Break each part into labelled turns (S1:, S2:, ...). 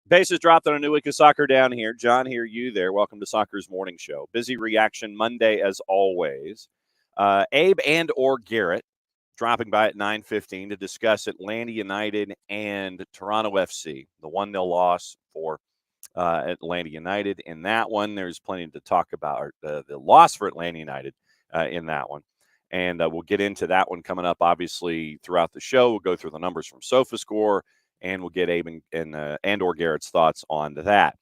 S1: Bases dropped on a new week of soccer down here. John here, you there. Welcome to Soccer's Morning Show. Busy reaction Monday as always. Abe and or Garrett dropping by at 9:15 to discuss Atlanta United and Toronto FC, the 1-0 loss for Atlanta United. In that one, there's plenty to talk about. The loss for Atlanta United in that one. And we'll get into that one coming up, obviously, throughout the show. We'll go through the numbers from SofaScore, and we'll get Abe and or Garrett's thoughts on that.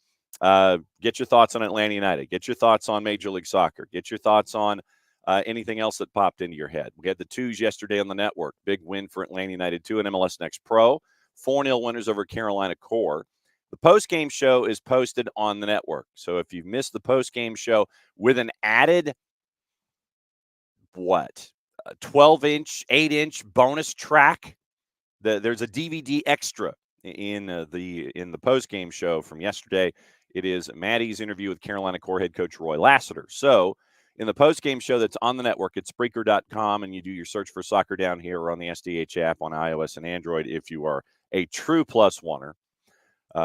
S1: Get your thoughts on Atlanta United. Get your thoughts on Major League Soccer. Get your thoughts on anything else that popped into your head. We had the twos yesterday on the network. Big win for Atlanta United 2 and MLS Next Pro. 4-0 winners over Carolina Core. The post-game show is posted on the network. So if you've missed the post-game show with an added, 12-inch, 8-inch bonus track, there's a DVD extra in the post-game show from yesterday. It is Maddie's interview with Carolina Core head coach Roy Lassiter. So in the post-game show that's on the network, it's Spreaker.com, and you do your search for Soccer Down Here or on the SDH app on iOS and Android if you are a true plus-oneer,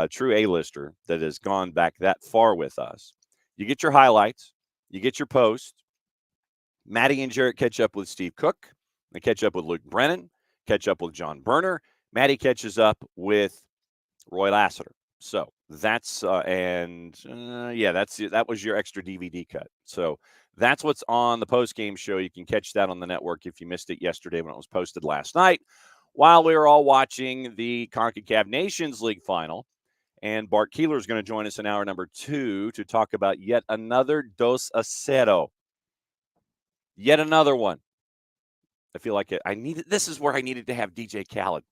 S1: true A-lister that has gone back that far with us. You get your highlights. You get your post. Maddie and Jarrett catch up with Steve Cook. They catch up with Luke Brennan. Catch up with John Berner. Maddie catches up with Roy Lassiter. So that's that was your extra DVD cut. So that's what's on the post-game show. You can catch that on the network if you missed it yesterday when it was posted last night, while we were all watching the CONCACAF Nations League final. And Bart Keeler is going to join us in hour number 2 to talk about yet another 2-0. Yet another one. I feel like this is where I needed to have DJ Khaled.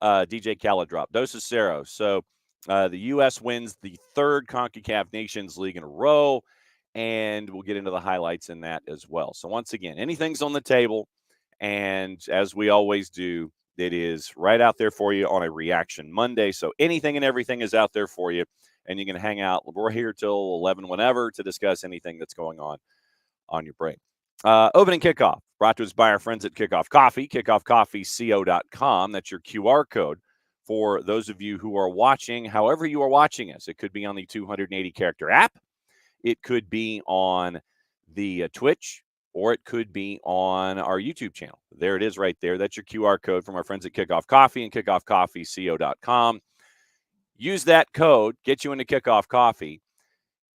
S1: DJ Khaled drop. 2-0. So the U.S. wins the third CONCACAF Nations League in a row, and we'll get into the highlights in that as well. So once again, anything's on the table, and as we always do, it is right out there for you on a Reaction Monday. So anything and everything is out there for you, and you can hang out. We're here till 11 whenever to discuss anything that's going on your brain. Opening kickoff brought to us by our friends at Kickoff Coffee, kickoffcoffeeco.com. That's your QR code for those of you who are watching, however you are watching us. It could be on the 280-character app. It could be on the Twitch, or it could be on our YouTube channel. There it is right there. That's your QR code from our friends at Kickoff Coffee and kickoffcoffeeco.com. Use that code, get you into Kickoff Coffee.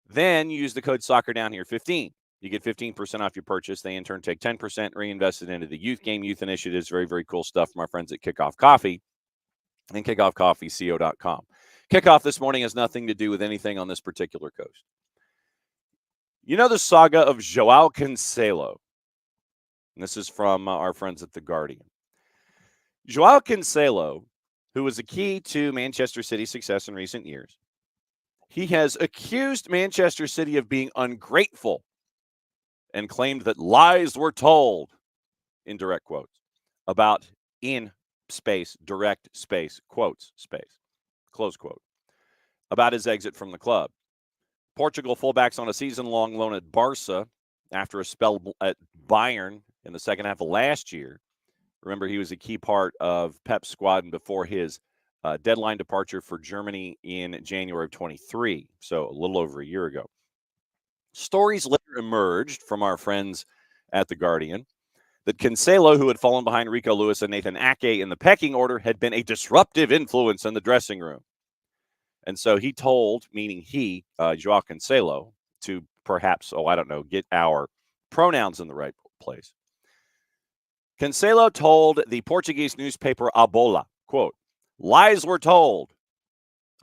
S1: Then use the code SoccerDownHere15. You get 15% off your purchase. They, in turn, take 10% reinvested into the youth game, youth initiatives. Very, very cool stuff from our friends at Kickoff Coffee and kickoffcoffeeco.com. Kickoff this morning has nothing to do with anything on this particular coast. You know the saga of Joao Cancelo? And this is from our friends at The Guardian. Joao Cancelo, who was a key to Manchester City's success in recent years, he has accused Manchester City of being ungrateful and claimed that lies were told, in direct quotes, about direct space, quotes, space, close quote, about his exit from the club. Portugal fullback's on a season-long loan at Barca after a spell at Bayern in the second half of last year. Remember, he was a key part of Pep's squad before his deadline departure for Germany in January of 23, so a little over a year ago. Stories later emerged from our friends at The Guardian that Cancelo, who had fallen behind Rico Lewis and Nathan Ake in the pecking order, had been a disruptive influence in the dressing room. And so he told, meaning he, Joao Cancelo, to perhaps, get our pronouns in the right place. Cancelo told the Portuguese newspaper A Bola, quote, lies were told.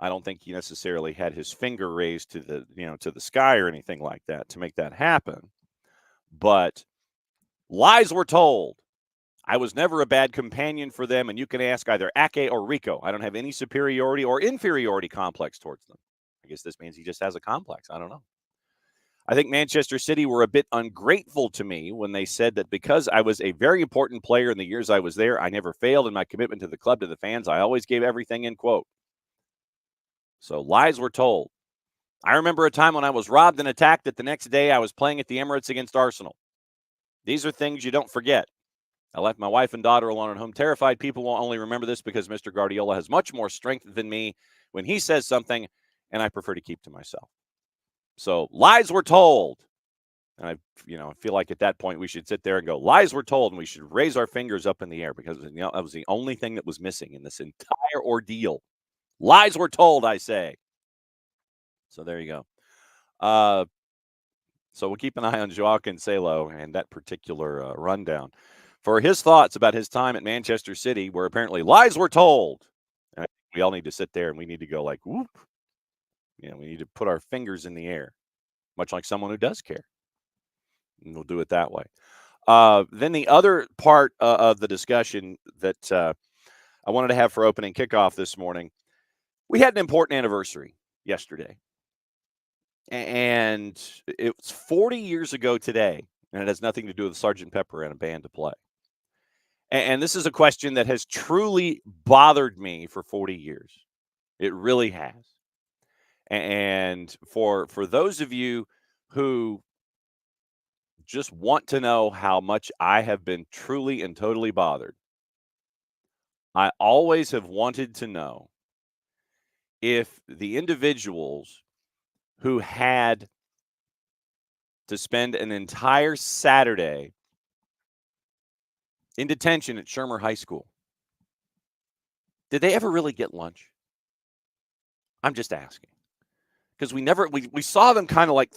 S1: I don't think he necessarily had his finger raised to the sky or anything like that to make that happen. But lies were told. I was never a bad companion for them, and you can ask either Ake or Rico. I don't have any superiority or inferiority complex towards them. I guess this means he just has a complex. I don't know. I think Manchester City were a bit ungrateful to me when they said that because I was a very important player in the years I was there, I never failed in my commitment to the club, to the fans. I always gave everything, end quote. So lies were told. I remember a time when I was robbed and attacked that the next day I was playing at the Emirates against Arsenal. These are things you don't forget. I left my wife and daughter alone at home, terrified. People will only remember this because Mr. Guardiola has much more strength than me when he says something, and I prefer to keep to myself. So lies were told. And I feel like at that point we should sit there and go, lies were told, and we should raise our fingers up in the air because that was the only thing that was missing in this entire ordeal. Lies were told, I say. So there you go. So we'll keep an eye on Joao Cancelo and that particular rundown for his thoughts about his time at Manchester City, where apparently lies were told. And we all need to sit there and we need to go like, whoop. We need to put our fingers in the air, much like someone who does care. And we'll do it that way. Then the other part of the discussion that I wanted to have for opening kickoff this morning, we had an important anniversary yesterday. And it was 40 years ago today, and it has nothing to do with Sgt. Pepper and a band to play. And this is a question that has truly bothered me for 40 years. It really has. And for those of you who just want to know how much I have been truly and totally bothered, I always have wanted to know if the individuals who had to spend an entire Saturday in detention at Shermer High School, did they ever really get lunch? I'm just asking. Because we saw them kind of like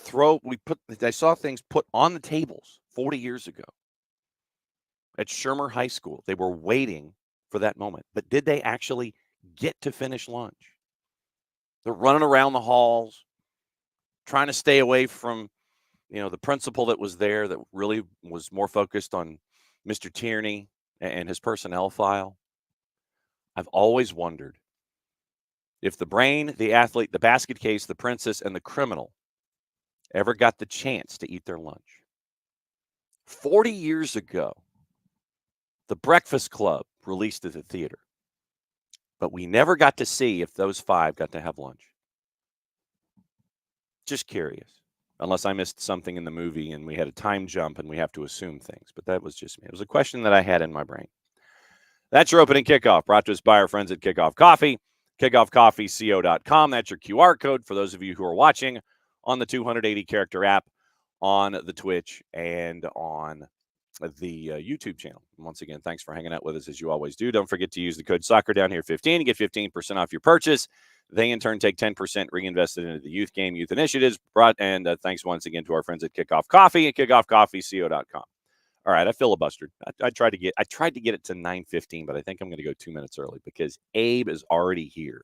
S1: I saw things put on the tables 40 years ago at Shermer High School. They were waiting for that moment. But did they actually get to finish lunch? They're running around the halls, trying to stay away from, the principal that was there that really was more focused on Mr. Tierney and his personnel file. I've always wondered if the brain, the athlete, the basket case, the princess, and the criminal ever got the chance to eat their lunch. 40 years ago, The Breakfast Club released at the theater, but we never got to see if those five got to have lunch. Just curious, unless I missed something in the movie and we had a time jump and we have to assume things, but that was just me. It was a question that I had in my brain. That's your opening kickoff, brought to us by our friends at Kickoff Coffee, kickoffcoffeeco.com. That's your QR code for those of you who are watching on the 280-character app, on the Twitch, and on the YouTube channel. And once again, thanks for hanging out with us as you always do. Don't forget to use the code SoccerDownHere15 to get 15% off your purchase. They, in turn, take 10% reinvested into the youth game, youth initiatives. And thanks once again to our friends at Kickoff Coffee and kickoffcoffeeco.com. All right, I filibustered. I tried to get it to 9:15, but I think I'm going to go 2 minutes early because Abe is already here.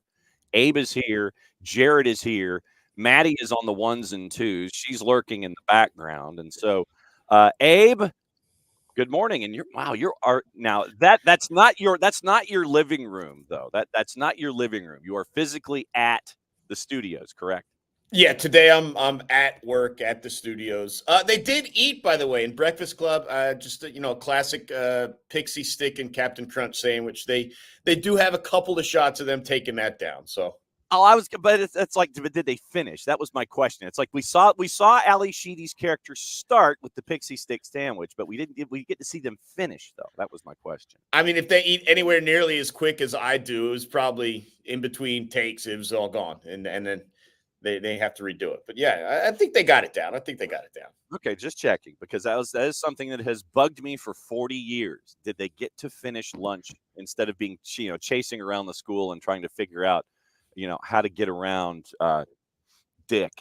S1: Abe is here. Jared is here. Maddie is on the ones and twos. She's lurking in the background. And so, Abe, good morning. And that's not your living room, though. That's not your living room. You are physically at the studios, correct?
S2: Yeah, today I'm at work at the studios. They did eat, by the way, in Breakfast Club. Just a classic pixie stick and Captain Crunch sandwich. They do have a couple of shots of them taking that down. So
S1: but it's like, but did they finish? That was my question. It's like we saw Ali Sheedy's character start with the pixie stick sandwich, but we get to see them finish though. That was my question.
S2: I mean, if they eat anywhere nearly as quick as I do, it was probably in between takes. It was all gone, and then they have to redo it. But yeah, I think they got it down.
S1: Okay, just checking because that is something that has bugged me for 40 years. Did they get to finish lunch instead of being chasing around the school and trying to figure out how to get around Dick?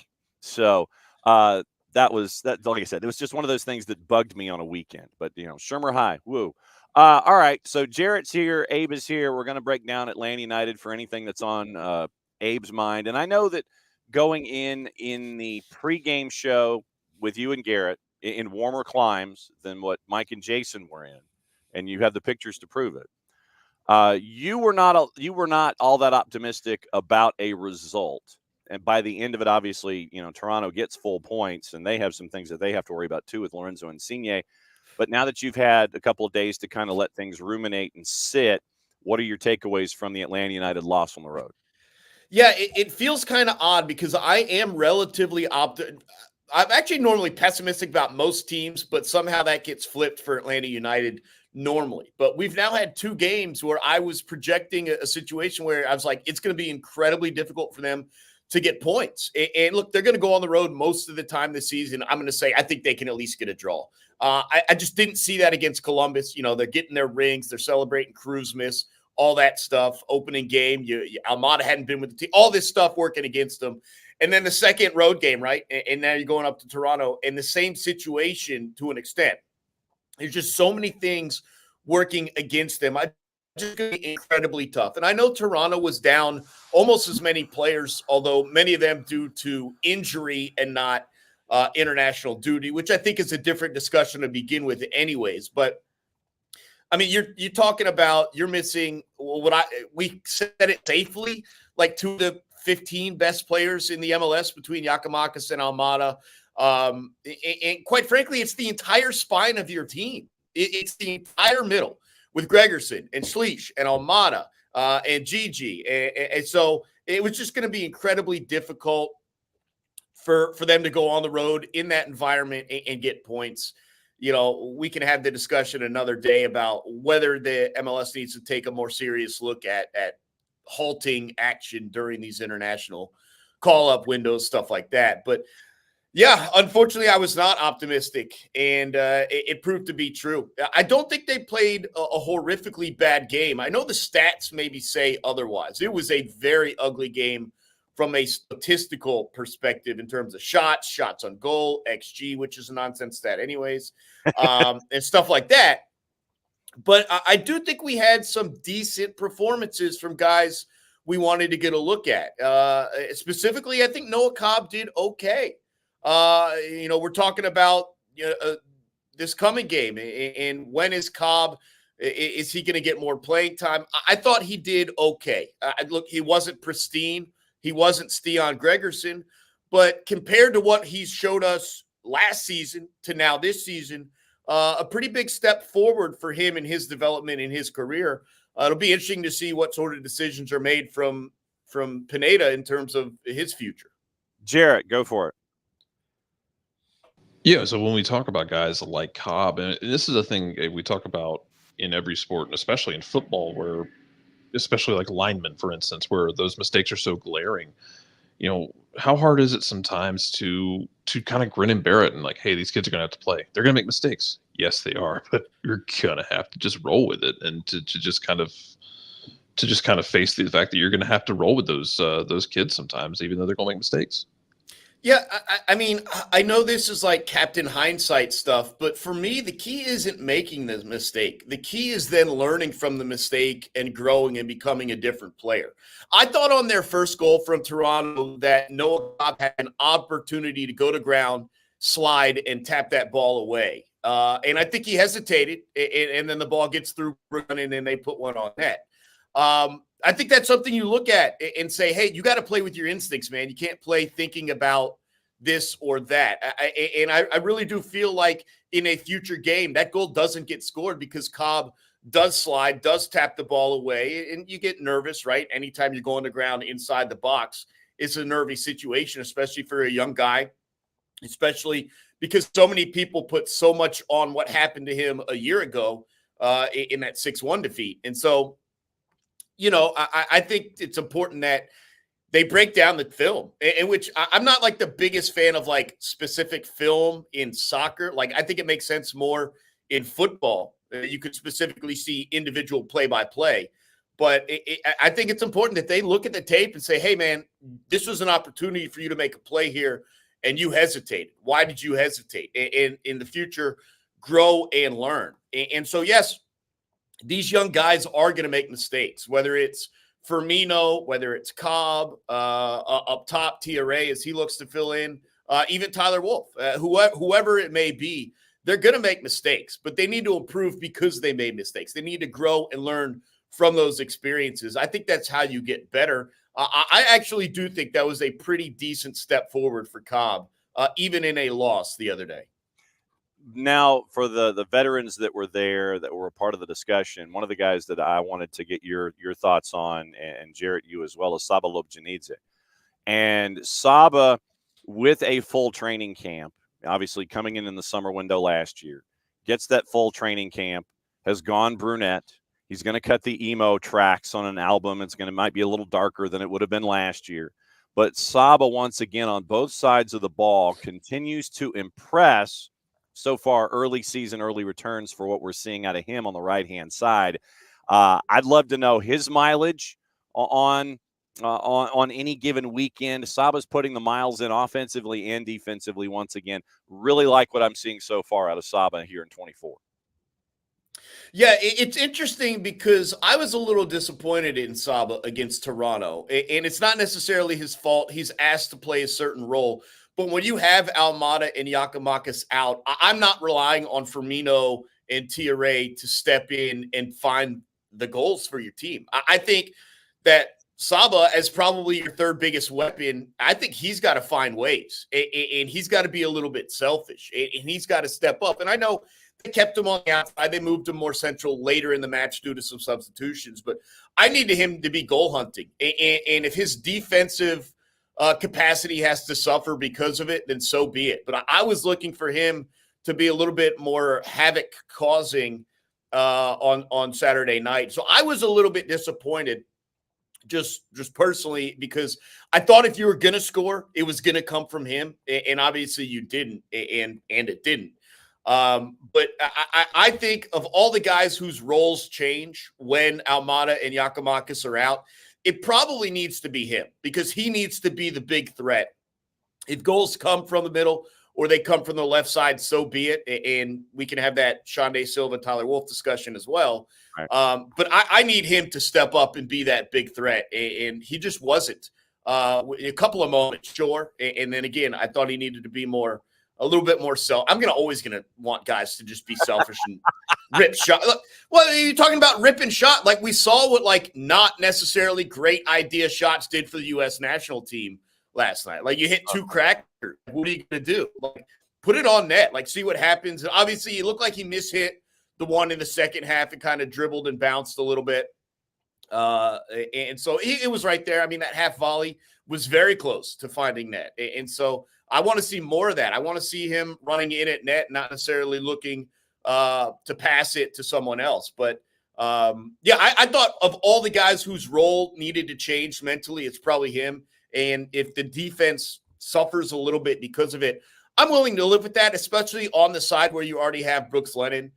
S1: So that was that. Like I said, it was just one of those things that bugged me on a weekend. But Shermer High, woo. All right, so Jarrett's here, Abe is here. We're going to break down Atlanta United for anything that's on Abe's mind, and I know that going in the pregame show with you and Garrett in warmer climes than what Mike and Jason were in, and you have the pictures to prove it. You were not all that optimistic about a result, and by the end of it, obviously, Toronto gets full points, and they have some things that they have to worry about too with Lorenzo Insigne. But now that you've had a couple of days to kind of let things ruminate and sit, what are your takeaways from the Atlanta United loss on the road?
S2: Yeah, it feels kind of odd because I am relatively I'm actually normally pessimistic about most teams, but somehow that gets flipped for Atlanta United normally. But we've now had 2 games where I was projecting a situation where I was like, it's going to be incredibly difficult for them to get points. And look, they're going to go on the road most of the time this season. I'm going to say I think they can at least get a draw. I just didn't see that against Columbus. They're getting their rings. They're celebrating Cruz miss, all that stuff. Opening game, Almada hadn't been with the team. All this stuff working against them. And then the second road game, right? And now you're going up to Toronto in the same situation to an extent. There's just so many things working against them. I just going to be incredibly tough. And I know Toronto was down almost as many players, although many of them due to injury and not international duty, which I think is a different discussion to begin with anyways. But I mean, you're talking about you're missing we said it safely, like 2 of the 15 best players in the MLS between Giakoumakis and Almada. And quite frankly, it's the entire spine of your team. It's the entire middle with Gregerson and Schleich and Almada and Gigi. And so it was just going to be incredibly difficult for them to go on the road in that environment and get points. We can have the discussion another day about whether the MLS needs to take a more serious look at halting action during these international call-up windows, stuff like that. But yeah, unfortunately, I was not optimistic, and it proved to be true. I don't think they played a horrifically bad game. I know the stats maybe say otherwise. It was a very ugly game from a statistical perspective in terms of shots on goal, XG, which is a nonsense stat anyways, and stuff like that. But I do think we had some decent performances from guys we wanted to get a look at. Specifically, I think Noah Cobb did okay. We're talking about this coming game, and when is Cobb? Is he going to get more playing time? I thought he did okay. Look, he wasn't pristine. He wasn't Stian Gregerson, but compared to what he's showed us last season to now this season, a pretty big step forward for him in his development in his career. It'll be interesting to see what sort of decisions are made from Pineda in terms of his future.
S1: Jarrett, go for it.
S3: Yeah, so when we talk about guys like Cobb, and this is a thing we talk about in every sport, and especially in football, where especially like linemen, for instance, where those mistakes are so glaring. How hard is it sometimes to kind of grin and bear it and like, hey, these kids are going to have to play. They're going to make mistakes. Yes, they are, but you're going to have to just roll with it and to just kind of face the fact that you're going to have to roll with those kids sometimes, even though they're going to make mistakes.
S2: Yeah, I mean, I know this is like Captain Hindsight stuff, but for me, the key isn't making the mistake. The key is then learning from the mistake and growing and becoming a different player. I thought on their first goal from Toronto that Noah Cobb had an opportunity to go to ground, slide, and tap that ball away. And I think he hesitated, and then the ball gets through running, and they put one on net. I think that's something you look at and say, hey, you got to play with your instincts, man. You can't play thinking about this or that. I really do feel like in a future game, that goal doesn't get scored because Cobb does slide, does tap the ball away, and you get nervous, right? Anytime you go on the ground inside the box, it's a nervy situation, especially for a young guy, especially because so many people put so much on what happened to him a year ago in that 6-1 defeat. And so, I think it's important that they break down the film, in which I'm not like the biggest fan of like specific film in soccer. Like, I think it makes sense more in football. You could specifically see individual play-by-play. But I think it's important that they look at the tape and say, hey, man, this was an opportunity for you to make a play here, and you hesitated. Why did you hesitate? And in the future, grow and learn. And so, yes, these young guys are going to make mistakes, whether it's Firmino, whether it's Cobb, up top, TRA as he looks to fill in, even Tyler Wolf, whoever it may be, they're going to make mistakes, but they need to improve because they made mistakes. They need to grow and learn from those experiences. I think that's how you get better. I actually do think that was a pretty decent step forward for Cobb, even in a loss the other day.
S1: Now, for the veterans that were there, that were a part of the discussion, one of the guys that I wanted to get your thoughts on, and Jarrett, you as well, is Saba Lobjanidze. And Saba, with a full training camp, obviously coming in the summer window last year, gets that full training camp, has gone brunette. He's going to cut the emo tracks on an album. Might be a little darker than it would have been last year. But Saba, once again, on both sides of the ball, continues to impress. So far, early season, early returns for what we're seeing out of him on the right-hand side. I'd love to know his mileage on any given weekend. Saba's putting the miles in offensively and defensively once again. Really like what I'm seeing so far out of Saba here in 24.
S2: Yeah, it's interesting because I was a little disappointed in Saba against Toronto, and it's not necessarily his fault. He's asked to play a certain role. But when you have Almada and Giakoumakis out, I'm not relying on Firmino and Tiare to step in and find the goals for your team. I think that Saba, as probably your third biggest weapon, I think he's got to find ways, and he's got to be a little bit selfish, and he's got to step up. And I know they kept him on the outside. They moved him more central later in the match due to some substitutions. But I needed him to be goal hunting. And if his defensive capacity has to suffer because of it, then so be it. But I was looking for him to be a little bit more havoc causing on Saturday night. So I was a little bit disappointed just personally, because I thought if you were going to score, it was going to come from him. And obviously you didn't, and it didn't. But I think of all the guys whose roles change when Almada and Giakoumakis are out, it probably needs to be him, because he needs to be the big threat. If goals come from the middle or they come from the left side, so be it. And we can have that Shande Silva, Tyler Wolff discussion as well. Right. But I need him to step up and be that big threat. And he just wasn't. A couple of moments, sure. And then again, I thought he needed to be a little bit more I'm always going to want guys to just be selfish and rip shot. Well, you're talking about ripping shot. Like we saw what not necessarily great idea shots did for the U.S. national team last night. Like you hit two crackers. What are you going to do? Like put it on net. Like see what happens. And obviously, it looked like he mishit the one in the second half. It kind of dribbled and bounced a little bit. And so it was right there. I mean, that half volley was very close to finding net. And so I want to see more of that. I want to see him running in at net, not necessarily looking to pass it to someone else. But, I thought of all the guys whose role needed to change mentally, it's probably him. And if the defense suffers a little bit because of it, I'm willing to live with that, especially on the side where you already have Brooks Lennon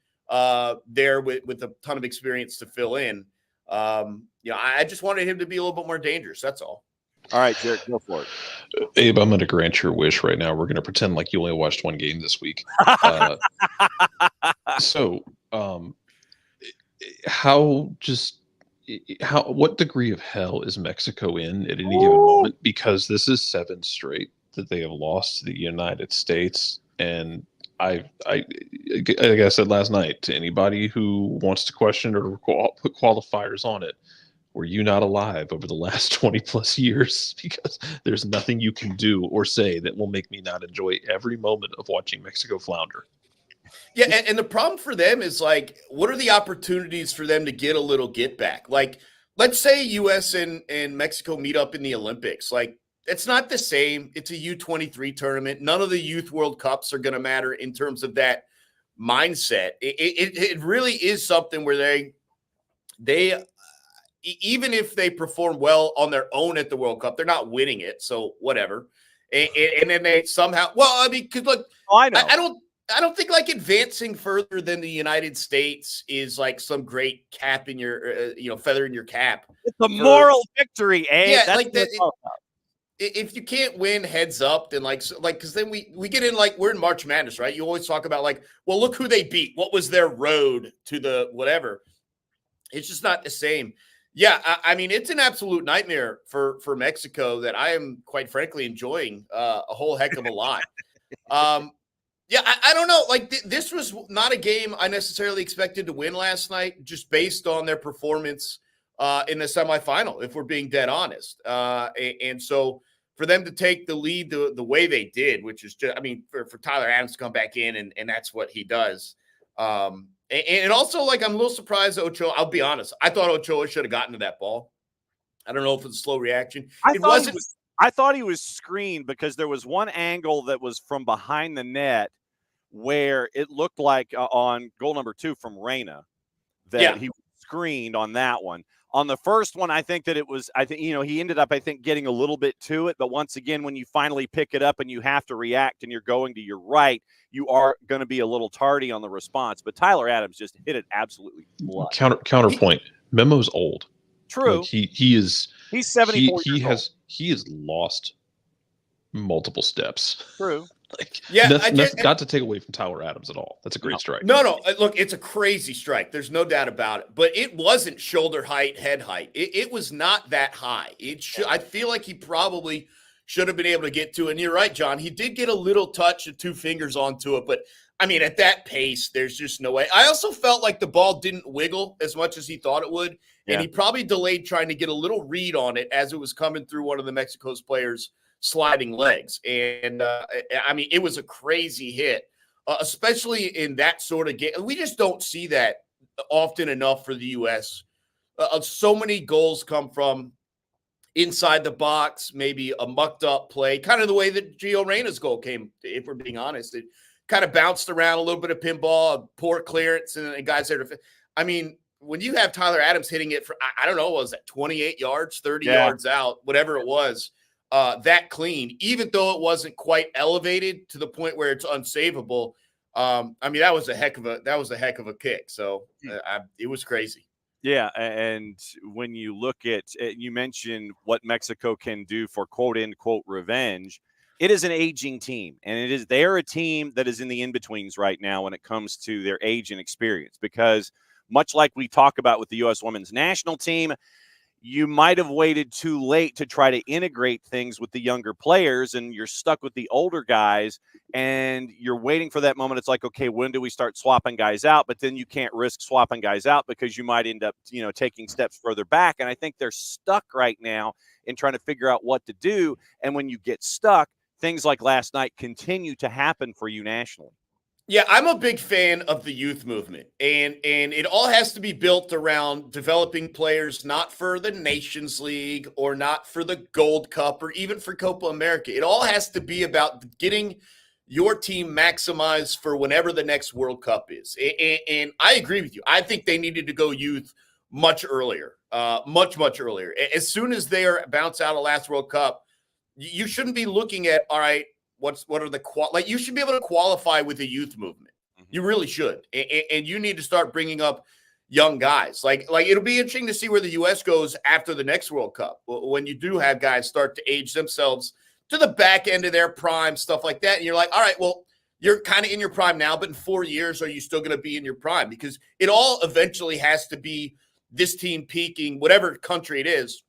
S2: there with a ton of experience to fill in. I just wanted him to be a little bit more dangerous. That's all.
S1: All right, Jarrett, go for it.
S3: Abe, I'm going to grant your wish right now. We're going to pretend like you only watched one game this week. What degree of hell is Mexico in at any given moment? Because this is 7 straight that they have lost to the United States. And like I said last night, to anybody who wants to question or put qualifiers on it, were you not alive over the last 20 plus years? Because there's nothing you can do or say that will make me not enjoy every moment of watching Mexico flounder.
S2: Yeah, and the problem for them is what are the opportunities for them to get a little get back? Like, let's say U.S. and Mexico meet up in the Olympics. Like, it's not the same. It's a U23 tournament. None of the Youth World Cups are going to matter in terms of that mindset. It really is something where they even if they perform well on their own at the World Cup, they're not winning it. So whatever. And then they somehow, because look,
S1: I know.
S2: I don't think advancing further than the United States is some great cap in your, feather in your cap.
S1: It's a moral victory, eh?
S2: Yeah, that's that. If you can't win heads up, then because then we get in we're in March Madness, right? You always talk about well, look who they beat. What was their road to the whatever? It's just not the same. Yeah, I mean, it's an absolute nightmare for Mexico that I am, quite frankly, enjoying a whole heck of a lot. I don't know. This was not a game I necessarily expected to win last night, just based on their performance in the semifinal, if we're being dead honest. And so for them to take the lead the way they did, which is just, I mean, for Tyler Adams to come back in and that's what he does. And also, like, I'm a little surprised that Ochoa, I'll be honest, I thought Ochoa should have gotten to that ball. I don't know if it's a slow reaction.
S1: I thought he was screened because there was one angle that was from behind the net where it looked like on goal number 2 from Reyna that he was screened on that one. On the first one, I think he ended up, getting a little bit to it. But once again, when you finally pick it up and you have to react and you're going to your right, you are going to be a little tardy on the response. But Tyler Adams just hit it absolutely flush.
S3: Counterpoint. Memo's old.
S1: True.
S3: Like he's
S1: 74 years old.
S3: He has lost multiple steps.
S1: True.
S3: That's not to take away from Tyler Adams at all. That's a great strike.
S2: No. Look, it's a crazy strike. There's no doubt about it. But it wasn't shoulder height, head height. It was not that high. I feel like he probably should have been able to get to it. And you're right, John. He did get a little touch of 2 fingers onto it. But, I mean, at that pace, there's just no way. I also felt like the ball didn't wiggle as much as he thought it would. Yeah. And he probably delayed trying to get a little read on it as it was coming through one of the Mexico's players' sliding legs. And I mean, it was a crazy hit, especially in that sort of game. We just don't see that often enough for the U.S. So many goals come from inside the box, maybe a mucked up play, kind of the way that Gio Reyna's goal came, if we're being honest. It kind of bounced around a little bit of pinball, a poor clearance, and guys there to – I mean, when you have Tyler Adams hitting it for, I don't know, what was that, 28 yards, 30 yards out, whatever it was, that clean, even though it wasn't quite elevated to the point where it's unsavable. I mean, that was a heck of a kick. So it was crazy.
S1: Yeah, and when you look at, you mentioned what Mexico can do for quote unquote revenge. It is an aging team, and they're a team that is in the in-betweens right now when it comes to their age and experience, because much like we talk about with the U.S. women's national team, you might have waited too late to try to integrate things with the younger players, and you're stuck with the older guys, and you're waiting for that moment. It's like, okay, when do we start swapping guys out? But then you can't risk swapping guys out because you might end up, taking steps further back. And I think they're stuck right now in trying to figure out what to do. And when you get stuck, things like last night continue to happen for you nationally.
S2: Yeah, I'm a big fan of the youth movement, and it all has to be built around developing players not for the Nations League or not for the Gold Cup or even for Copa America. It all has to be about getting your team maximized for whenever the next World Cup is. And I agree with you. I think they needed to go youth much earlier, much earlier. As soon as they are bounce out of last World Cup, you shouldn't be looking at, all right, what are the you should be able to qualify with the youth movement. You really should. And you need to start bringing up young guys. Like it'll be interesting to see where the U.S. goes after the next World Cup, when you do have guys start to age themselves to the back end of their prime, stuff like that. And you're like, all right, well, you're kind of in your prime now, but in 4 years, are you still going to be in your prime? Because it all eventually has to be this team peaking, whatever country it is,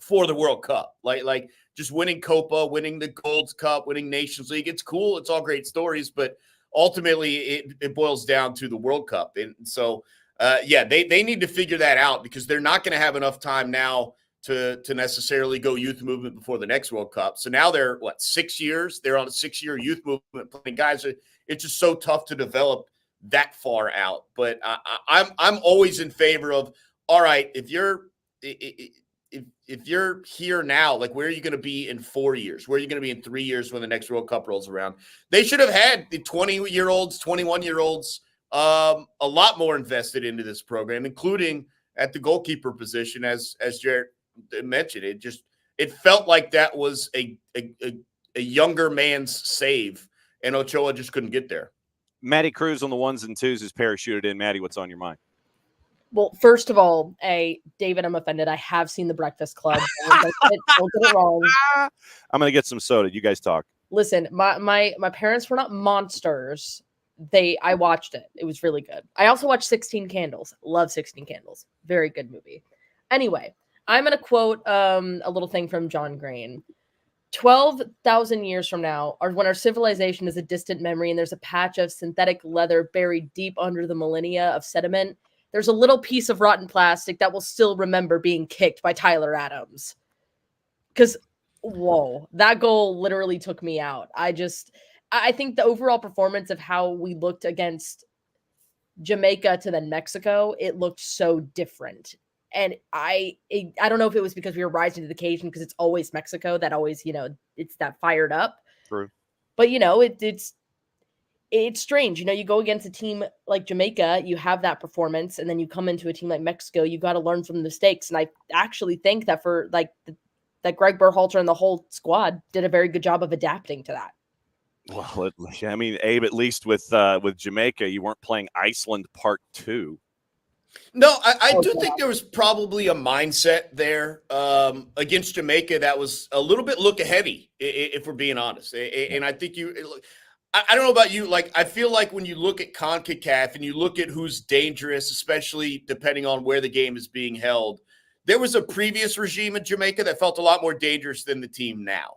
S2: for the World Cup. Like just winning Copa, winning the Gold Cup, winning Nations League. It's cool. It's all great stories, but ultimately it boils down to the World Cup. And so, they need to figure that out, because they're not going to have enough time now to necessarily go youth movement before the next World Cup. So now they're 6 years? They're on a 6-year youth movement plan. Guys, it's just so tough to develop that far out. But I'm always in favor of, all right, if you're here now, like, where are you going to be in 4 years? Where are you going to be in 3 years when the next World Cup rolls around? They should have had the 20-year-olds, 21-year-olds a lot more invested into this program, including at the goalkeeper position, as Garrett mentioned. It felt like that was a younger man's save, and Ochoa just couldn't get there.
S1: Maddie Cruz on the 1s and 2s is parachuted in. Maddie, what's on your mind?
S4: Well, first of all, David, I'm offended. I have seen The Breakfast Club. Don't get it wrong.
S1: I'm going to get some soda. You guys talk.
S4: Listen, my parents were not monsters. I watched it. It was really good. I also watched 16 Candles. Love 16 Candles. Very good movie. Anyway, I'm going to quote a little thing from John Green. 12,000 years from now, when our civilization is a distant memory and there's a patch of synthetic leather buried deep under the millennia of sediment, there's a little piece of rotten plastic that will still remember being kicked by Tyler Adams. Because, whoa, that goal literally took me out. I think the overall performance of how we looked against Jamaica to then Mexico, it looked so different. And I don't know if it was because we were rising to the occasion, because it's always Mexico that always, it's that fired up.
S1: True.
S4: But, it's strange. You go against a team like Jamaica, you have that performance, and then you come into a team like Mexico, you got to learn from the mistakes. And I actually think that that Greg Berhalter and the whole squad did a very good job of adapting to that.
S1: Well, Abe, at least with Jamaica, you weren't playing Iceland Part 2.
S2: No, I do think there was probably a mindset there against Jamaica that was a little bit look-aheady, if we're being honest. And I think I don't know about you. Like, I feel like when you look at CONCACAF and you look at who's dangerous, especially depending on where the game is being held, there was a previous regime in Jamaica that felt a lot more dangerous than the team now.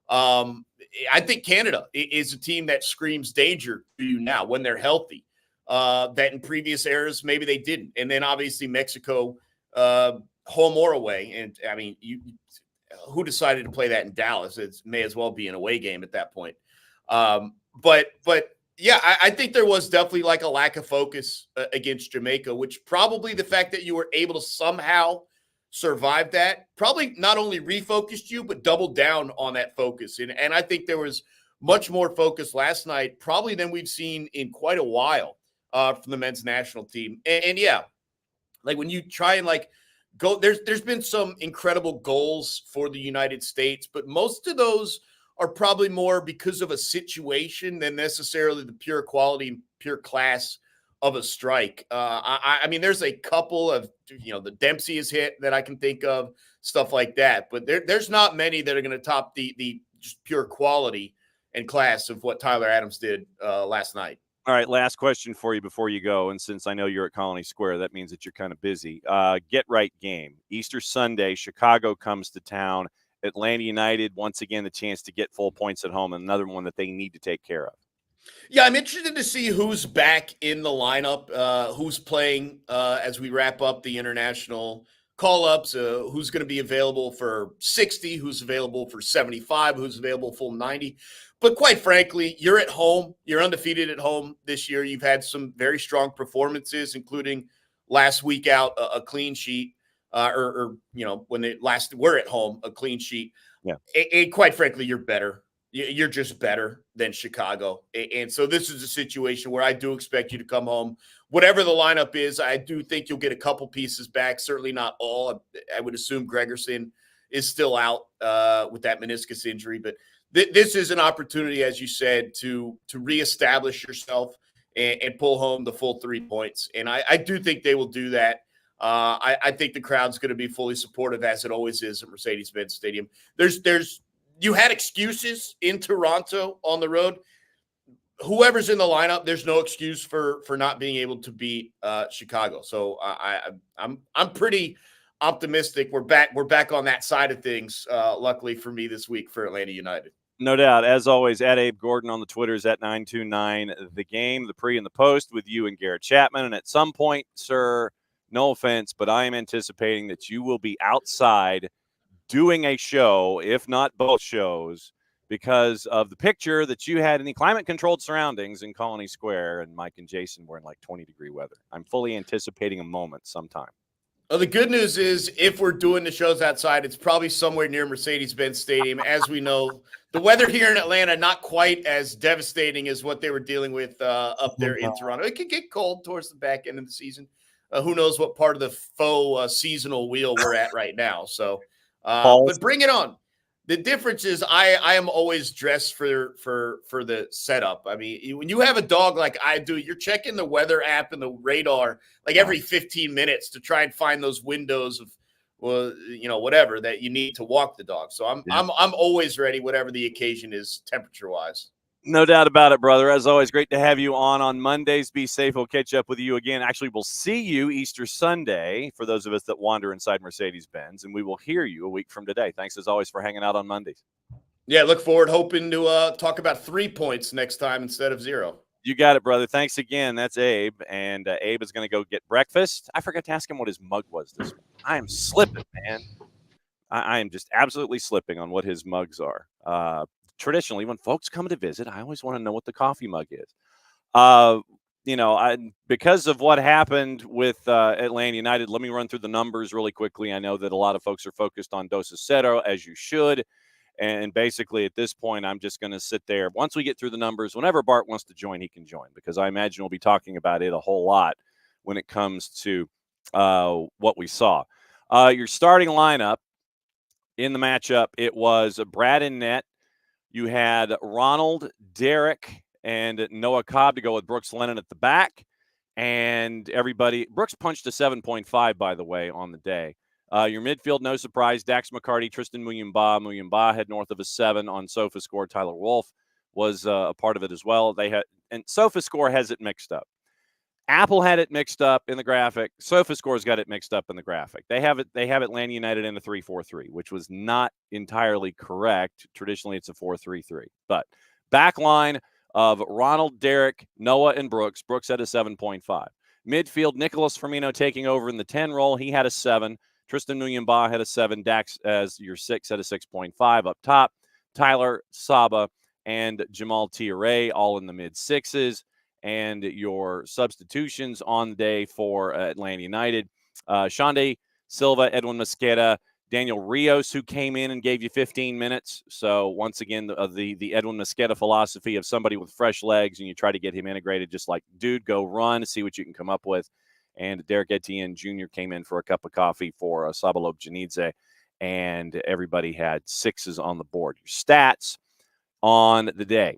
S2: I think Canada is a team that screams danger to you now when they're healthy. That in previous eras, maybe they didn't. And then obviously Mexico, home or away. And I mean, who decided to play that in Dallas? It may as well be an away game at that point. But yeah, I think there was definitely like a lack of focus against Jamaica, which probably the fact that you were able to somehow survive that probably not only refocused you, but doubled down on that focus. And I think there was much more focus last night, probably than we've seen in quite a while from the men's national team. And yeah, like when you try and like go, there's been some incredible goals for the United States, but most of those are probably more because of a situation than necessarily the pure quality and pure class of a strike. I mean, there's a couple of, the Dempsey is hit that I can think of, stuff like that, but there's not many that are going to top the just pure quality and class of what Tyler Adams did last night.
S1: All right, last question for you before you go. And since I know you're at Colony Square, that means that you're kind of busy. Get right game. Easter Sunday, Chicago comes to town. Atlanta United, once again, the chance to get full points at home, and another one that they need to take care of.
S2: Yeah, I'm interested to see who's back in the lineup, who's playing as we wrap up the international call-ups, who's going to be available for 60, who's available for 75, who's available full 90. But quite frankly, you're at home. You're undefeated at home this year. You've had some very strong performances, including last week out a clean sheet, when they last were at home, a clean sheet.
S1: Yeah.
S2: And quite frankly, you're better. You're just better than Chicago. And so this is a situation where I do expect you to come home. Whatever the lineup is, I do think you'll get a couple pieces back, certainly not all. I would assume Gregerson is still out with that meniscus injury. But this is an opportunity, as you said, to reestablish yourself and pull home the full 3 points. And I do think they will do that. I think the crowd's going to be fully supportive, as it always is at Mercedes-Benz Stadium. You had excuses in Toronto on the road. Whoever's in the lineup, there's no excuse for not being able to beat Chicago. So I'm pretty optimistic. We're back on that side of things. Luckily for me this week for Atlanta United.
S1: No doubt. As always, at Abe Gordon on the Twitters, at 929 The Game, the pre and the post with you and Garrett Chapman. And at some point, sir, no offense, but I am anticipating that you will be outside doing a show, if not both shows, because of the picture that you had in the climate-controlled surroundings in Colony Square, and Mike and Jason were in like 20-degree weather. I'm fully anticipating a moment sometime.
S2: Well, the good news is if we're doing the shows outside, it's probably somewhere near Mercedes-Benz Stadium. As we know, the weather here in Atlanta, not quite as devastating as what they were dealing with up there in Toronto. It could get cold towards the back end of the season. Who knows what part of the faux seasonal wheel we're at right now. So, but bring it on. The difference is I am always dressed for the setup. I mean, when you have a dog like I do, you're checking the weather app and the radar like every 15 minutes to try and find those windows of, whatever that you need to walk the dog. So I'm always ready, whatever the occasion is, temperature wise.
S1: No doubt about it, brother. As always, great to have you on Mondays. Be safe. We'll catch up with you again. Actually, we'll see you Easter Sunday for those of us that wander inside Mercedes-Benz, and we will hear you a week from today. Thanks, as always, for hanging out on Mondays.
S2: Yeah, look forward, hoping to talk about 3 points next time instead of 0.
S1: You got it, brother. Thanks again. That's Abe. And Abe is going to go get breakfast. I forgot to ask him what his mug was this morning. I am slipping, man. I am just absolutely slipping on what his mugs are. Traditionally, when folks come to visit, I always want to know what the coffee mug is. Because of what happened with Atlanta United, let me run through the numbers really quickly. I know that a lot of folks are focused on Dos a Cero, as you should. And basically, at this point, I'm just going to sit there. Once we get through the numbers, whenever Bart wants to join, he can join, because I imagine we'll be talking about it a whole lot when it comes to what we saw. Your starting lineup in the matchup, it was Brad in net. You had Ronald, Derek, and Noah Cobb to go with Brooks Lennon at the back. And everybody, Brooks punched a 7.5, by the way, on the day. Your midfield, no surprise, Dax McCarty, Tristan Muyumba. Muyumba had north of a 7 on SofaScore. Tyler Wolf was a part of it as well. And SofaScore has it mixed up. Apple had it mixed up in the graphic. SofaScore's got it mixed up in the graphic. They have Atlanta United in a 3-4-3, which was not entirely correct. Traditionally, it's a 4-3-3. But back line of Ronald, Derek, Noah, and Brooks. Brooks had a 7.5. Midfield, Nicholas Firmino taking over in the 10 role. He had a 7. Tristan Muyumba had a 7. Dax, as your 6, had a 6.5. Up top, Tyler, Saba, and Jamal Tiare, all in the mid-6s. And your substitutions on the day for Atlanta United, Shande Silva, Edwin Mosqueda, Daniel Rios, who came in and gave you 15 minutes. So once again, the Edwin Mosqueda philosophy of somebody with fresh legs, and you try to get him integrated, just like, dude, go run, see what you can come up with. And Derek Etienne Jr. came in for a cup of coffee for Sabalob Janidze, and everybody had 6s on the board. Your stats on the day.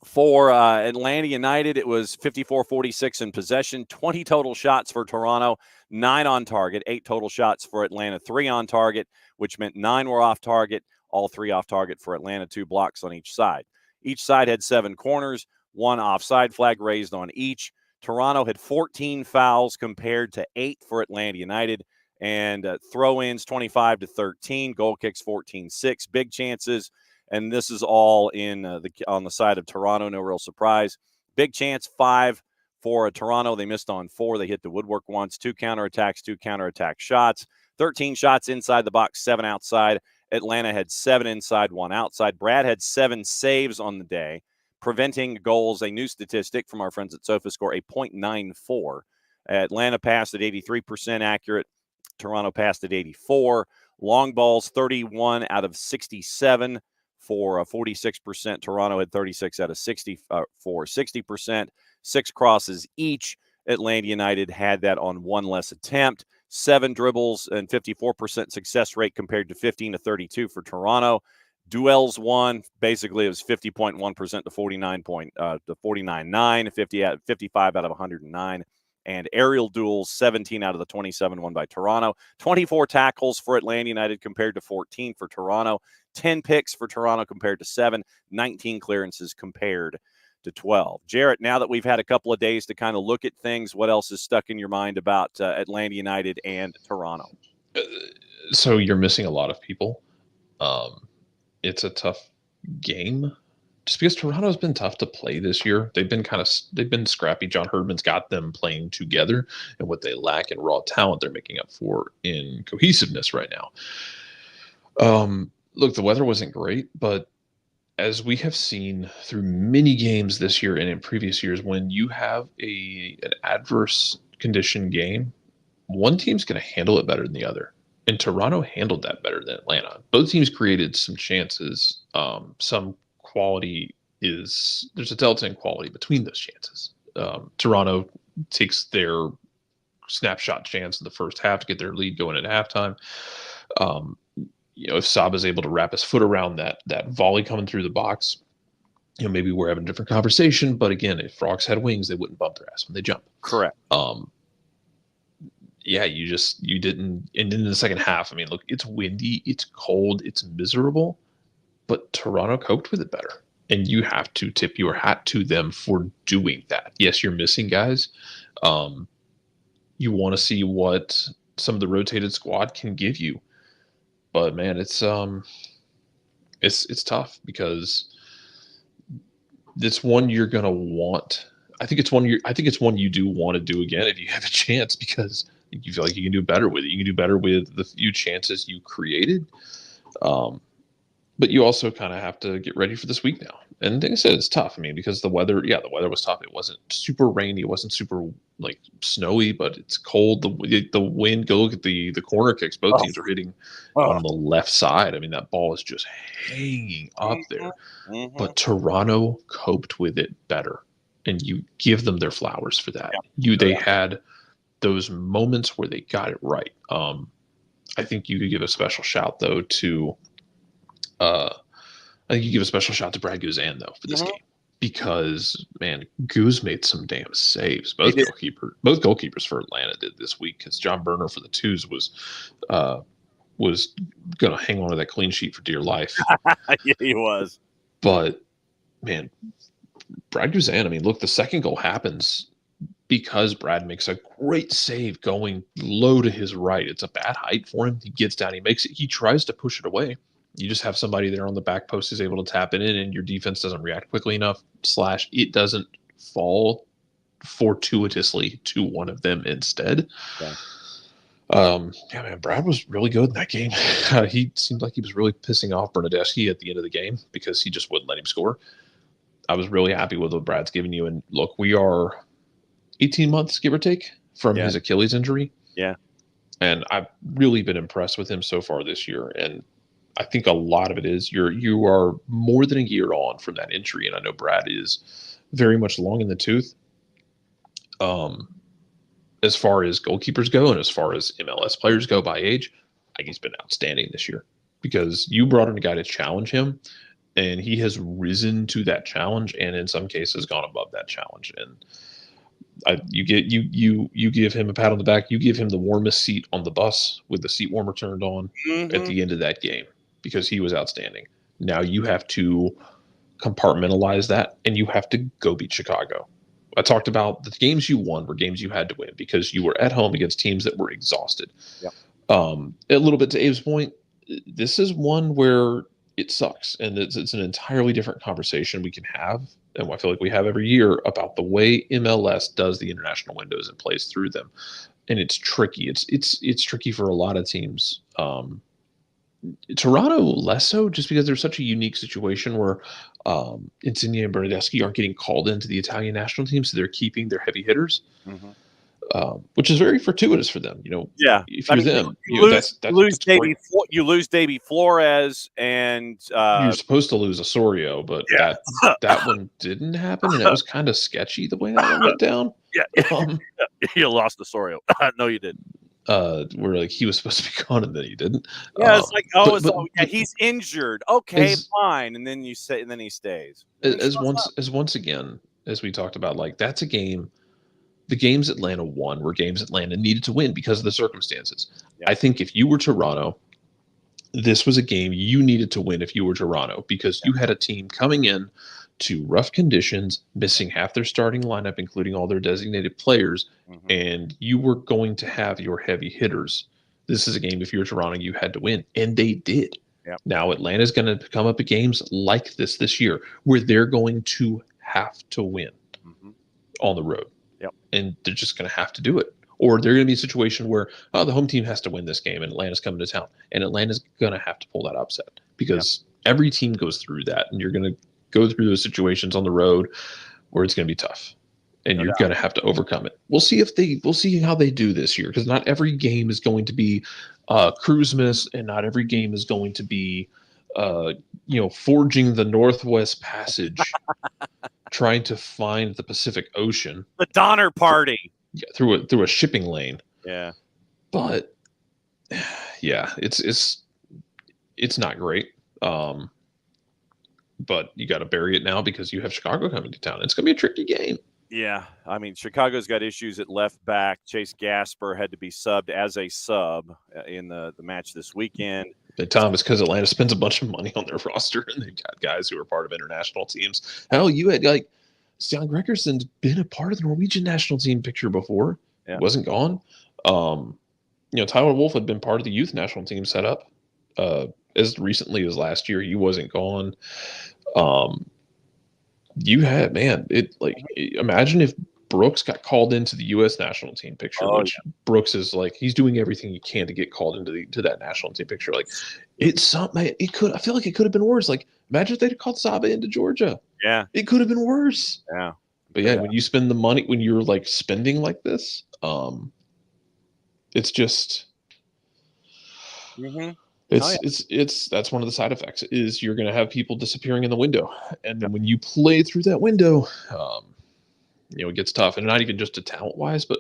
S1: For Atlanta United, it was 54-46 in possession, 20 total shots for Toronto, 9 on target, 8 total shots for Atlanta, 3 on target, which meant 9 were off target, all 3 off target for Atlanta, 2 blocks on each side. Each side had 7 corners, 1 offside flag raised on each. Toronto had 14 fouls compared to 8 for Atlanta United, and throw-ins 25-13, goal kicks 14-6, big chances. And this is all on the side of Toronto. No real surprise. Big chance, 5 for Toronto. They missed on 4. They hit the woodwork once. 2 counterattacks, 2 counterattack shots. 13 shots inside the box, 7 outside. Atlanta had 7 inside, 1 outside. Brad had 7 saves on the day, preventing goals, a new statistic from our friends at SofaScore, a .94. Atlanta passed at 83% accurate. Toronto passed at 84. Long balls, 31 out of 67. For 46%. Toronto had 36 out of 60 for 60%. 6 crosses each. Atlanta United had that on 1 less attempt. 7 dribbles and 54% success rate compared to 15-32 for Toronto. Duels won. Basically, it was 50.1% to 49.9, 55 out of 109. And aerial duels, 17 out of the 27 won by Toronto. 24 tackles for Atlanta United compared to 14 for Toronto. 10 picks for Toronto compared to 7. 19 clearances compared to 12. Garrett, now that we've had a couple of days to kind of look at things, what else is stuck in your mind about Atlanta United and Toronto?
S3: So you're missing a lot of people. It's a tough game. Just because Toronto's been tough to play this year. They've been scrappy. John Herdman's got them playing together, and what they lack in raw talent, they're making up for in cohesiveness right now. Look, the weather wasn't great, but as we have seen through many games this year and in previous years, when you have an adverse condition game, one team's going to handle it better than the other. And Toronto handled that better than Atlanta. Both teams created some chances. Some quality there's a delta in quality between those chances. Toronto takes their snapshot chance in the first half to get their lead going at halftime. If Saba's able to wrap his foot around that volley coming through the box, maybe we're having a different conversation. But again, if frogs had wings, they wouldn't bump their ass when they jump.
S1: Correct.
S3: Yeah, you didn't. And then in the second half, I mean, look, it's windy, it's cold, it's miserable, but Toronto coped with it better. And you have to tip your hat to them for doing that. Yes, you're missing guys. You want to see what some of the rotated squad can give you. But man, it's tough because It's one you're gonna want. I think it's one you do want to do again if you have a chance, because you feel like you can do better with it. You can do better with the few chances you created. But you also kind of have to get ready for this week now. And like I said, it's tough. I mean, because the weather was tough. It wasn't super rainy. It wasn't super like snowy, but it's cold. The wind, go look at the corner kicks. Both teams are hitting on the left side. I mean, that ball is just hanging up there. But Toronto coped with it better. And you give them their flowers for that. They had those moments where they got it right. I think you could give a special shout though to I think you give a special shout to Brad Guzan though for this game, because man, Goose made some damn saves. Both goalkeepers for Atlanta did this week, because John Burner for the Twos was going to hang on to that clean sheet for dear life.
S1: Yeah, he was.
S3: But man, Brad Guzan, I mean, look, the second goal happens because Brad makes a great save going low to his right. It's a bad height for him. He gets down, he tries to push it away. You just have somebody there on the back post who's able to tap it in, and your defense doesn't react quickly enough, / it doesn't fall fortuitously to one of them instead.
S1: Yeah.
S3: Man, Brad was really good in that game. He seemed like he was really pissing off Bernadeschi at the end of the game because he just wouldn't let him score. I was really happy with what Brad's giving you. And look, we are 18 months, give or take, from his Achilles injury.
S1: Yeah.
S3: And I've really been impressed with him so far this year. And I think a lot of it is you are more than a year on from that injury, and I know Brad is very much long in the tooth. As far as goalkeepers go, and as far as MLS players go by age, I think he's been outstanding this year, because you brought in a guy to challenge him, and he has risen to that challenge, and in some cases gone above that challenge. And you give him a pat on the back. You give him the warmest seat on the bus with the seat warmer turned on at the end of that game, because he was outstanding. Now you have to compartmentalize that, and you have to go beat Chicago. I talked about the games you won were games you had to win because you were at home against teams that were exhausted.
S1: Yep.
S3: A little bit to Abe's point, this is one where it sucks, and it's an entirely different conversation we can have, and I feel like we have every year, about the way MLS does the international windows and plays through them. And it's tricky. It's tricky for a lot of teams. Toronto less so, just because there's such a unique situation where Insigne and Bernadeschi aren't getting called into the Italian national team, so they're keeping their heavy hitters, which is very fortuitous for them. If you're them,
S1: you lose Davy Flores, and
S3: you're supposed to lose Osorio, but that one didn't happen, and that was kind of sketchy the way that one went down.
S1: You lost Osorio. No, you didn't.
S3: Where like he was supposed to be gone and then he didn't.
S1: Yeah, it's like, he's injured. Okay, fine. And then he stays.
S3: Once again, as we talked about, like, that's a game. The games Atlanta won were games Atlanta needed to win because of the circumstances. Yeah. I think if you were Toronto, this was a game you needed to win if you were Toronto, because you had a team coming in to rough conditions, missing half their starting lineup, including all their designated players, and you were going to have your heavy hitters. This is a game, if you're Toronto, you had to win, and they did.
S1: Yep.
S3: Now Atlanta's going to come up at games like this year, where they're going to have to win on the road.
S1: Yep.
S3: And they're just going to have to do it. Or they're going to be a situation where the home team has to win this game, and Atlanta's coming to town, and Atlanta's going to have to pull that upset, because every team goes through that, and you're going to go through those situations on the road where it's going to be tough, and you're going to have to overcome it. We'll see how they do this year, because not every game is going to be Christmas, and not every game is going to be forging the Northwest Passage, trying to find the Pacific Ocean,
S1: the Donner Party,
S3: through a shipping lane.
S1: Yeah,
S3: but it's not great. But you got to bury it now because you have Chicago coming to town. It's going to be a tricky game.
S1: Yeah, I mean, Chicago's got issues at left back. Chase Gasper had to be subbed as a sub in the match this weekend.
S3: But Tom, it's because Atlanta spends a bunch of money on their roster, and they've got guys who are part of international teams. Hell, you had Stian Gregersen's been a part of the Norwegian national team picture before.
S1: Yeah.
S3: He wasn't gone. Tyler Wolff had been part of the youth national team setup as recently as last year. He wasn't gone. You had, man, imagine if Brooks got called into the U.S. national team picture, which Brooks is like, he's doing everything he can to get called into that national team picture. Like, it's something, I feel like it could have been worse. Like, imagine if they'd called Saba into Georgia.
S1: Yeah.
S3: It could have been worse.
S1: Yeah.
S3: But yeah, when you spend the money, when you're like spending like this, it's just, that's one of the side effects is you're going to have people disappearing in the window. And then when you play through that window, it gets tough, and not even just a talent wise, but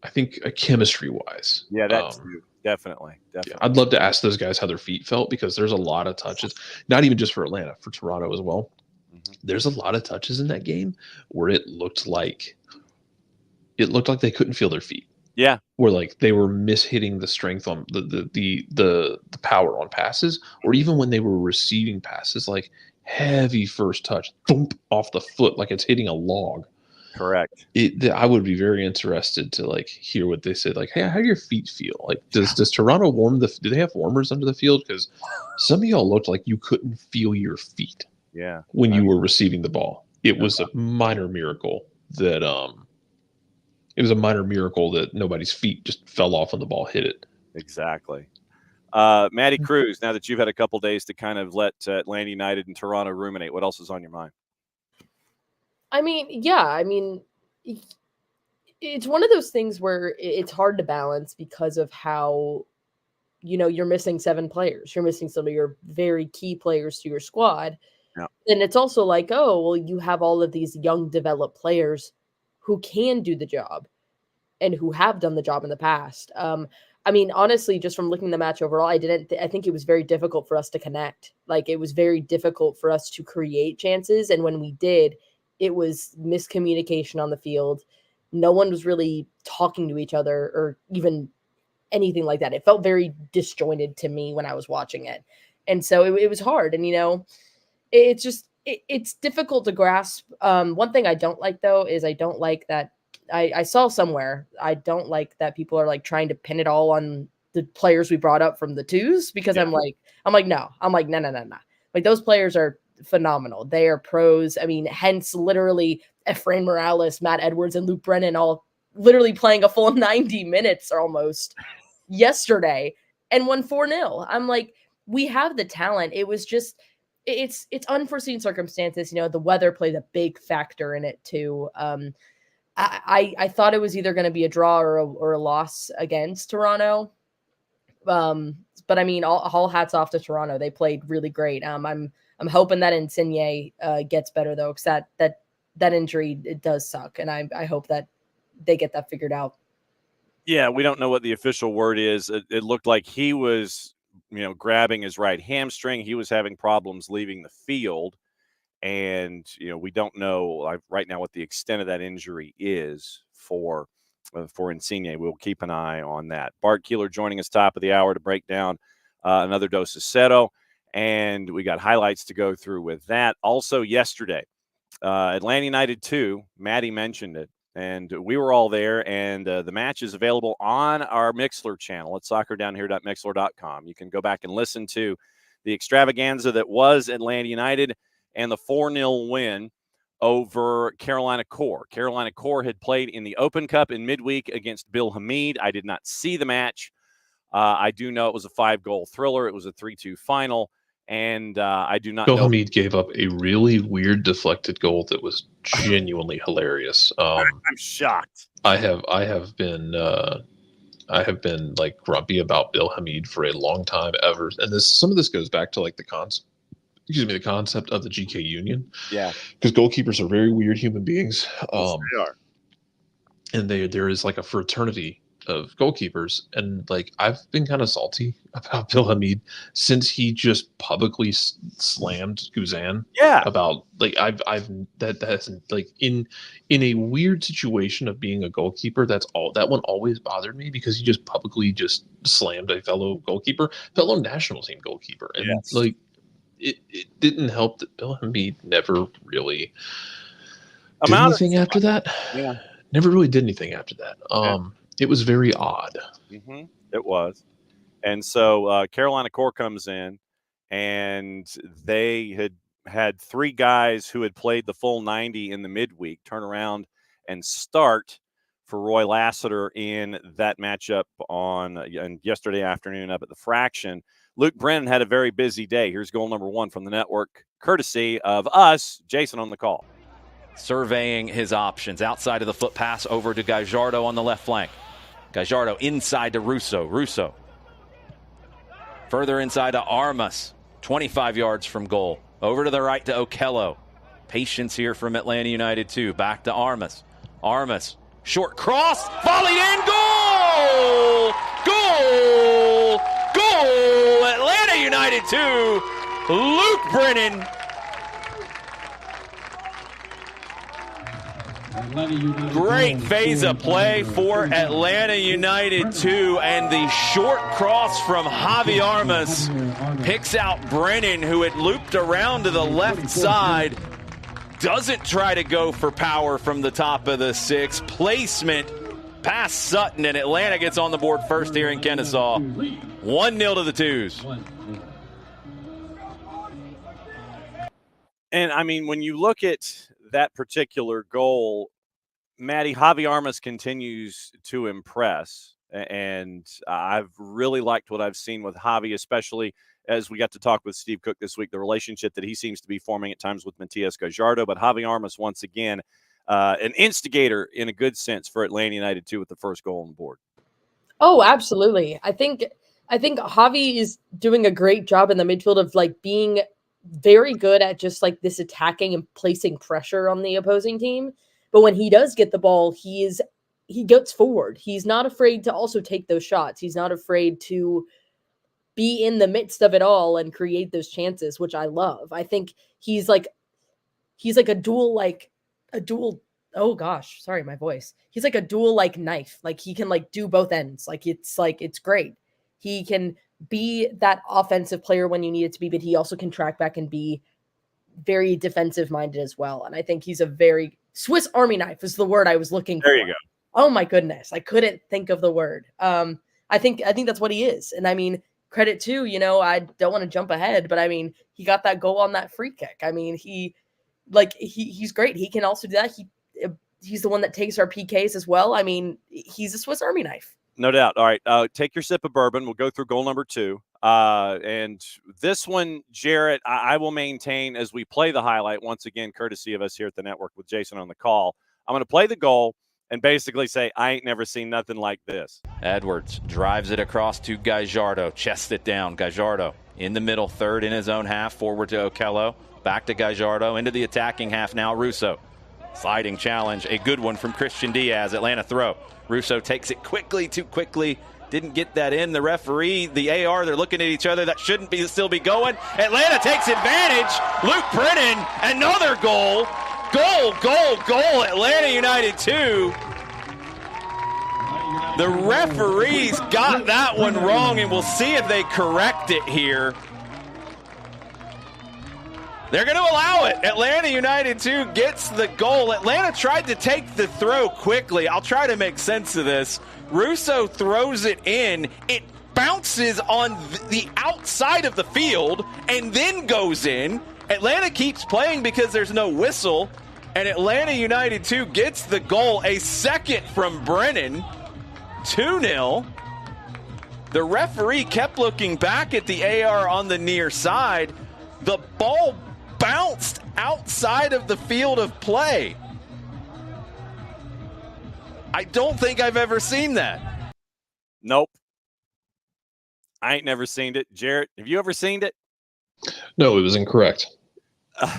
S3: I think chemistry wise.
S1: Yeah, that's definitely.
S3: Yeah, I'd love to ask those guys how their feet felt, because there's a lot of touches, not even just for Atlanta, for Toronto as well. There's a lot of touches in that game where it looked like they couldn't feel their feet.
S1: Yeah,
S3: where like they were mishitting the strength on the power on passes, or even when they were receiving passes, like heavy first touch, thump, off the foot, like it's hitting a log.
S1: Correct.
S3: I would be very interested to like hear what they said. Like, hey, how do your feet feel? Like, does Toronto do they have warmers under the field? Because some of y'all looked like you couldn't feel your feet.
S1: Yeah.
S3: When you were receiving the ball, it was a minor miracle that nobody's feet just fell off when the ball hit it.
S1: Exactly. Maddie Cruz, now that you've had a couple days to kind of let Atlanta United and Toronto ruminate, what else is on your mind?
S4: I mean, it's one of those things where it's hard to balance because of how, you're missing 7 players. You're missing some of your very key players to your squad.
S1: Yeah.
S4: And it's also like, oh, well, you have all of these young developed players who can do the job and who have done the job in the past. I mean, honestly, just from looking at the match overall, I think it was very difficult for us to connect. Like, it was very difficult for us to create chances. And when we did, it was miscommunication on the field. No one was really talking to each other or even anything like that. It felt very disjointed to me when I was watching it. And so it was hard. And, it's just, it's difficult to grasp. One thing I don't like, though, is I don't like that. I saw somewhere, I don't like that people are like trying to pin it all on the players we brought up from the twos, because I'm like, no. Like, those players are phenomenal. They are pros. I mean, hence literally Efrain Morales, Matt Edwards, and Luke Brennan all literally playing a full 90 minutes almost yesterday and won 4-0. I'm like, we have the talent. It was just, it's unforeseen circumstances. The weather played a big factor in it too. I thought it was either going to be a draw or a loss against Toronto. But I mean, all hats off to Toronto. They played really great. I'm hoping that Insigne gets better, though, because that injury, it does suck, and I hope that they get that figured out.
S1: Yeah, we don't know what the official word is. It looked like he was, grabbing his right hamstring. He was having problems leaving the field. And, we don't know right now what the extent of that injury is for Insigne. We'll keep an eye on that. Bart Keeler joining us top of the hour to break down another dose of Seto. And we got highlights to go through with that. Also yesterday, Atlanta United 2, Maddie mentioned it. And we were all there, and the match is available on our Mixler channel at soccerdownhere.mixler.com. You can go back and listen to the extravaganza that was Atlanta United and the 4-0 win over Carolina Core. Carolina Core had played in the Open Cup in midweek against Bill Hamid. I did not see the match. I do know it was a 5-goal thriller. It was a 3-2 final. And I do not know.
S3: Bill Hamid gave up a really weird deflected goal that was genuinely hilarious.
S1: I'm shocked.
S3: I have been like grumpy about Bill Hamid for a long time ever, and some of this goes back to like the concept of the GK Union.
S1: Yeah,
S3: because goalkeepers are very weird human beings.
S1: Yes, they are.
S3: And there is like a fraternity of goalkeepers, and like I've been kind of salty about Bill Hamid since he just publicly slammed Guzan.
S1: Yeah,
S3: about like that's like in a weird situation of being a goalkeeper. That one always bothered me, because he just publicly just slammed a fellow national team goalkeeper, and like it didn't help that Bill Hamid never really did anything after that.
S1: Yeah,
S3: never really did anything after that. It was very odd.
S1: Mm-hmm. It was. And so Carolina Core comes in, and they had had 3 guys who had played the full 90 in the midweek turn around and start for Roy Lassiter in that matchup on yesterday afternoon up at the Fraction. Luke Brennan had a very busy day. Here's goal number 1 from the network, courtesy of us, Jason on the call.
S5: Surveying his options. Outside of the foot pass over to Gajardo on the left flank. Gajardo inside to Russo. Russo. Further inside to Armas. 25 yards from goal. Over to the right to Okello. Patience here from Atlanta United 2. Back to Armas. Armas. Short cross. Volleyed in. Goal! Goal! Goal! Atlanta United 2. Luke Brennan. Great phase of play for Atlanta United 2, and the short cross from Javi Armas picks out Brennan, who had looped around to the left side. Doesn't try to go for power from the top of the 6. Placement past Sutton, and Atlanta gets on the board first here in Kennesaw. 1-0 to the Twos.
S1: And, I mean, when you look at that particular goal, Maddie, Javi Armas continues to impress. And I've really liked what I've seen with Javi, especially as we got to talk with Steve Cook this week, the relationship that he seems to be forming at times with Matias Gajardo. But Javi Armas, once again, an instigator in a good sense for Atlanta United 2 with the first goal on the board.
S4: Oh, absolutely. I think Javi is doing a great job in the midfield of like being very good at just like this attacking and placing pressure on the opposing team. But when he does get the ball, he gets forward. He's not afraid to also take those shots. He's not afraid to be in the midst of it all and create those chances, which I love. I think he's like a dual, oh gosh, sorry, my voice. He's like a dual like knife. Like he can like do both ends. It's great. He can be that offensive player when you need it to be, but he also can track back and be very defensive minded as well. And I think he's a very Swiss Army knife is the word I was looking for.
S1: There you go.
S4: Oh my goodness. I couldn't think of the word. I think that's what he is. And I mean, credit to, I don't want to jump ahead, but I mean, he got that goal on that free kick. I mean, he's great. He can also do that. He's the one that takes our PKs as well. I mean, he's a Swiss Army knife.
S1: No doubt. All right. Take your sip of bourbon. We'll go through goal number 2. And this one, Jarrett, I will maintain as we play the highlight, once again, courtesy of us here at the network with Jason on the call. I'm going to play the goal and basically say, I ain't never seen nothing like this.
S5: Edwards drives it across to Gajardo. Chests it down. Gajardo in the middle, third in his own half. Forward to Okello. Back to Gajardo. Into the attacking half now. Russo. Sliding challenge. A good one from Christian Diaz. Atlanta throw. Russo takes it quickly, too quickly. Didn't get that in. The referee, the AR, they're looking at each other. That shouldn't still be going. Atlanta takes advantage. Luke Brennan, another goal. Goal. Atlanta United 2. The referees got that one wrong, and we'll see if they correct it here. They're going to allow it. Atlanta United 2 gets the goal. Atlanta tried to take the throw quickly. I'll try to make sense of this. Russo throws it in. It bounces on the outside of the field and then goes in. Atlanta keeps playing because there's no whistle. And Atlanta United 2 gets the goal. A second from Brennan. 2-0. The referee kept looking back at the AR on the near side. The ball bounced outside of the field of play. I don't think I've ever seen that.
S1: Nope. I ain't never seen it. Jarrett, have you ever seen it?
S3: No, it was incorrect.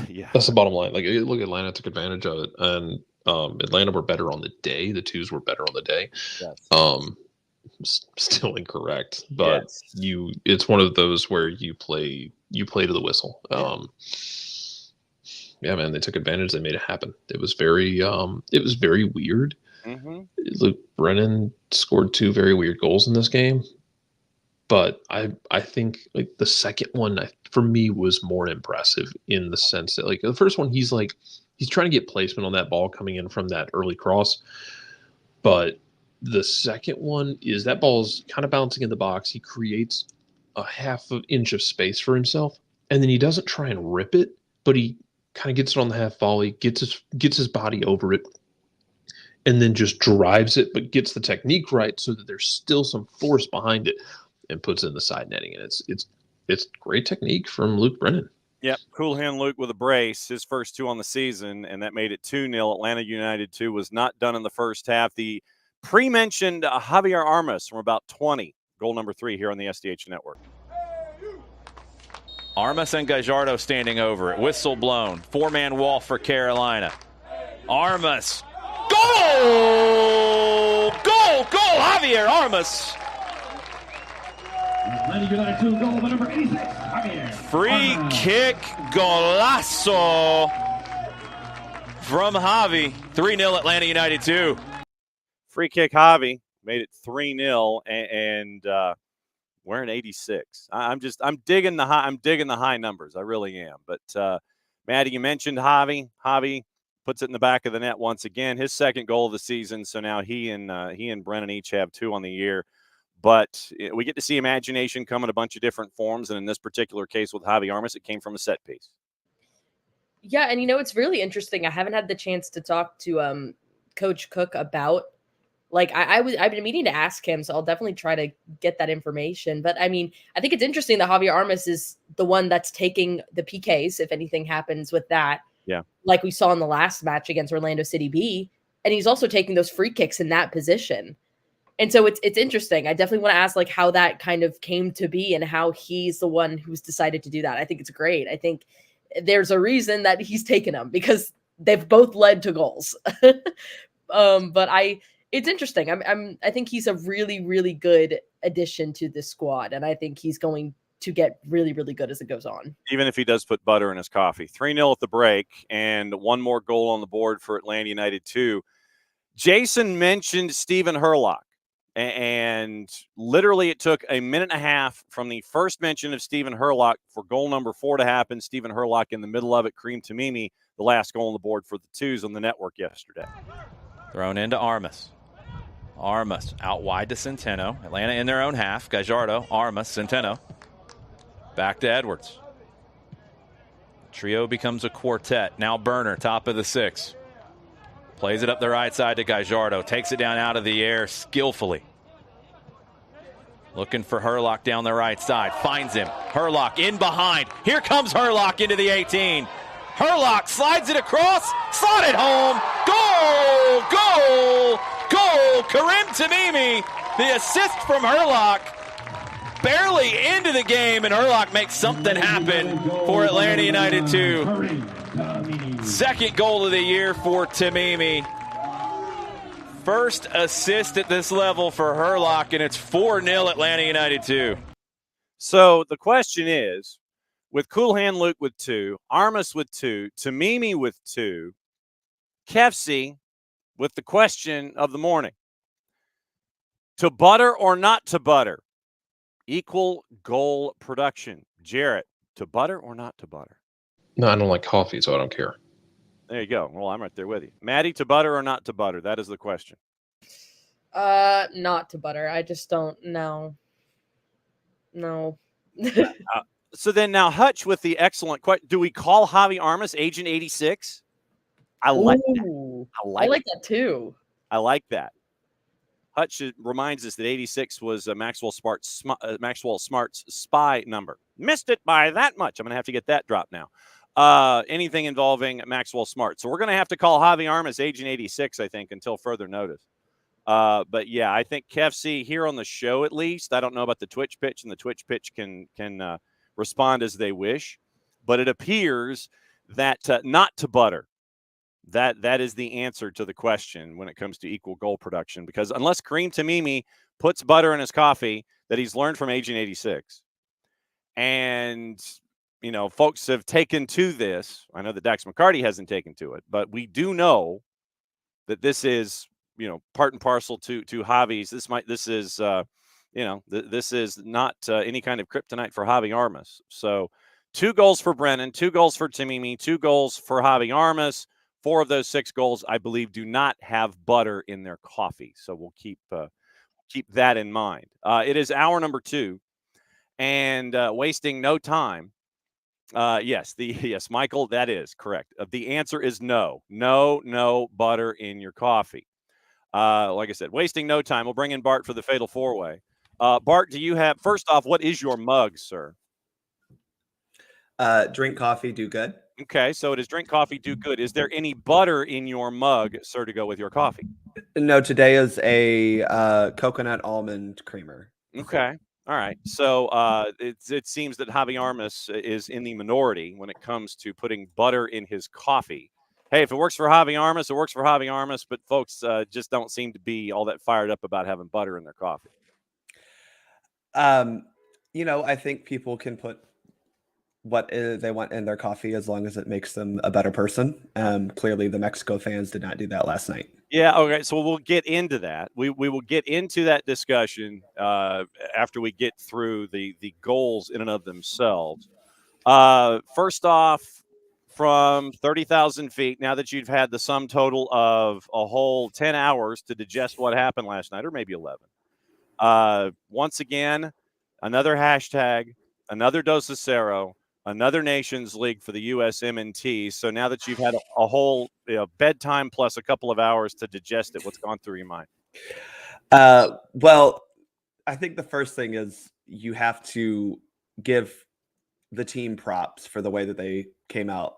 S1: Yeah.
S3: That's the bottom line. Like, look, Atlanta took advantage of it, and Atlanta were better on the day. The Twos were better on the day.
S1: Yes.
S3: Still incorrect, but yes. It's one of those where you play to the whistle. Yeah, man, they took advantage. They made it happen. It was very weird.
S1: Mm-hmm.
S3: Luke Brennan scored 2 very weird goals in this game, but I think like the second one for me was more impressive in the sense that like the first one he's trying to get placement on that ball coming in from that early cross, but the second one is that ball's kind of bouncing in the box. He creates a half an inch of space for himself, and then he doesn't try and rip it. but he kind of gets it on the half volley, gets his body over it, and then just drives it, but gets the technique right so that there's still some force behind it and puts it in the side netting. And it's great technique from Luke Brennan.
S1: Yep, cool hand Luke with a brace, his first 2 on the season, and that made it 2-0. Atlanta United 2 was not done in the first half. The pre-mentioned Javier Armas from about 20, goal number 3 here on the SDH Network.
S5: Armas and Gallardo standing over it. Whistle blown. 4-man wall for Carolina. Armas. Goal! Goal! Goal! Javier Armas.
S6: Atlanta United 2, goal number 86. Javier
S5: Free
S6: Armas.
S5: kick golazo from Javi. 3-0 Atlanta United 2.
S1: Free kick Javi made it 3-0, and we're in 86. I'm digging the high numbers. I really am. But Maddie, you mentioned Javi. Javi puts it in the back of the net once again. His second goal of the season. So now he and Brennan each have 2 on the year. But we get to see imagination come in a bunch of different forms, and in this particular case with Javi Armas, it came from a set piece.
S4: Yeah, and it's really interesting. I haven't had the chance to talk to Coach Cook about, like, I've been meaning to ask him, so I'll definitely try to get that information. But I mean, I think it's interesting that Javier Armas is the one that's taking the PKs if anything happens with that.
S1: Yeah,
S4: like we saw in the last match against Orlando City B, and he's also taking those free kicks in that position. And so it's interesting. I definitely want to ask, like, how that kind of came to be and how he's the one who's decided to do that. I think it's great. I think there's a reason that he's taken them, because they've both led to goals. But it's interesting. I think he's a really, really good addition to this squad, and I think he's going to get really, really good as it goes on.
S1: Even if he does put butter in his coffee. 3-0 at the break, and one more goal on the board for Atlanta United 2. Jason mentioned Stephen Herlock. And literally it took a minute and a half from the first mention of Stephen Herlock for goal number 4 to happen. Stephen Herlock in the middle of it. Kareem Tamimi, the last goal on the board for the Twos on the network yesterday.
S5: Thrown into Armas. Armas out wide to Centeno. Atlanta in their own half. Gallardo, Armas, Centeno. Back to Edwards. Trio becomes a quartet. Now Burner, top of the 6. Plays it up the right side to Gallardo. Takes it down out of the air skillfully. Looking for Herlock down the right side. Finds him. Herlock in behind. Here comes Herlock into the 18. Herlock slides it across. Slotted home. Goal! Goal! Goal! Karim Tamimi. The assist from Herlock. Barely into the game, and Herlock makes something happen for Atlanta United 2. Second goal of the year for Tamimi. First assist at this level for Herlock, and it's 4-0 Atlanta United 2.
S1: So the question is, with Cool Hand Luke with 2, Armas with 2, Tamimi with 2, Kefsi with the question of the morning. To butter or not to butter? Equal goal production. Jarrett, to butter or not to butter?
S3: No, I don't like coffee, so I don't care.
S1: There you go. Well, I'm right there with you. Maddie, to butter or not to butter? That is the question.
S4: Not to butter. I just don't know. No.
S1: So then now Hutch with the excellent question. Do we call Javi Armas Agent 86? I like that.
S4: I like that too.
S1: I like that. Hutch reminds us that 86 was Maxwell Smart's spy number. Missed it by that much. I'm going to have to get that dropped now. Anything involving Maxwell Smart. So we're going to have to call Javi Armas Agent 86, I think, until further notice. But yeah, I think KFC here on the show, at least, I don't know about the Twitch pitch, and the Twitch pitch can respond as they wish, but it appears that not to butter. That is the answer to the question when it comes to equal goal production, because unless Kareem Tamimi puts butter in his coffee that he's learned from Agent 86, and folks have taken to this. I know that Dax McCarty hasn't taken to it, but we do know that this is, part and parcel to Javi's. This is not any kind of kryptonite for Javi Armas. So 2 goals for Brennan, 2 goals for Tamimi, 2 goals for Javi Armas. 4 of those 6 goals, I believe, do not have butter in their coffee. So we'll keep that in mind. It is hour number 2, and wasting no time, Yes, Michael, that is correct. The answer is no. No butter in your coffee. Like I said, wasting no time. We'll bring in Bart for the Fatal 4-Way. Bart, do you have, first off, what is your mug, sir?
S7: Drink coffee, do good.
S1: Okay, so it is drink coffee, do good. Is there any butter in your mug, sir, to go with your coffee?
S7: No, today is a coconut almond creamer.
S1: Okay. All right. So it seems that Javi Armas is in the minority when it comes to putting butter in his coffee. Hey, if it works for Javi Armas, it works for Javi Armas, but folks just don't seem to be all that fired up about having butter in their coffee.
S7: I think people can put what they want in their coffee as long as it makes them a better person. Clearly, the Mexico fans did not do that last night.
S1: Yeah, okay, so we'll get into that. We will get into that discussion after we get through the goals in and of themselves. First off, from 30,000 feet, now that you've had the sum total of a whole 10 hours to digest what happened last night, or maybe 11, once again, another hashtag, another Dos of Cero, another Nations League for the USMNT. So now that you've had a whole bedtime plus a couple of hours to digest it, what's gone through your mind?
S7: Well, I think the first thing is you have to give the team props for the way that they came out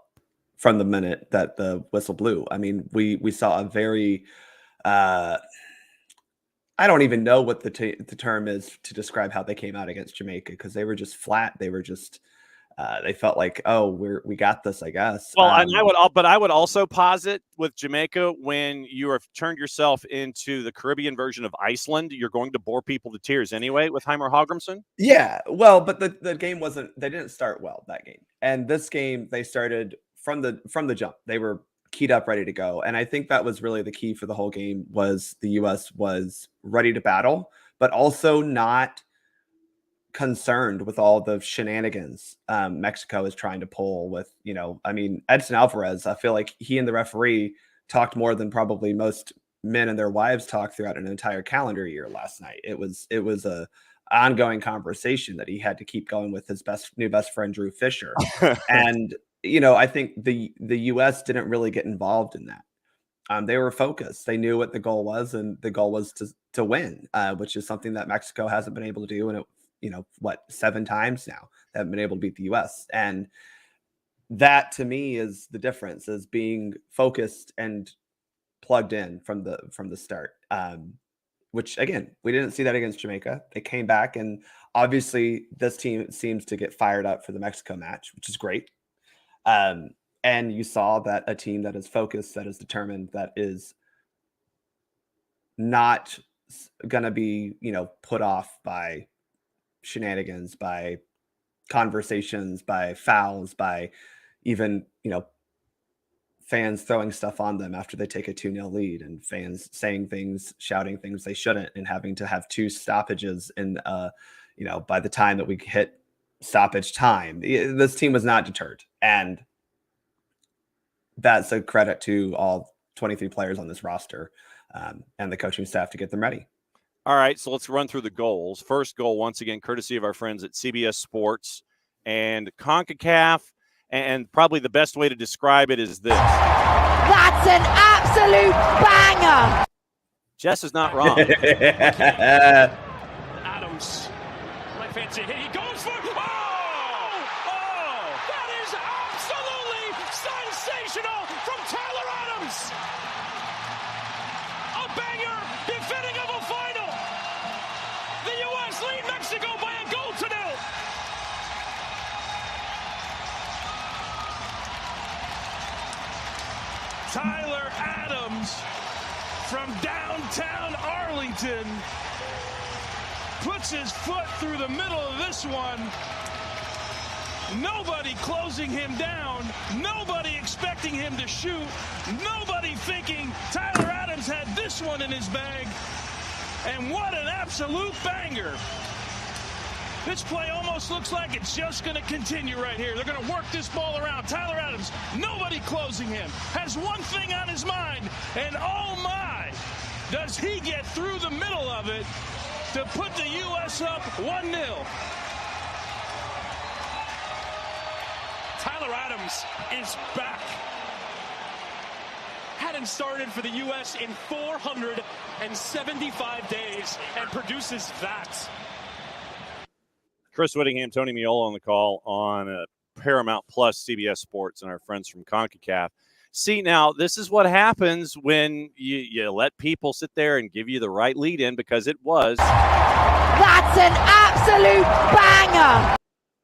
S7: from the minute that the whistle blew. I mean, we saw a very I don't even know what the term is to describe how they came out against Jamaica, because they were just flat. They were just they felt like, oh, we got this, I guess.
S1: Well, and I would also posit with Jamaica, when you have turned yourself into the Caribbean version of Iceland, you're going to bore people to tears anyway with Heimer Hallgrímsson.
S7: Yeah, well, but the game they didn't start well, that game. And this game, they started from the jump. They were keyed up, ready to go. And I think that was really the key for the whole game, was the U.S. was ready to battle, but also not concerned with all the shenanigans Mexico is trying to pull with, Edson Alvarez. I feel like he and the referee talked more than probably most men and their wives talk throughout an entire calendar year last night. It was a ongoing conversation that he had to keep going with his new best friend, Drew Fisher. And, I think the U.S. didn't really get involved in that. They were focused. They knew what the goal was, and the goal was to win, which is something that Mexico hasn't been able to do. And 7 times now that have been able to beat the U.S. And that, to me, is the difference, is being focused and plugged in from the start. Which, again, we didn't see that against Jamaica. They came back, and obviously this team seems to get fired up for the Mexico match, which is great. And you saw that a team that is focused, that is determined, that is not going to be, put off by shenanigans, by conversations, by fouls, by even, fans throwing stuff on them after they take a 2-0 lead, and fans saying things, shouting things they shouldn't, and having to have 2 stoppages in, by the time that we hit stoppage time. This team was not deterred. And that's a credit to all 23 players on this roster and the coaching staff to get them ready.
S1: All right, so let's run through the goals. First goal, once again, courtesy of our friends at CBS Sports and CONCACAF, and probably the best way to describe it is this.
S8: That's an absolute banger!
S1: Jess is not wrong.
S6: Adams, left fancy hit, he goes for it. Oh, that is absolutely sensational from Tyler Adams. A banger befitting of a final. The U.S. lead Mexico by a goal to 0. Tyler Adams from downtown Arlington puts his foot through the middle of this one. Nobody closing him down. Nobody expecting him to shoot. Nobody thinking Tyler Adams had this one in his bag. And what an absolute banger. This play almost looks like it's just going to continue right here. They're going to work this ball around. Tyler Adams, nobody closing him, has one thing on his mind, and oh my, does he get through the middle of it to put the U.S. up 1-0. Tyler Adams is back. Hadn't started for the U.S. in 475 days and produces that.
S1: Chris Whittingham, Tony Miola on the call on Paramount Plus, CBS Sports, and our friends from CONCACAF. See, now, this is what happens when you let people sit there and give you the right lead in, because it was.
S8: That's an absolute banger.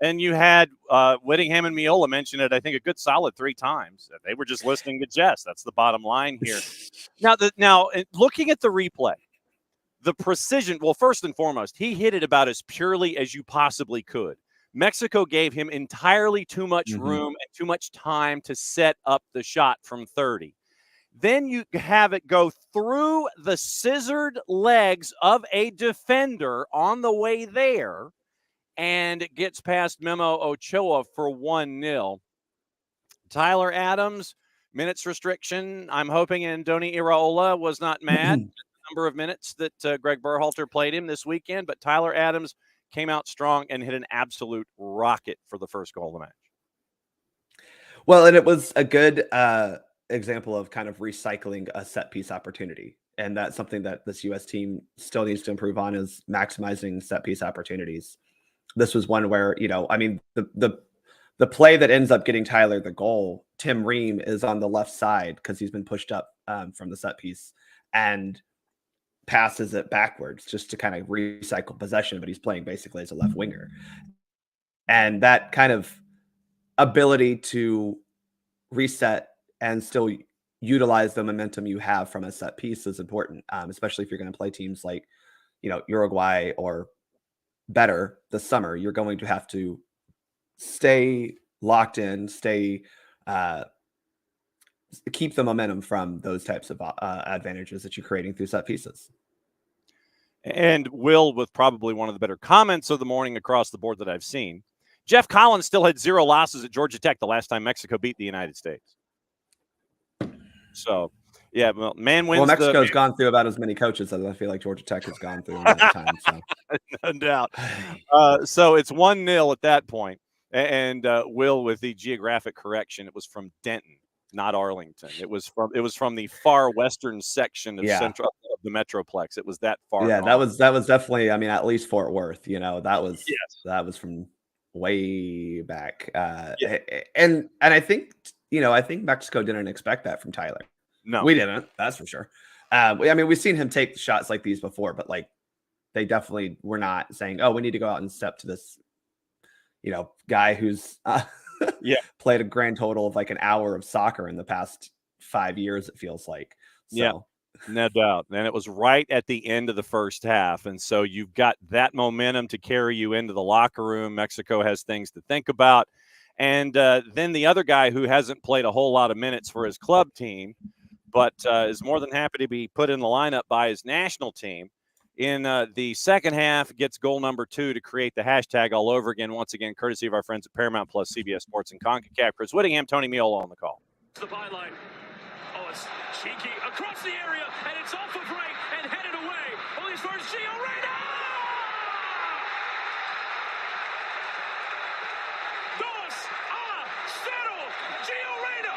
S1: And you had Whittingham and Miola mention it, I think, a good solid 3 times. They were just listening to Jess. That's the bottom line here. Now, looking at the replay, the precision, well, first and foremost, he hit it about as purely as you possibly could. Mexico gave him entirely too much room and too much time to set up the shot from 30. Then you have it go through the scissored legs of a defender on the way there, and it gets past Memo Ochoa for 1-0. Tyler Adams, minutes restriction. I'm hoping Andoni Iraola was not mad at the number of minutes that Greg Berhalter played him this weekend, but Tyler Adams came out strong and hit an absolute rocket for the first goal of the match.
S7: Well, and it was a good example of kind of recycling a set piece opportunity. And that's something that this U.S. team still needs to improve on, is maximizing set piece opportunities. This was one where, the play that ends up getting Tyler the goal, Tim Ream is on the left side because he's been pushed up from the set piece and passes it backwards just to kind of recycle possession, but he's playing basically as a left winger. And that kind of ability to reset and still utilize the momentum you have from a set piece is important, especially if you're going to play teams like, Uruguay or better this summer. You're going to have to stay locked in, keep the momentum from those types of advantages that you're creating through set pieces.
S1: And Will, with probably one of the better comments of the morning across the board that I've seen, Jeff Collins still had 0 losses at Georgia Tech the last time Mexico beat the United States. So, yeah, well, man wins.
S7: Well, Mexico's gone through about as many coaches as I feel like Georgia Tech has gone through in that time. So.
S1: No doubt. So it's 1-0 at that point. And Will, with the geographic correction, it was from Denton, not Arlington. It was from the far western section of central of the Metroplex. It was that far.
S7: Yeah, that was definitely. I mean, at least Fort Worth. That was from way back. And I think Mexico didn't expect that from Tyler.
S1: No,
S7: we didn't. That's for sure. We've seen him take shots like these before, but they definitely were not saying, "Oh, we need to go out and step to this." Guy who's played a grand total of an hour of soccer in the past 5 years, it feels like. So.
S1: Yeah, no doubt. And it was right at the end of the first half. And so you've got that momentum to carry you into the locker room. Mexico has things to think about. And then the other guy who hasn't played a whole lot of minutes for his club team, but is more than happy to be put in the lineup by his national team, in the second half, gets goal number 2 to create the hashtag all over again, once again, courtesy of our friends at Paramount Plus, CBS Sports, and CONCACAF. Chris Whittingham, Tony Miola on the call.
S6: The byline. Oh, it's cheeky across the area, and it's off of right and headed away. Only as far as Gio Reyna! Dos a cero! Gio Reyna!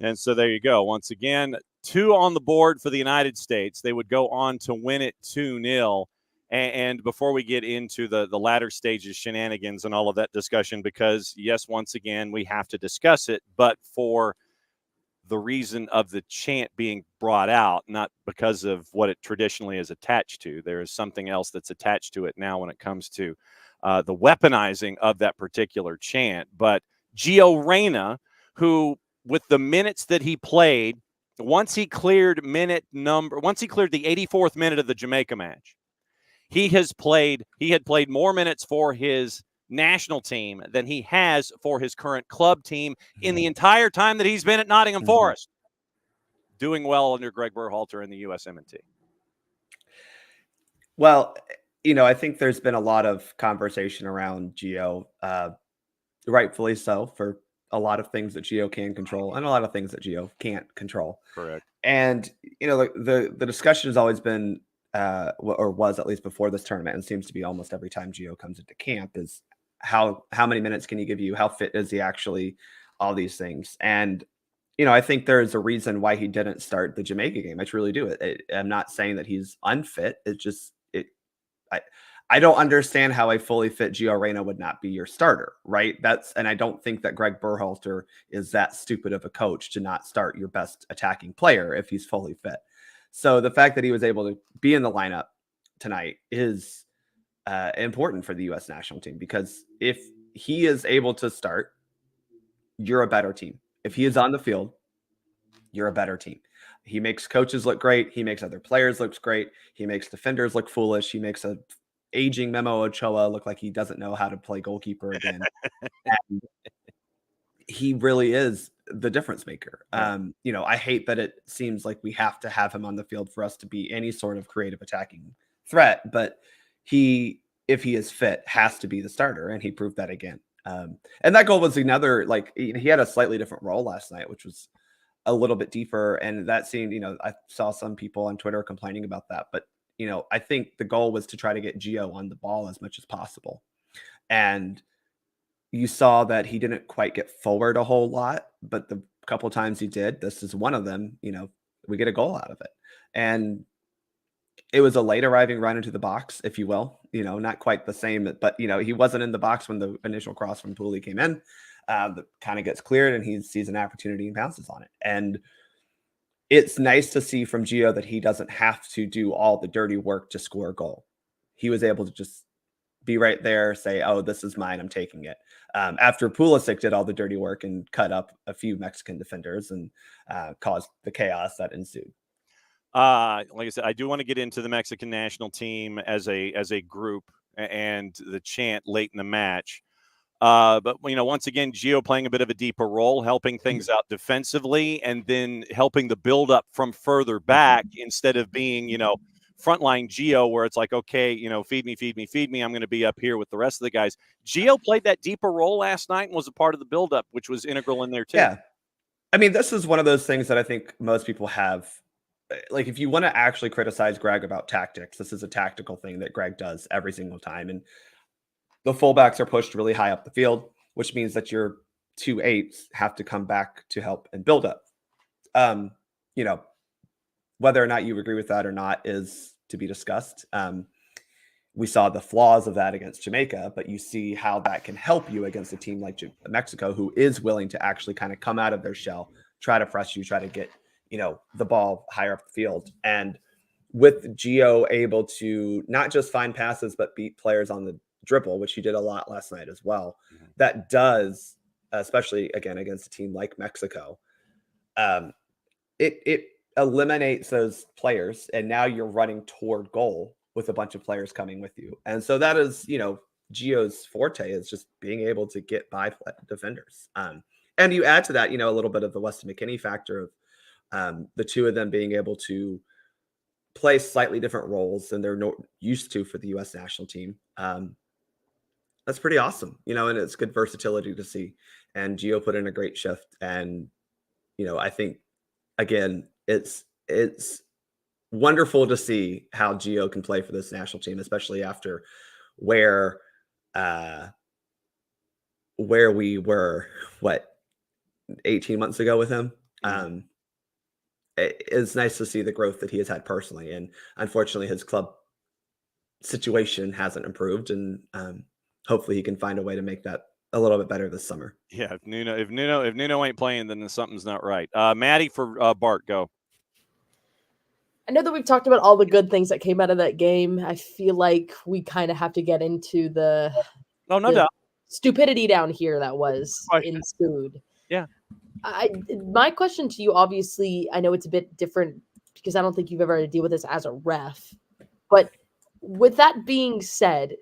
S1: And so there you go. Once again, 2 on the board for the United States. They would go on to win it 2-0. And before we get into the latter stages, shenanigans and all of that discussion, because, yes, once again, we have to discuss it, but for the reason of the chant being brought out, not because of what it traditionally is attached to. There is something else that's attached to it now when it comes to the weaponizing of that particular chant. But Gio Reyna, who, with the minutes that he played, once he cleared the 84th minute of the Jamaica match, he had played more minutes for his national team than he has for his current club team in the entire time that he's been at Nottingham Forest. Doing well under Greg Berhalter and the USMNT.
S7: Well, I think there's been a lot of conversation around Gio, rightfully so, for a lot of things that Gio can control and a lot of things that Gio can't control.
S1: Correct.
S7: And, the discussion has always been, or was at least before this tournament, and seems to be almost every time Gio comes into camp, is how many minutes can he give you? How fit is he actually? All these things. And, I think there's a reason why he didn't start the Jamaica game. I truly do. I'm not saying that he's unfit. It's just, I don't understand how a fully fit Gio Reyna would not be your starter, right? And I don't think that Greg Berhalter is that stupid of a coach to not start your best attacking player if he's fully fit. So the fact that he was able to be in the lineup tonight is important for the U.S. national team, because if he is able to start, you're a better team. If he is on the field, you're a better team. He makes coaches look great. He makes other players look great. He makes defenders look foolish. He makes a aging Memo Ochoa look like he doesn't know how to play goalkeeper again. And he really is the difference maker. I hate that it seems like we have to have him on the field for us to be any sort of creative attacking threat, but if he is fit, has to be the starter, and he proved that again. And that goal was another, he had a slightly different role last night, which was a little bit deeper, and that seemed, I saw some people on Twitter complaining about that, but I think the goal was to try to get Gio on the ball as much as possible. And you saw that he didn't quite get forward a whole lot, but the couple times he did, this is one of them, we get a goal out of it. And it was a late arriving run into the box, if you will, not quite the same, but, he wasn't in the box when the initial cross from Pooley came in. That kind of gets cleared, and he sees an opportunity and pounces on it. And it's nice to see from Gio that he doesn't have to do all the dirty work to score a goal. He was able to just be right there, say, oh, this is mine, I'm taking it. After Pulisic did all the dirty work and cut up a few Mexican defenders and caused the chaos that ensued.
S1: Like I said, I do want to get into the Mexican national team as a group and the chant late in the match. But once again, Gio playing a bit of a deeper role, helping things out defensively, and then helping the build up from further back instead of being, frontline Gio, where it's like, okay, feed me. I'm going to be up here with the rest of the guys. Gio played that deeper role last night and was a part of the build up, which was integral in there too.
S7: Yeah. I mean, this is one of those things that I think most people have. Like, if you want to actually criticize Greg about tactics, this is a tactical thing that Greg does every single time. And the fullbacks are pushed really high up the field, which means that your 2-8s have to come back to help and build up. Whether or not you agree with that or not is to be discussed. We saw the flaws of that against Jamaica, but you see how that can help you against a team like Mexico, who is willing to actually kind of come out of their shell, try to press you, try to get, the ball higher up the field. And with Gio able to not just find passes, but beat players on the dribble, which he did a lot last night as well, that does, especially again against a team like Mexico, it eliminates those players, and now you're running toward goal with a bunch of players coming with you. And so that is, Gio's forte, is just being able to get by defenders. And you add to that, a little bit of the Weston McKennie factor of the two of them being able to play slightly different roles than they're used to for the U.S. national team. That's pretty awesome, and it's good versatility to see. And Gio put in a great shift. And, I think, again, it's wonderful to see how Gio can play for this national team, especially after where we were, 18 months ago with him. It's nice to see the growth that he has had personally. And unfortunately, his club situation hasn't improved. And hopefully he can find a way to make that a little bit better this summer.
S1: Yeah, if Nuno ain't playing, then something's not right. Maddie for Bart, go.
S4: I know that we've talked about all the good things that came out of that game. I feel like we kind of have to get into the
S1: no doubt
S4: stupidity down here that was ensued.
S1: Yeah.
S4: My question to you, obviously, I know it's a bit different because I don't think you've ever had to deal with this as a ref. But with that being said,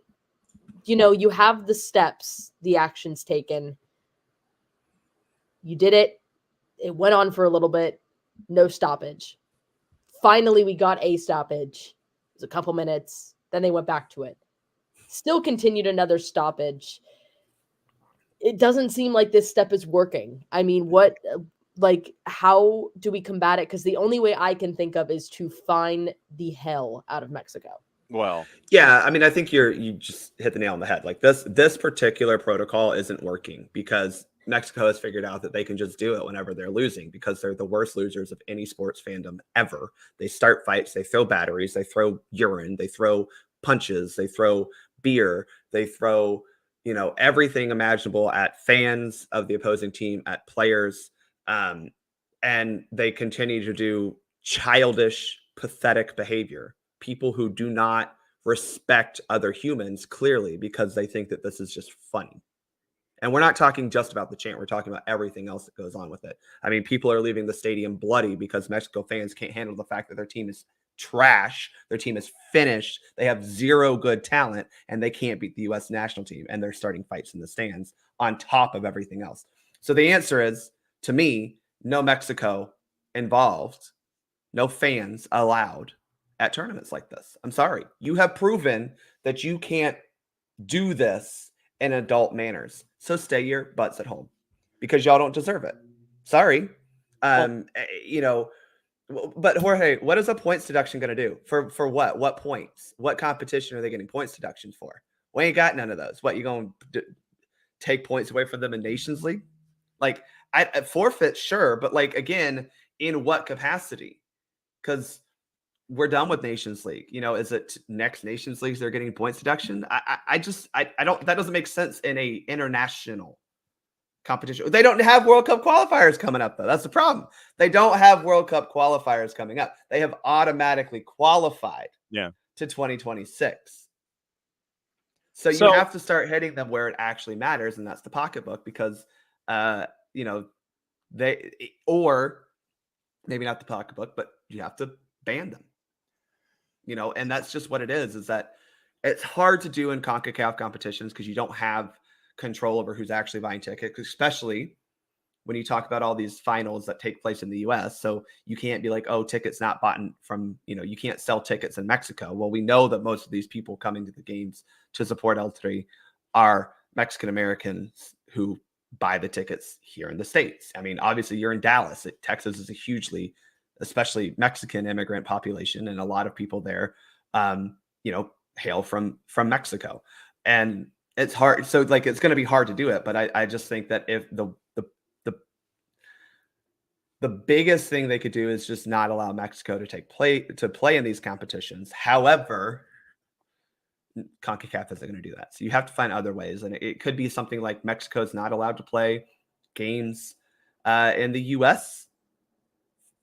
S4: you have the steps, the actions taken. You did it. It went on for a little bit. No stoppage. Finally, we got a stoppage. It was a couple minutes. Then they went back to it. Still continued another stoppage. It doesn't seem like this step is working. I mean, Like, how do we combat it? Because the only way I can think of is to fine the hell out of Mexico.
S1: Well,
S7: Yeah, I mean, I think you just hit the nail on the head. Like this particular protocol isn't working because Mexico has figured out that they can just do it whenever they're losing because they're the worst losers of any sports fandom ever. They start fights, they throw batteries, they throw urine, they throw punches, they throw beer, they throw, everything imaginable at fans of the opposing team, at players. And they continue to do childish, pathetic behavior. People who do not respect other humans clearly because they think that this is just funny. And we're not talking just about the chant. We're talking about everything else that goes on with it. I mean, people are leaving the stadium bloody because Mexico fans can't handle the fact that their team is trash. Their team is finished. They have zero good talent and they can't beat the U.S. national team. And they're starting fights in the stands on top of everything else. So the answer is, to me, no Mexico involved, no fans allowed at tournaments like this. I'm sorry. You have proven that you can't do this in adult manners. So stay your butts at home because y'all don't deserve it. Sorry. But Jorge, what is a points deduction going to do for what? What points? What competition are they getting points deductions for? We ain't got none of those. What, you going to take points away from them in Nations League? Like, I forfeit, sure. But like, again, in what capacity? Because we're done with Nations League. Is it next Nations Leagues they're getting points deduction? I don't, that doesn't make sense in a international competition. They don't have World Cup qualifiers coming up though. That's the problem. They don't have World Cup qualifiers coming up. They have automatically qualified to 2026. So you have to start hitting them where it actually matters. And that's the pocketbook because, or maybe not the pocketbook, but you have to ban them. And that's just what it is that it's hard to do in CONCACAF competitions because you don't have control over who's actually buying tickets, especially when you talk about all these finals that take place in the US. So you can't be like, oh, tickets not bought from, you can't sell tickets in Mexico. Well, we know that most of these people coming to the games to support ATLUTD are Mexican Americans who buy the tickets here in the States. I mean, obviously you're in Dallas. Texas is a hugely, especially Mexican immigrant population. And a lot of people there, hail from Mexico. And it's hard. So like, it's going to be hard to do it. But I just think that if the biggest thing they could do is just not allow Mexico to play in these competitions. However, CONCACAF isn't going to do that. So you have to find other ways. And it could be something like Mexico's not allowed to play games in the US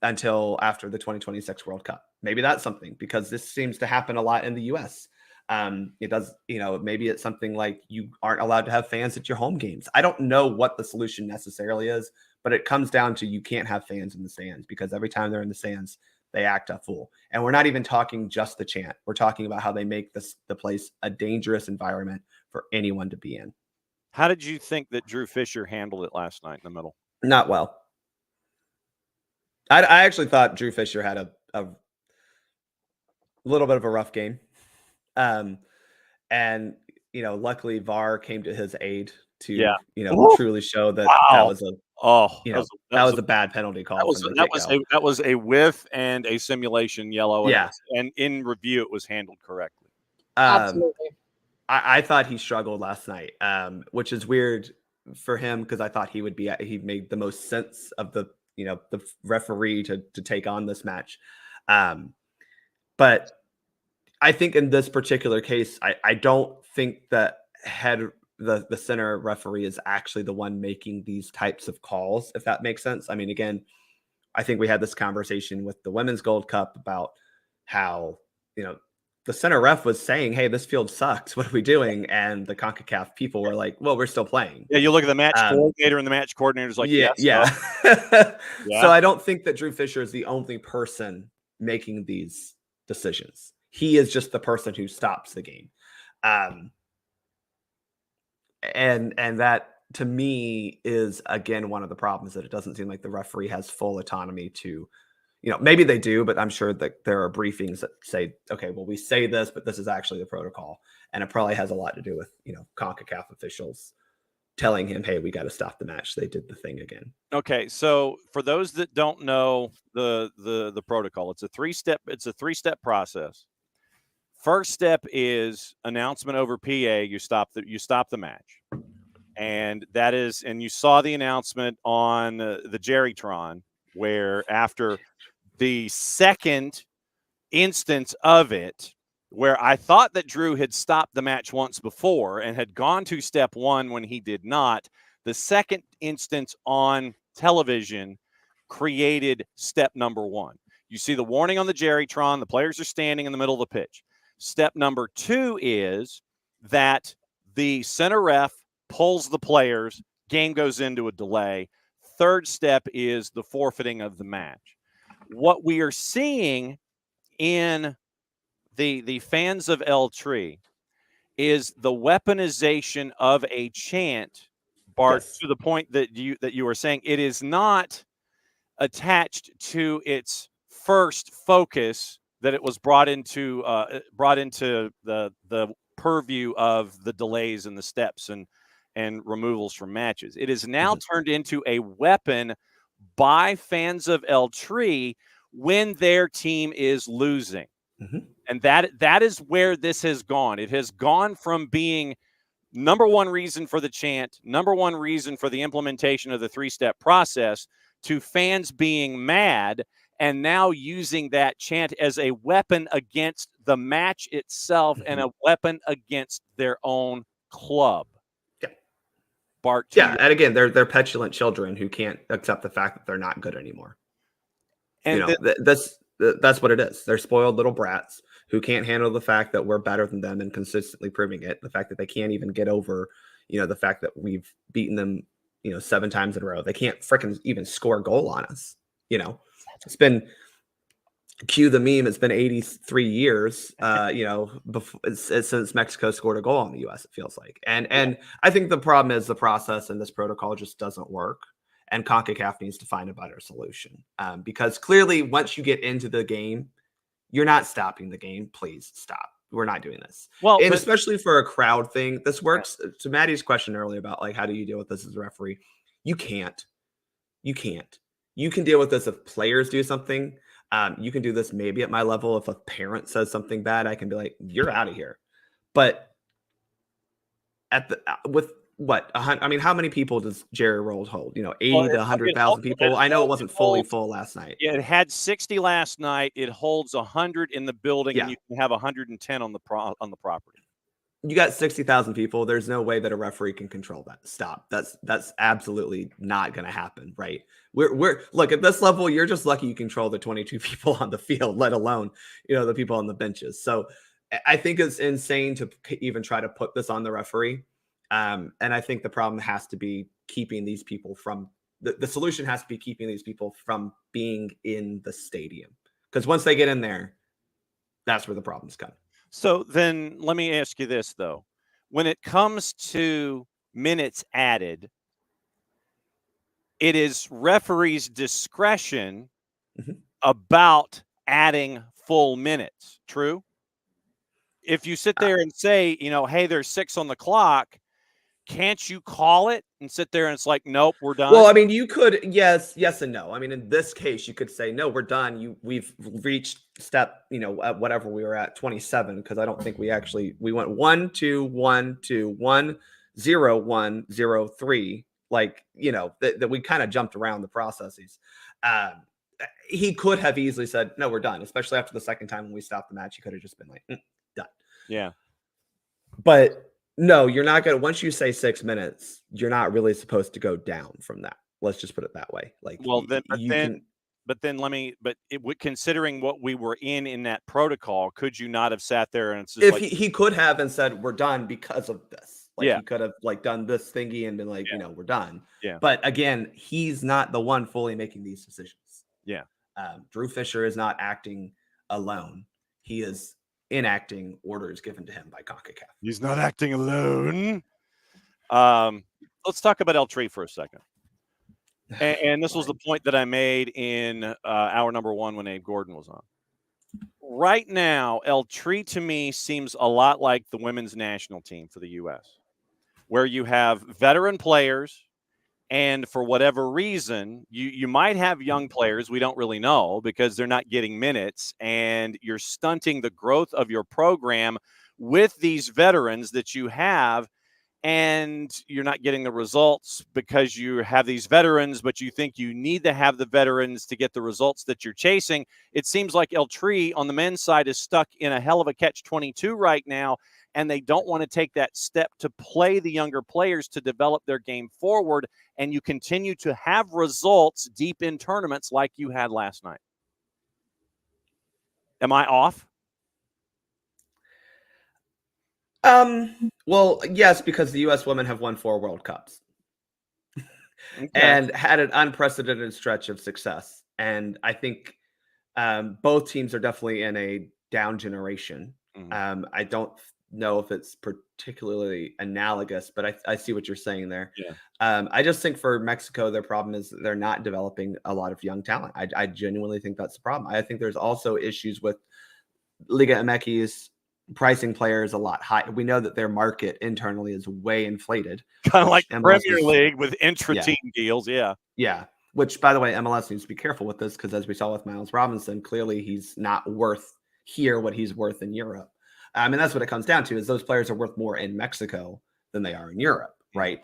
S7: until after the 2026 World Cup. Maybe that's something because this seems to happen a lot in the US. It does, maybe it's something like you aren't allowed to have fans at your home games. I don't know what the solution necessarily is, but it comes down to you can't have fans in the stands because every time they're in the stands, they act a fool. And we're not even talking just the chant. We're talking about how they make the place a dangerous environment for anyone to be in.
S1: How did you think that Drew Fisher handled it last night in the middle?
S7: Not well. I actually thought Drew Fisher had a little bit of a rough game. Luckily VAR came to his aid to, truly show that that was a bad penalty call.
S1: That was a whiff and a simulation yellow. And in review, it was handled correctly.
S4: Absolutely.
S7: I thought he struggled last night, which is weird for him because I thought he made the most sense of the referee to take on this match. But I think in this particular case, I don't think that the center referee is actually the one making these types of calls, if that makes sense. I mean, again, I think we had this conversation with the Women's Gold Cup about how, the center ref was saying, hey, this field sucks. What are we doing? And the CONCACAF people were like, well, we're still playing.
S1: Yeah, you look at the match coordinator and the match coordinator's like,
S7: yeah. So I don't think that Drew Fisher is the only person making these decisions. He is just the person who stops the game. And that to me is again one of the problems, that it doesn't seem like the referee has full autonomy to, maybe they do, but I'm sure that there are briefings that say, okay, well, we say this, but this is actually the protocol. And it probably has a lot to do with, CONCACAF officials telling him, hey, we got to stop the match. They did the thing again.
S1: Okay, so for those that don't know the protocol, it's a three-step process. First step is announcement over PA. You stop the match, and you saw the announcement on the Jerrytron, where after the second instance of it, where I thought that Drew had stopped the match once before and had gone to step one when he did not, the second instance on television created step number one. You see the warning on the Jerrytron. The players are standing in the middle of the pitch. Step number two is that the center ref pulls the players. Game goes into a delay. Third step is the forfeiting of the match. What we are seeing in the fans of ATLUTD is the weaponization of a chant, Bart,
S7: Yes.
S1: to the point that you were saying it is not attached to its first focus, that it was brought into the purview of the delays and the steps and removals from matches. It is now turned into a weapon by fans of ATLUTD when their team is losing. And that is where this has gone. It has gone from being number one reason for the chant, number one reason for the implementation of the three-step process, to fans being mad and now using that chant as a weapon against the match itself and a weapon against their own club.
S7: Yeah.
S1: Bart.
S7: Yeah, and again, they're petulant children who can't accept the fact that they're not good anymore.
S1: And
S7: that's what it is. They're spoiled little brats who can't handle the fact that we're better than them and consistently proving it. The fact that they can't even get over, the fact that we've beaten them, 7 times in a row. They can't freaking even score a goal on us. It's been, cue the meme, it's been 83 years, before, since Mexico scored a goal on the U.S., it feels like. And I think the problem is the process and this protocol just doesn't work. And CONCACAF needs to find a better solution, because clearly once you get into the game, you're not stopping the game. Please stop. We're not doing this. Well, and especially for a crowd thing, this works. To Maddie's question earlier about like, how do you deal with this as a referee? You can't. You can deal with this if players do something. You can do this maybe at my level. If a parent says something bad, I can be like, you're out of here. But with what? I mean, how many people does Jerry Rolls hold? 80 to 100,000 people. I know it wasn't fully full last night.
S1: Yeah, it had 60 last night. It holds 100 in the building, and you can have 110 on the property.
S7: You got 60,000 people. There's no way that a referee can control that. Stop. That's absolutely not going to happen, right? We're look, at this level, you're just lucky you control the 22 people on the field, let alone the people on the benches. So I think it's insane to even try to put this on the referee. And I think the problem has to be keeping these people from the solution has to be keeping these people from being in the stadium, because once they get in there, that's where the problems come.
S1: So then let me ask you this, though. When it comes to minutes added, it is referees' discretion about adding full minutes. True? If you sit there and say, hey, there's 6 on the clock, can't you call it and sit there and it's like, nope, we're done?
S7: Well, I mean, you could, yes and no. I mean, in this case, you could say, no, we're done. We've reached step, at whatever we were at, 27, because I don't think we went 1 2 1 2 1 0 1 0 3. Like, that we kind of jumped around the processes. He could have easily said, no, we're done. Especially after the second time when we stopped the match, he could have just been like, done.
S1: Yeah.
S7: But no, you're not going to, once you say 6 minutes, you're not really supposed to go down from that. Let's just put it that way. Like,
S1: well, considering what we were in that protocol, could you not have sat there and it's just
S7: if he could have and said, we're done because of this. Like,
S1: he
S7: could have done this thingy and been like, we're done.
S1: Yeah.
S7: But again, he's not the one fully making these decisions.
S1: Yeah.
S7: Drew Fisher is not acting alone. He is enacting orders given to him by CONCACAF.
S1: He's not acting alone. Let's talk about ATLUTD for a second. And this was the point that I made in hour number 1 when Abe Gordon was on. Right now, ATLUTD to me seems a lot like the women's national team for the U.S. where you have veteran players, and for whatever reason, you might have young players, we don't really know, because they're not getting minutes, and you're stunting the growth of your program with these veterans that you have, and you're not getting the results because you have these veterans, but you think you need to have the veterans to get the results that you're chasing. It seems like ATLUTD on the men's side is stuck in a hell of a catch-22 right now, and they don't want to take that step to play the younger players to develop their game forward, and you continue to have results deep in tournaments like you had last night. Am I off?
S7: Well, yes, because the U.S. women have won 4 World Cups
S1: Okay.
S7: and had an unprecedented stretch of success. And I think both teams are definitely in a down generation. I don't know if it's particularly analogous, but I see what you're saying there.
S1: Yeah.
S7: I just think for Mexico, their problem is they're not developing a lot of young talent. I genuinely think that's the problem. I think there's also issues with Liga MX pricing players a lot high. We know that their market internally is way inflated.
S1: Kind of like
S7: MLS
S1: Premier League with intra-team deals. Yeah.
S7: Yeah. Which, by the way, MLS needs to be careful with this because, as we saw with Miles Robinson, clearly he's not worth here what he's worth in Europe. I mean, that's what it comes down to, is those players are worth more in Mexico than they are in Europe, right?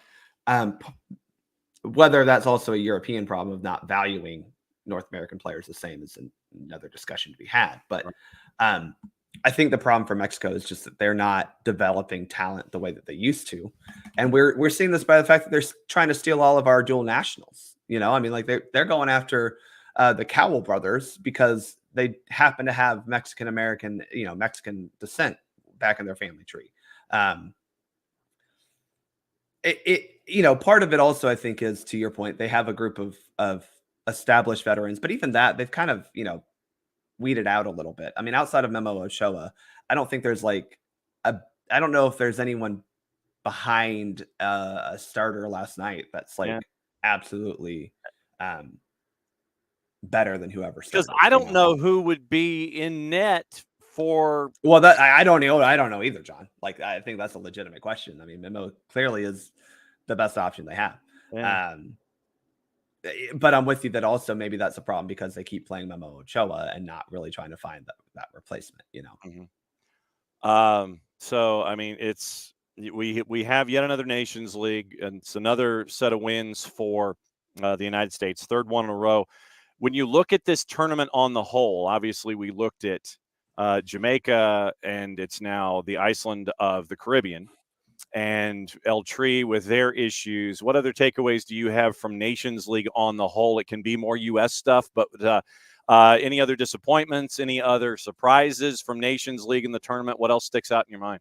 S7: Whether that's also a European problem of not valuing North American players the same is another discussion to be had. But I think the problem for Mexico is just that they're not developing talent the way that they used to. And we're seeing this by the fact that they're trying to steal all of our dual nationals. You know, I mean, like they're going after the Cowell brothers because they happen to have Mexican-American, Mexican descent back in their family tree. Part of it also, I think, is, to your point, they have a group of established veterans, but even that, they've kind of, weeded out a little bit. I mean, outside of Memo Ochoa, I don't think there's I don't know if there's anyone behind a starter last night that's absolutely better than whoever started.
S1: Because I don't know who would be in net for.
S7: Well, that I don't know either, John. I think that's a legitimate question. I mean, Memo clearly is the best option they have.
S1: Yeah.
S7: But I'm with you that also maybe that's a problem because they keep playing Memo Ochoa and not really trying to find that replacement,
S1: So, I mean, we have yet another Nations League, and it's another set of wins for the United States, third one in a row. When you look at this tournament on the whole, obviously we looked at Jamaica, and it's now the Iceland of the Caribbean, and ATLUTD with their issues. What other takeaways do you have from Nations League on the whole? It can be more U.S. stuff, but any other disappointments, any other surprises from Nations League in the tournament? What else sticks out in your mind?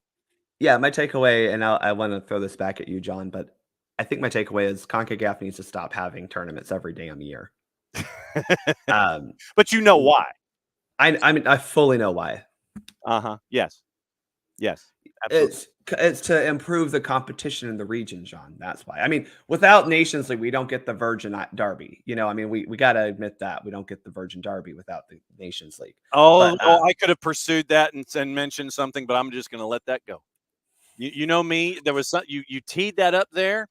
S7: Yeah, my takeaway, and I want to throw this back at you, John, but I think my takeaway is CONCACAF needs to stop having tournaments every damn year.
S1: But you know why?
S7: I mean, I fully know why.
S1: Yes. Absolutely.
S7: It's to improve the competition in the region, John. That's why. I mean, without Nations League, we don't get the Virgin Derby. I mean, we got to admit that we don't get the Virgin Derby without the Nations League.
S1: I could have pursued that and mentioned something, but I'm just going to let that go. You know me, there was you teed that up there,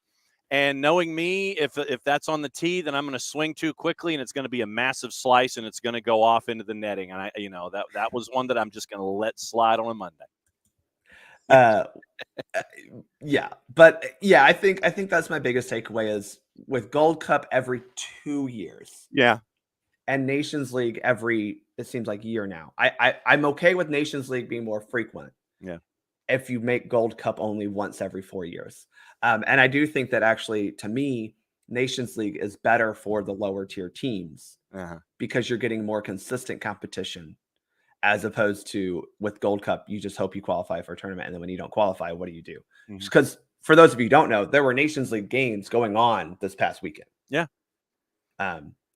S1: and knowing me, if that's on the tee, then I'm going to swing too quickly, and it's going to be a massive slice, and it's going to go off into the netting. And that was one that I'm just going to let slide on a Monday.
S7: I think that's my biggest takeaway is with Gold Cup every 2 years.
S1: Yeah.
S7: And Nations League it seems like year now. I'm okay with Nations League being more frequent.
S1: Yeah.
S7: If you make Gold Cup only once every 4 years. And I do think that actually, to me, Nations League is better for the lower tier teams because you're getting more consistent competition. As opposed to with Gold Cup, you just hope you qualify for a tournament. And then when you don't qualify, what do you do? Because for those of you who don't know, there were Nations League games going on this past weekend.
S1: Yeah.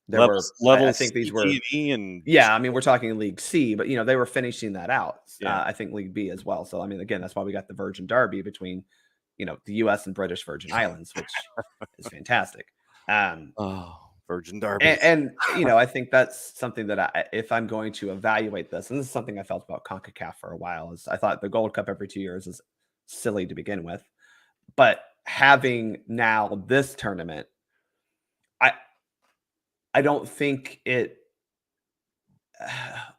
S7: Levels, I think these were,
S1: I
S7: mean, we're talking League C, but they were finishing that out. I think League B as well. So, I mean, again, that's why we got the Virgin Derby between, the U.S. and British Virgin Islands, which is fantastic.
S1: Virgin Derby.
S7: And I think that's something that if I'm going to evaluate this, and this is something I felt about CONCACAF for a while, is I thought the Gold Cup every 2 years is silly to begin with. But having now this tournament, I don't think it.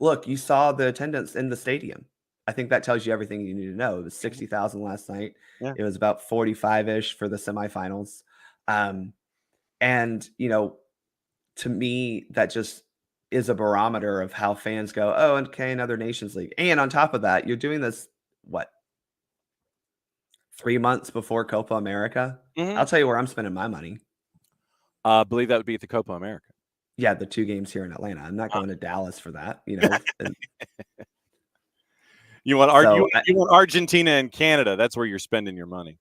S7: Look, you saw the attendance in the stadium. I think that tells you everything you need to know. It was 60,000 last night.
S1: Yeah.
S7: It was about 45-ish for the semifinals. And, to me, that just is a barometer of how fans go, oh, okay, another Nations League. And on top of that, you're doing this, 3 months before Copa America?
S1: Mhm.
S7: I'll tell you where I'm spending my money.
S1: I believe that would be at the Copa America.
S7: Yeah, the 2 games here in Atlanta. I'm not going to Dallas for that, and
S1: You want
S7: So,
S1: you want Argentina and Canada. That's where you're spending your money.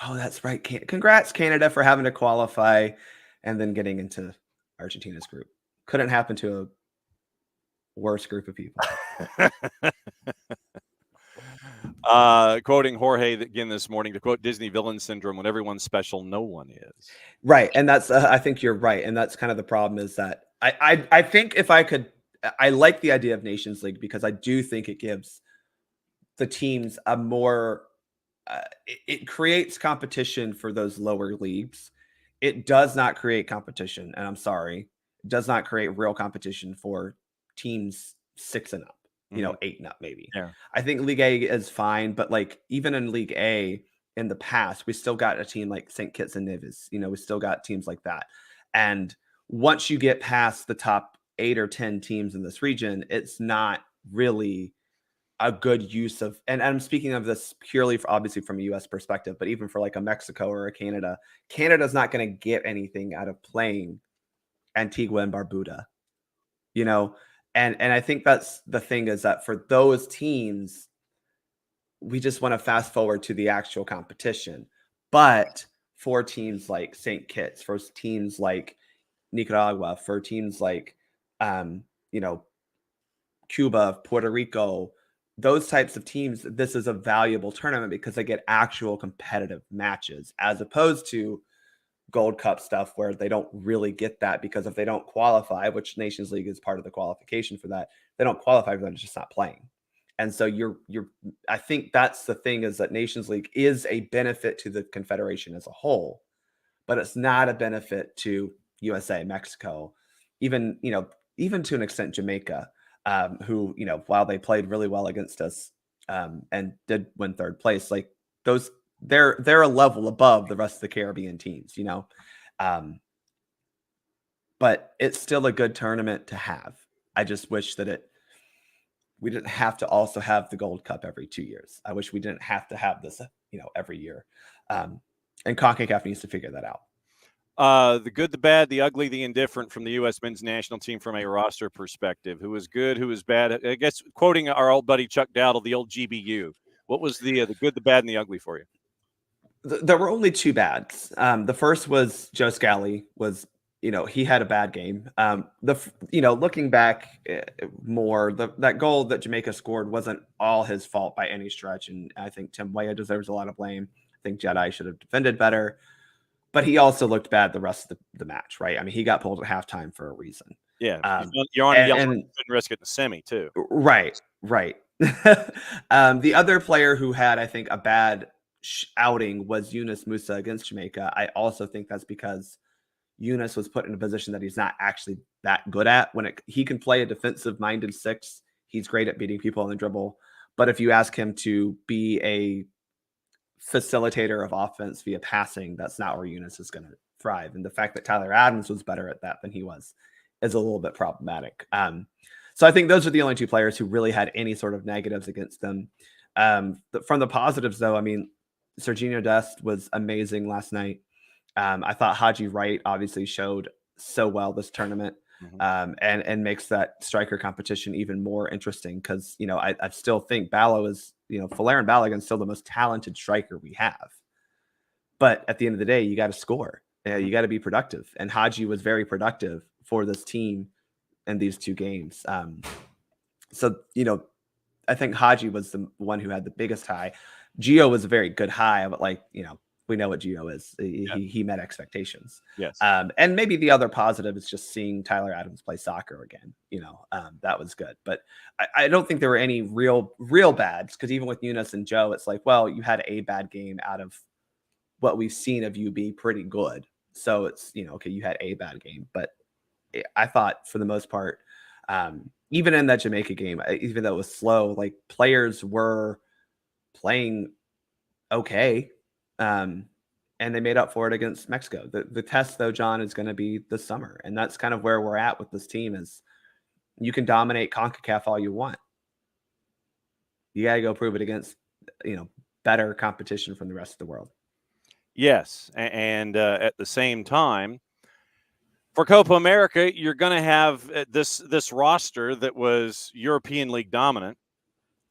S7: oh, that's right. Congrats, Canada, for having to qualify and then getting into Argentina's group. Couldn't happen to a worse group of people.
S1: Quoting Jorge again this morning, to quote Disney villain syndrome, when everyone's special, no one is.
S7: Right. And that's, I think you're right. And that's kind of the problem, is that I think if I could, I like the idea of Nations League, because I do think it gives the teams a more, it creates competition for those lower leagues. It does not create competition, and I'm sorry, it does not create real competition for teams 6 and up, 8 and up maybe.
S1: Yeah.
S7: I think League A is fine, but like even in League A in the past, we still got a team like St. Kitts and Nevis. We still got teams like that. And once you get past the top 8 or 10 teams in this region, it's not really a good use of, and I'm speaking of this purely obviously from a US perspective, but even for like a Mexico or a Canada's not going to get anything out of playing Antigua and Barbuda, and I think that's the thing, is that for those teams, we just want to fast forward to the actual competition. But for teams like St. Kitts, for teams like Nicaragua, for teams like Cuba, Puerto Rico, those types of teams, this is a valuable tournament because they get actual competitive matches, as opposed to Gold Cup stuff where they don't really get that, because if they don't qualify, which Nations League is part of the qualification for that, they don't qualify for that, it's just not playing. And so I think that's the thing, is that Nations League is a benefit to the Confederation as a whole, but it's not a benefit to USA, Mexico, even to an extent Jamaica, who, while they played really well against us, and did win 3rd place, like those, they're a level above the rest of the Caribbean teams, but it's still a good tournament to have. I just wish that we didn't have to also have the Gold Cup every 2 years. I wish we didn't have to have this, every year. And CONCACAF needs to figure that out.
S1: The good, the bad, the ugly, the indifferent from the U.S. men's national team from a roster perspective. Who was good, who was bad? I guess quoting our old buddy Chuck Dowdle, the old GBU. What was the good, the bad, and the ugly for you?
S7: There were only 2 bads. The first was Joe Scally was, he had a bad game. Looking back more, that goal that Jamaica scored wasn't all his fault by any stretch. And I think Tim Weah deserves a lot of blame. I think Jedi should have defended better. But he also looked bad the rest of the match, right? I mean, he got pulled at halftime for a reason.
S1: Yeah, you're on a yellow, and couldn't risk it in the semi too.
S7: Right. The other player who had, I think, a bad outing was Yunus Musa against Jamaica. I also think that's because Yunus was put in a position that he's not actually that good at. He can play a defensive-minded 6. He's great at beating people on the dribble. But if you ask him to be a facilitator of offense via passing, that's not where Yunus is going to thrive. And the fact that Tyler Adams was better at that than he was is a little bit problematic. So I think those are the only 2 players who really had any sort of negatives against them. From the positives, though, I mean, Serginho Dest was amazing last night. I thought Haji Wright obviously showed so well this tournament, and makes that striker competition even more interesting, because, I still think Ballo is, Folarin Balogun's still the most talented striker we have. But at the end of the day, you got to score. You got to be productive. And Haji was very productive for this team in these 2 games. So, I think Haji was the one who had the biggest high. Gio was a very good high, but we know what Gio is. He met expectations.
S1: Yes.
S7: And maybe the other positive is just seeing Tyler Adams play soccer again. That was good. But I don't think there were any real bads, because even with Yunus and Joe, it's like, well, you had a bad game out of what we've seen of you be pretty good. So it's, okay, you had a bad game, but I thought for the most part, even in that Jamaica game, even though it was slow, like players were playing okay. And they made up for it against Mexico. The test, though, John, is going to be this summer. And that's kind of where we're at with this team is you can dominate CONCACAF all you want. You got to go prove it against, better competition from the rest of the world.
S1: Yes. And at the same time, for Copa America, you're going to have this roster that was European League dominant.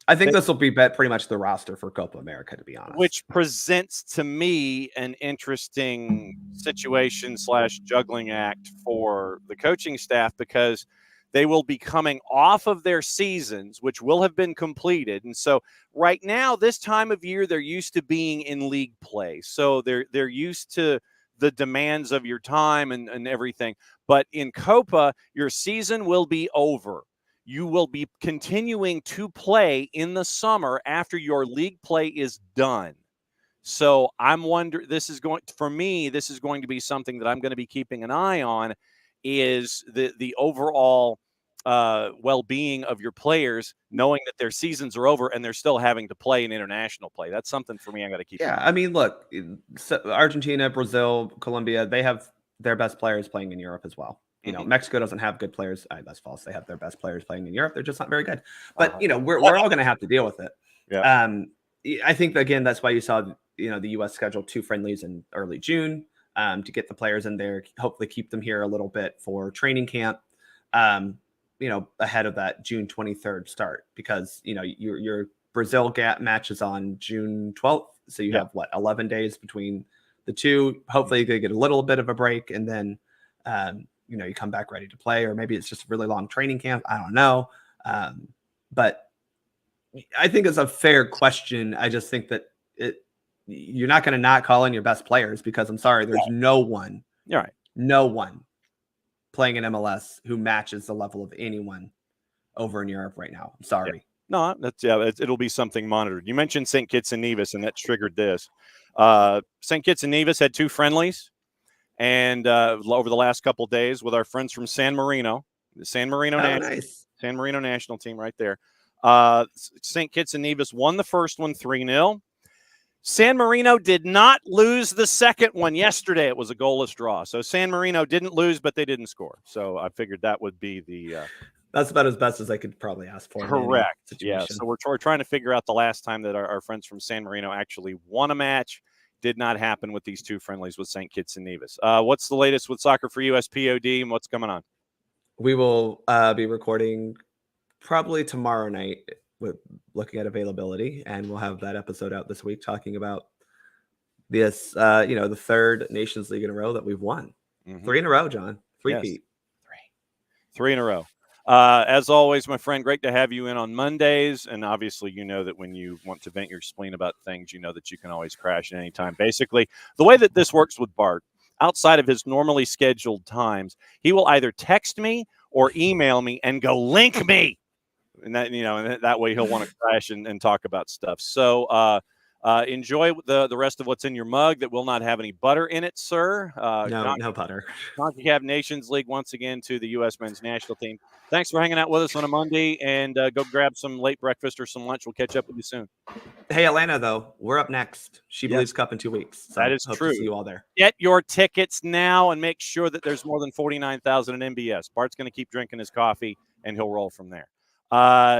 S7: I think this will be pretty much the roster for Copa America, to be honest.
S1: Which presents to me an interesting situation / juggling act for the coaching staff, because they will be coming off of their seasons, which will have been completed. And so right now, this time of year, they're used to being in league play. So they're used to the demands of your time and everything. But in Copa, your season will be over. You will be continuing to play in the summer after your league play is done. So I'm wondering, this is going to be something that I'm going to be keeping an eye on, is the overall well-being of your players, knowing that their seasons are over and they're still having to play in international play. That's something for me I'm going to keep.
S7: Yeah, I mean, look, Argentina, Brazil, Colombia, they have their best players playing in Europe as well. Mexico doesn't have good players. That's false. They have their best players playing in Europe. They're just not very good. But, we're all going to have to deal with it.
S1: Yeah.
S7: I think, again, that's why you saw, the U.S. schedule 2 friendlies in early June to get the players in there, hopefully keep them here a little bit for training camp, ahead of that June 23rd start, because, your Brazil gap matches on June 12th. So you have 11 days between the two. Hopefully they get a little bit of a break, and then, you come back ready to play, or maybe it's just a really long training camp. I don't know. But I think it's a fair question. I just think that you're not going to not call in your best players, because I'm sorry, there's no one playing in MLS who matches the level of anyone over in Europe right now. I'm sorry.
S1: No, it'll be something monitored. You mentioned St. Kitts and Nevis, and that triggered this. St. Kitts and Nevis had 2 friendlies. And over the last couple of days with our friends from San Marino, the San Marino national team right there. St. Kitts and Nevis won the first one 3-0. San Marino did not lose the second one yesterday. It was a goalless draw. So San Marino didn't lose, but they didn't score. So I figured that would be the
S7: that's about as best as I could probably ask for.
S1: Correct. Yeah. So we're trying to figure out the last time that our friends from San Marino actually won a match. Did not happen with these 2 friendlies with St. Kitts and Nevis. What's the latest with Soccer for US POD, and what's coming on?
S7: We will be recording probably tomorrow night with looking at availability, and we'll have that episode out this week talking about this, the 3rd Nations League in a row that we've won. 3 in a row, John. 3 Pete.
S1: 3 in a row. As always, my friend, great to have you in on Mondays. And obviously, that when you want to vent your spleen about things, that you can always crash at any time. Basically, the way that this works with Bart, outside of his normally scheduled times, he will either text me or email me and go, link me. And that, and that way he'll want to crash and talk about stuff. So enjoy the rest of what's in your mug that will not have any butter in it, sir.
S7: No butter.
S1: CONCACAF Nations League once again to the U.S. men's national team. Thanks for hanging out with us on a Monday, and go grab some late breakfast or some lunch. We'll catch up with you soon.
S7: Hey, Atlanta, though, we're up next. She Believes Cup in 2 weeks. So
S1: that is
S7: hope
S1: true.
S7: To see you all there.
S1: Get your tickets now and make sure that there's more than 49,000 in MBS. Bart's going to keep drinking his coffee, and he'll roll from there.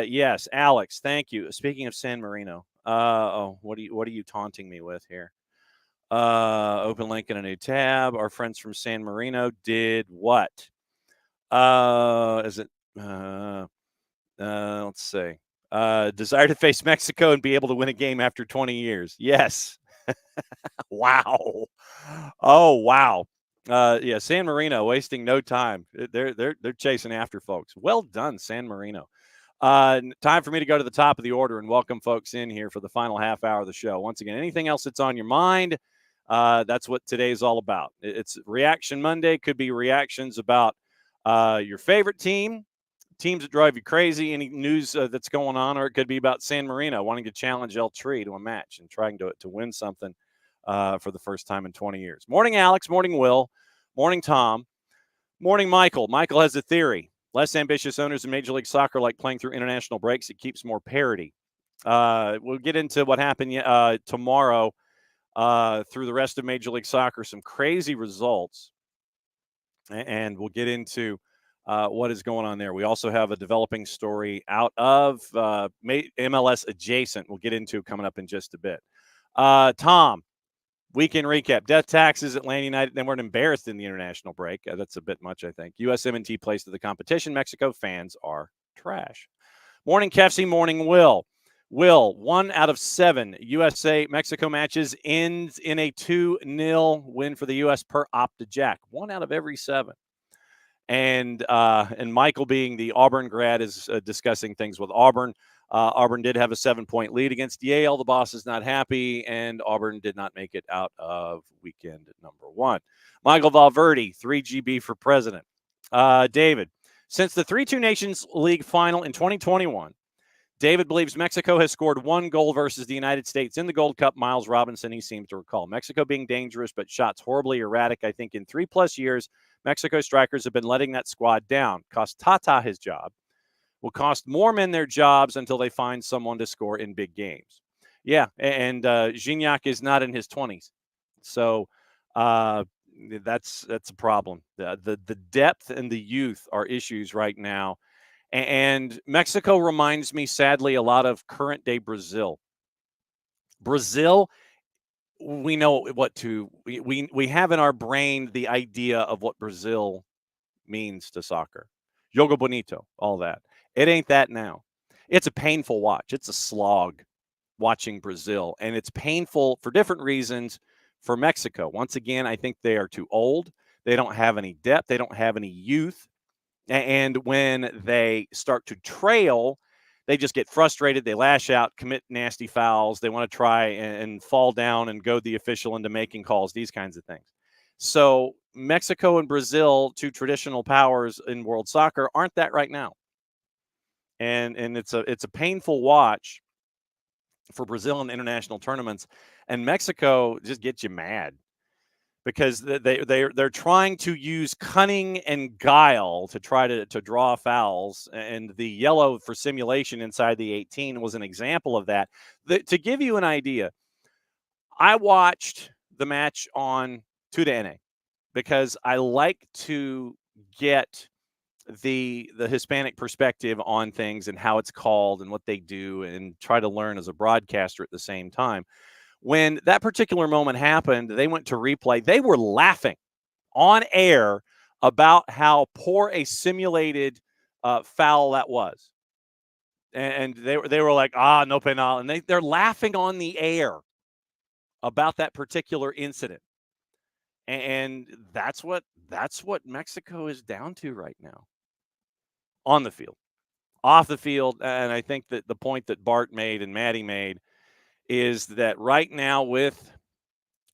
S1: Yes, Alex, thank you. Speaking of San Marino, what are you taunting me with here? Open link in a new tab. Our friends from San Marino did what? Is it? Let's see. Desire to face Mexico and be able to win a game after 20 years. Yes. Wow. Oh, wow. Yeah, San Marino wasting no time. They're chasing after folks. Well done, San Marino. Time for me to go to the top of the order and welcome folks in here for the final half hour of the show. Once again, anything else that's on your mind, that's what today's all about. It's Reaction Monday. Could be reactions about your favorite teams that drive you crazy, any news that's going on, or it could be about San Marino wanting to challenge El Tri to a match and trying to win something for the first time in 20 years. Morning, Alex. Morning, Will. Morning, Tom. Morning, Michael. Michael has a theory. Less ambitious owners in Major League Soccer like playing through international breaks. It keeps more parity. We'll get into what happened tomorrow through the rest of Major League Soccer. Some crazy results. And we'll get into what is going on there. We also have a developing story out of MLS adjacent. We'll get into coming up in just a bit. Tom, weekend recap. Death taxes, Atlanta United. They weren't embarrassed in the international break. That's a bit much, I think. USMNT plays to the competition. Mexico fans are trash. Morning, Kefsey. Morning, Will. Will, 1 out of 7 USA-Mexico matches ends in a 2-0 win for the U.S. per Opta-Jack. 1 out of every 7. And Michael, being the Auburn grad, is discussing things with Auburn. Auburn did have a 7-point lead against Yale. The boss is not happy, and Auburn did not make it out of weekend number 1. Michael Valverde, 3GB for president. David, since the 3-2 Nations League final in 2021, David believes Mexico has scored 1 goal versus the United States in the Gold Cup. Miles Robinson, he seems to recall. Mexico being dangerous, but shots horribly erratic. I think in 3+ years, Mexico strikers have been letting that squad down. Cost Tata his job. Will cost more men their jobs until they find someone to score in big games. Yeah, and Gignac is not in his 20s. So that's a problem. The depth and the youth are issues right now. And Mexico reminds me, sadly, a lot of current-day Brazil. Brazil, we know we have in our brain the idea of what Brazil means to soccer. Jogo bonito, all that. It ain't that now. It's a painful watch. It's a slog watching Brazil, and it's painful for different reasons for Mexico. Once again, I think they are too old. They don't have any depth. They don't have any youth. And when they start to trail, they just get frustrated. They lash out, commit nasty fouls. They want to try and fall down and goad the official into making calls, these kinds of things. So Mexico and Brazil, 2 traditional powers in world soccer, aren't that right now. And it's a painful watch for Brazil in international tournaments. And Mexico just gets you mad, because they're trying to use cunning and guile to try to draw fouls. And the yellow for simulation inside the 18 was an example of that. To give you an idea, I watched the match on TUDN because I like to get the Hispanic perspective on things and how it's called and what they do, and try to learn as a broadcaster at the same time. When that particular moment happened, they went to replay. They were laughing on air about how poor a simulated foul that was. And they were like, no penal. And they're laughing on the air about that particular incident. And that's what Mexico is down to right now. On the field. Off the field, and I think that the point that Bart made and Maddie made is that right now with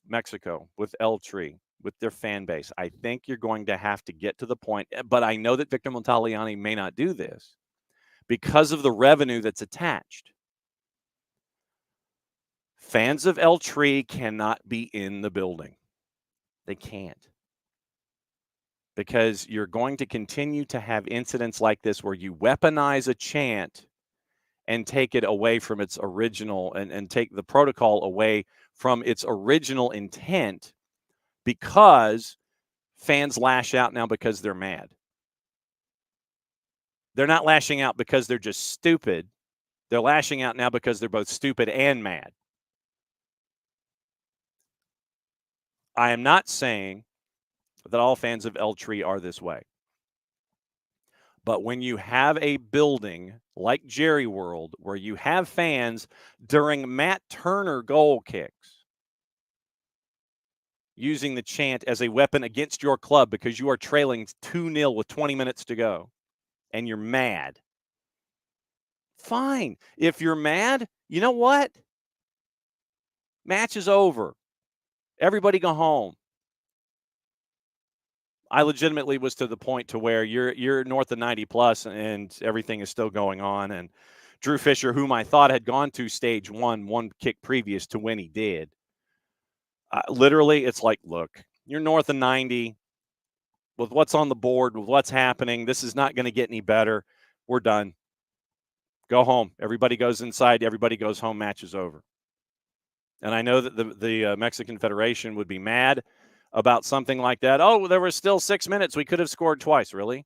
S1: Mexico, with El Tri, with their fan base, I think you're going to have to get to the point, but I know that Victor Montagliani may not do this because of the revenue that's attached. Fans of El Tri cannot be in the building. They can't. Because you're going to continue to have incidents like this where you weaponize a chant and take it away from its original, and take the protocol away from its original intent, because fans lash out now because they're mad. They're not lashing out because they're just stupid. They're lashing out now because they're both stupid and mad. I am not saying that all fans of El Tri are this way. But when you have a building like Jerry World, where you have fans during Matt Turner goal kicks using the chant as a weapon against your club because you are trailing 2-0 with 20 minutes to go, and you're mad, fine. If you're mad, you know what? Match is over. Everybody go home. I legitimately was to the point to where you're north of 90 plus and everything is still going on. And Drew Fisher, whom I thought had gone to stage one kick previous to when he did, Literally, it's like, look, you're north of 90 with what's on the board, with what's happening. This is not going to get any better. We're done. Go home. Everybody goes inside. Everybody goes home. Match is over. And I know that the Mexican Federation would be mad about something like that. Oh, there was still 6 minutes. We could have scored twice. Really?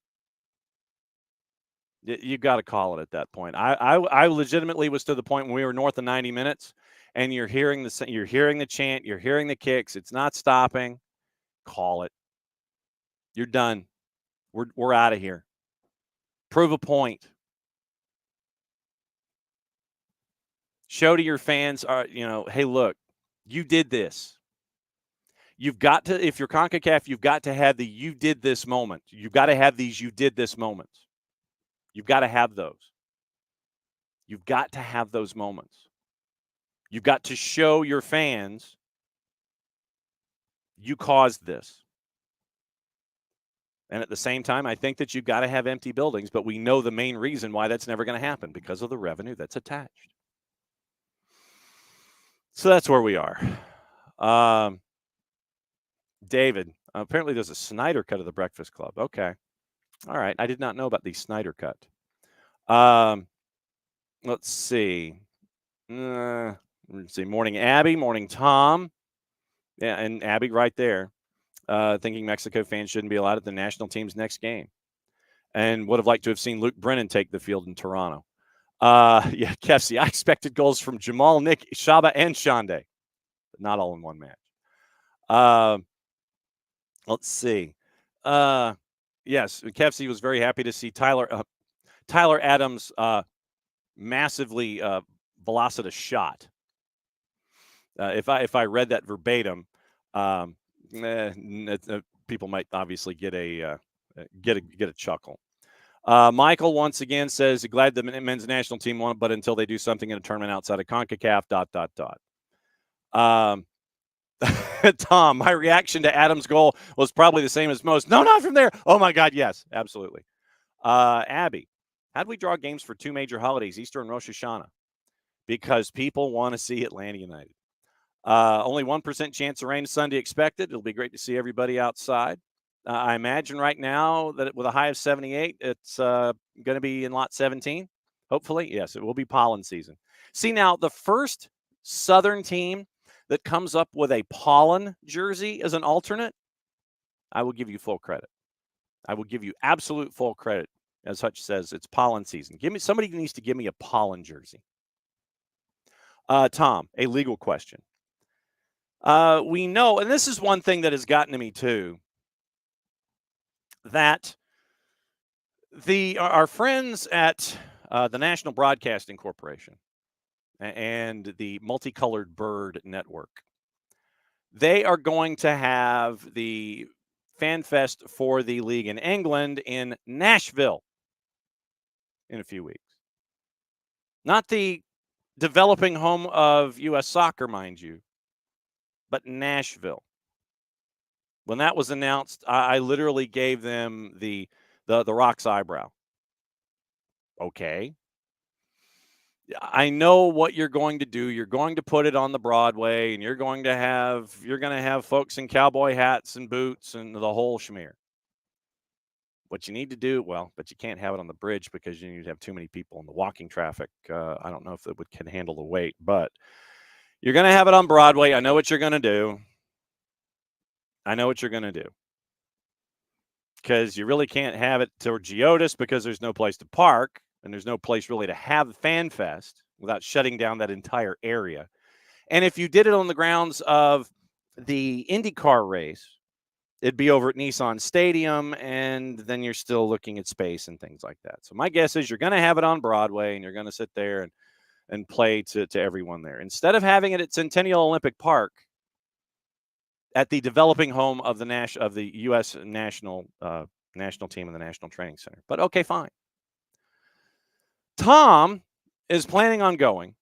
S1: You got to call it at that point. I legitimately was to the point when we were north of 90 minutes, and you're hearing the chant, you're hearing the kicks. It's not stopping. Call it. You're done. We're out of here. Prove a point. Show to your fans, hey, look, you did this. You've got to, if you're CONCACAF, you've got to have the you did this moment. You've got to have these you did this moments. You've got to have those. You've got to have those moments. You've got to show your fans you caused this. And at the same time, I think that you've got to have empty buildings, but we know the main reason why that's never going to happen, because of the revenue that's attached. So that's where we are. David, apparently there's a Snyder cut of the Breakfast Club. Okay. All right. I did not know about the Snyder cut. Let's see. Let's see. Morning, Abby. Morning, Tom. Yeah, and Abby right there, thinking Mexico fans shouldn't be allowed at the national team's next game, and would have liked to have seen Luke Brennan take the field in Toronto. Yeah, Kefsey, I expected goals from Jamal, Nick, Shaba, and Shande, but not all in one match. Let's see. Yes, Kefsey was very happy to see Tyler Adams massively velocitous shot. If I read that verbatim, people might obviously get a chuckle. Michael once again says, glad the men's national team won, but until they do something in a tournament outside of CONCACAF, ... Tom, my reaction to Adams' goal was probably the same as most. No, not from there. Oh, my God, yes, absolutely. Abby, how do we draw games for two major holidays, Easter and Rosh Hashanah? Because people want to see Atlanta United. Only 1% chance of rain Sunday expected. It'll be great to see everybody outside. I imagine right now that with a high of 78, it's going to be in lot 17. Hopefully, yes, it will be pollen season. See, now the first Southern team that comes up with a pollen jersey as an alternate, I will give you full credit. I will give you absolute full credit. As Hutch says, it's pollen season. Somebody needs to give me a pollen jersey. Tom, a legal question. We know, and this is one thing that has gotten to me too, that our friends at the National Broadcasting Corporation and the Multicolored Bird Network, they are going to have the Fan Fest for the league in England in Nashville in a few weeks. Not the developing home of U.S. soccer, mind you, but Nashville. When that was announced, I literally gave them the Rock's eyebrow. Okay. I know what you're going to do. You're going to put it on the Broadway, and you're going to have folks in cowboy hats and boots and the whole schmear. What you need to do, but you can't have it on the bridge because you need to have too many people in the walking traffic. I don't know if that can handle the weight, but you're going to have it on Broadway. I know what you're going to do. Because you really can't have it toward Geodis because there's no place to park and there's no place really to have Fan Fest without shutting down that entire area. And if you did it on the grounds of the IndyCar race, it'd be over at Nissan Stadium, and then you're still looking at space and things like that. So my guess is you're going to have it on Broadway, and you're going to sit there and play to everyone there. Instead of having it at Centennial Olympic Park, at the developing home of the U.S. national team in the National Training Center. But okay, fine. Tom is planning on going,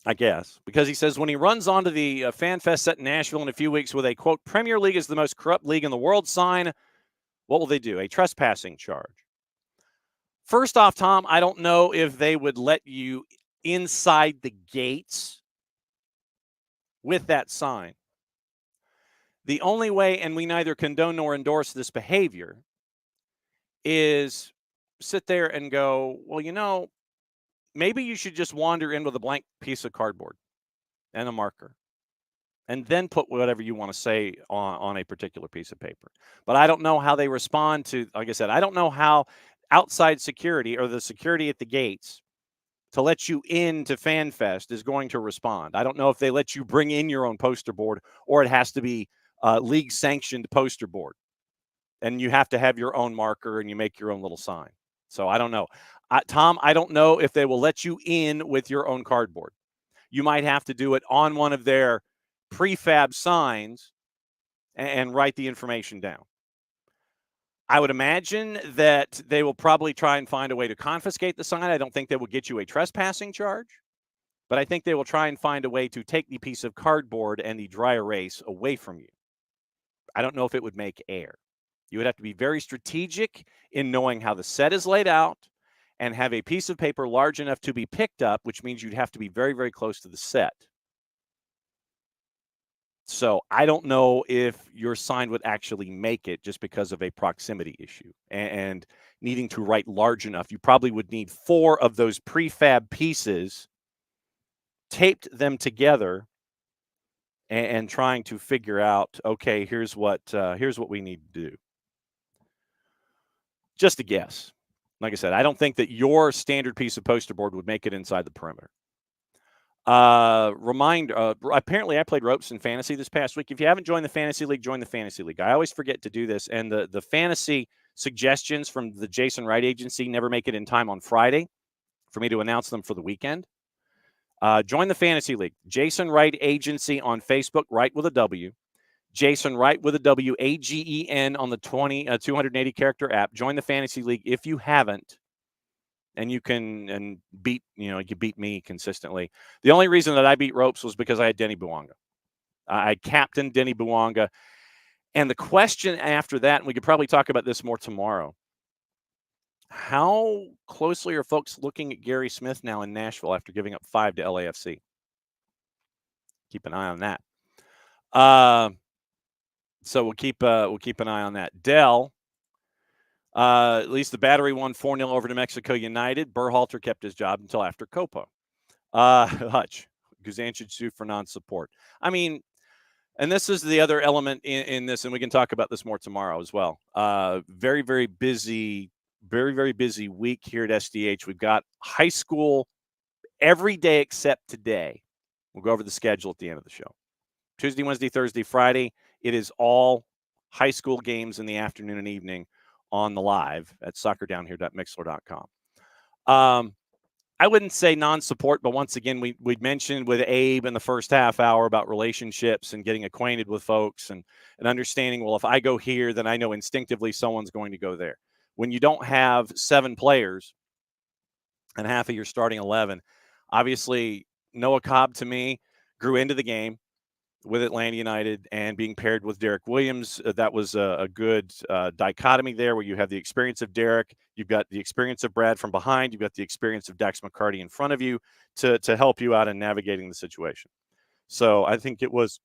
S1: I guess, because he says when he runs onto the Fan Fest set in Nashville in a few weeks with a, quote, Premier League is the most corrupt league in the world sign, what will they do? A trespassing charge. First off, Tom, I don't know if they would let you inside the gates with that sign. The only way, and we neither condone nor endorse this behavior, is sit there and go, well, maybe you should just wander in with a blank piece of cardboard and a marker, and then put whatever you want to say on a particular piece of paper. But I don't know how they respond to, like I said, I don't know how outside security or the security at the gates to let you into FanFest is going to respond. I don't know if they let you bring in your own poster board, or it has to be league sanctioned poster board, and you have to have your own marker and you make your own little sign. So I don't know. Tom, I don't know if they will let you in with your own cardboard. You might have to do it on one of their prefab signs and write the information down. I would imagine that they will probably try and find a way to confiscate the sign. I don't think they will get you a trespassing charge, but I think they will try and find a way to take the piece of cardboard and the dry erase away from you. I don't know if it would make air. You would have to be very strategic in knowing how the set is laid out and have a piece of paper large enough to be picked up, which means you'd have to be very, very close to the set. So I don't know if your sign would actually make it just because of a proximity issue and needing to write large enough. You probably would need 4 of those prefab pieces, taped them together, and trying to figure out, okay, here's what we need to do. Just a guess. Like I said, I don't think that your standard piece of poster board would make it inside the perimeter. Apparently I played ropes in fantasy this past week. If you haven't joined the fantasy league, join the fantasy league. I always forget to do this, and the fantasy suggestions from the Jason Wright agency never make it in time on Friday for me to announce them for the weekend. Join the fantasy league. Jason Wright agency on Facebook, Wright with a W. Jason Wright with a W, AGEN on the 280 character app. Join the fantasy league if you haven't. And you can beat me consistently. The only reason that I beat ropes was because I had Denny Bouanga. I captained Denny Bouanga. And the question after that, and we could probably talk about this more tomorrow, how closely are folks looking at Gary Smith now in Nashville after giving up 5 to LAFC? Keep an eye on that. So we'll keep an eye on that. Dell. At least the Battery won 4-0 over New Mexico United. Berhalter kept his job until after Copa. Hutch, Guzan should sue for non-support. I mean, and this is the other element in this, and we can talk about this more tomorrow as well. Very, very busy week here at SDH. We've got high school every day except today. We'll go over the schedule at the end of the show. Tuesday, Wednesday, Thursday, Friday, it is all high school games in the afternoon and evening on the live at soccerdownhere.mixler.com. I wouldn't say non-support, but once again, we'd mentioned with Abe in the first half hour about relationships and getting acquainted with folks and understanding, well, if I go here, then I know instinctively someone's going to go there. When you don't have 7 players and half of your starting 11, obviously Noah Cobb, to me, grew into the game with Atlanta United and being paired with Derek Williams. That was a good dichotomy there where you have the experience of Derek, you've got the experience of Brad from behind, you've got the experience of Dax McCarty in front of you to help you out in navigating the situation. So I think it was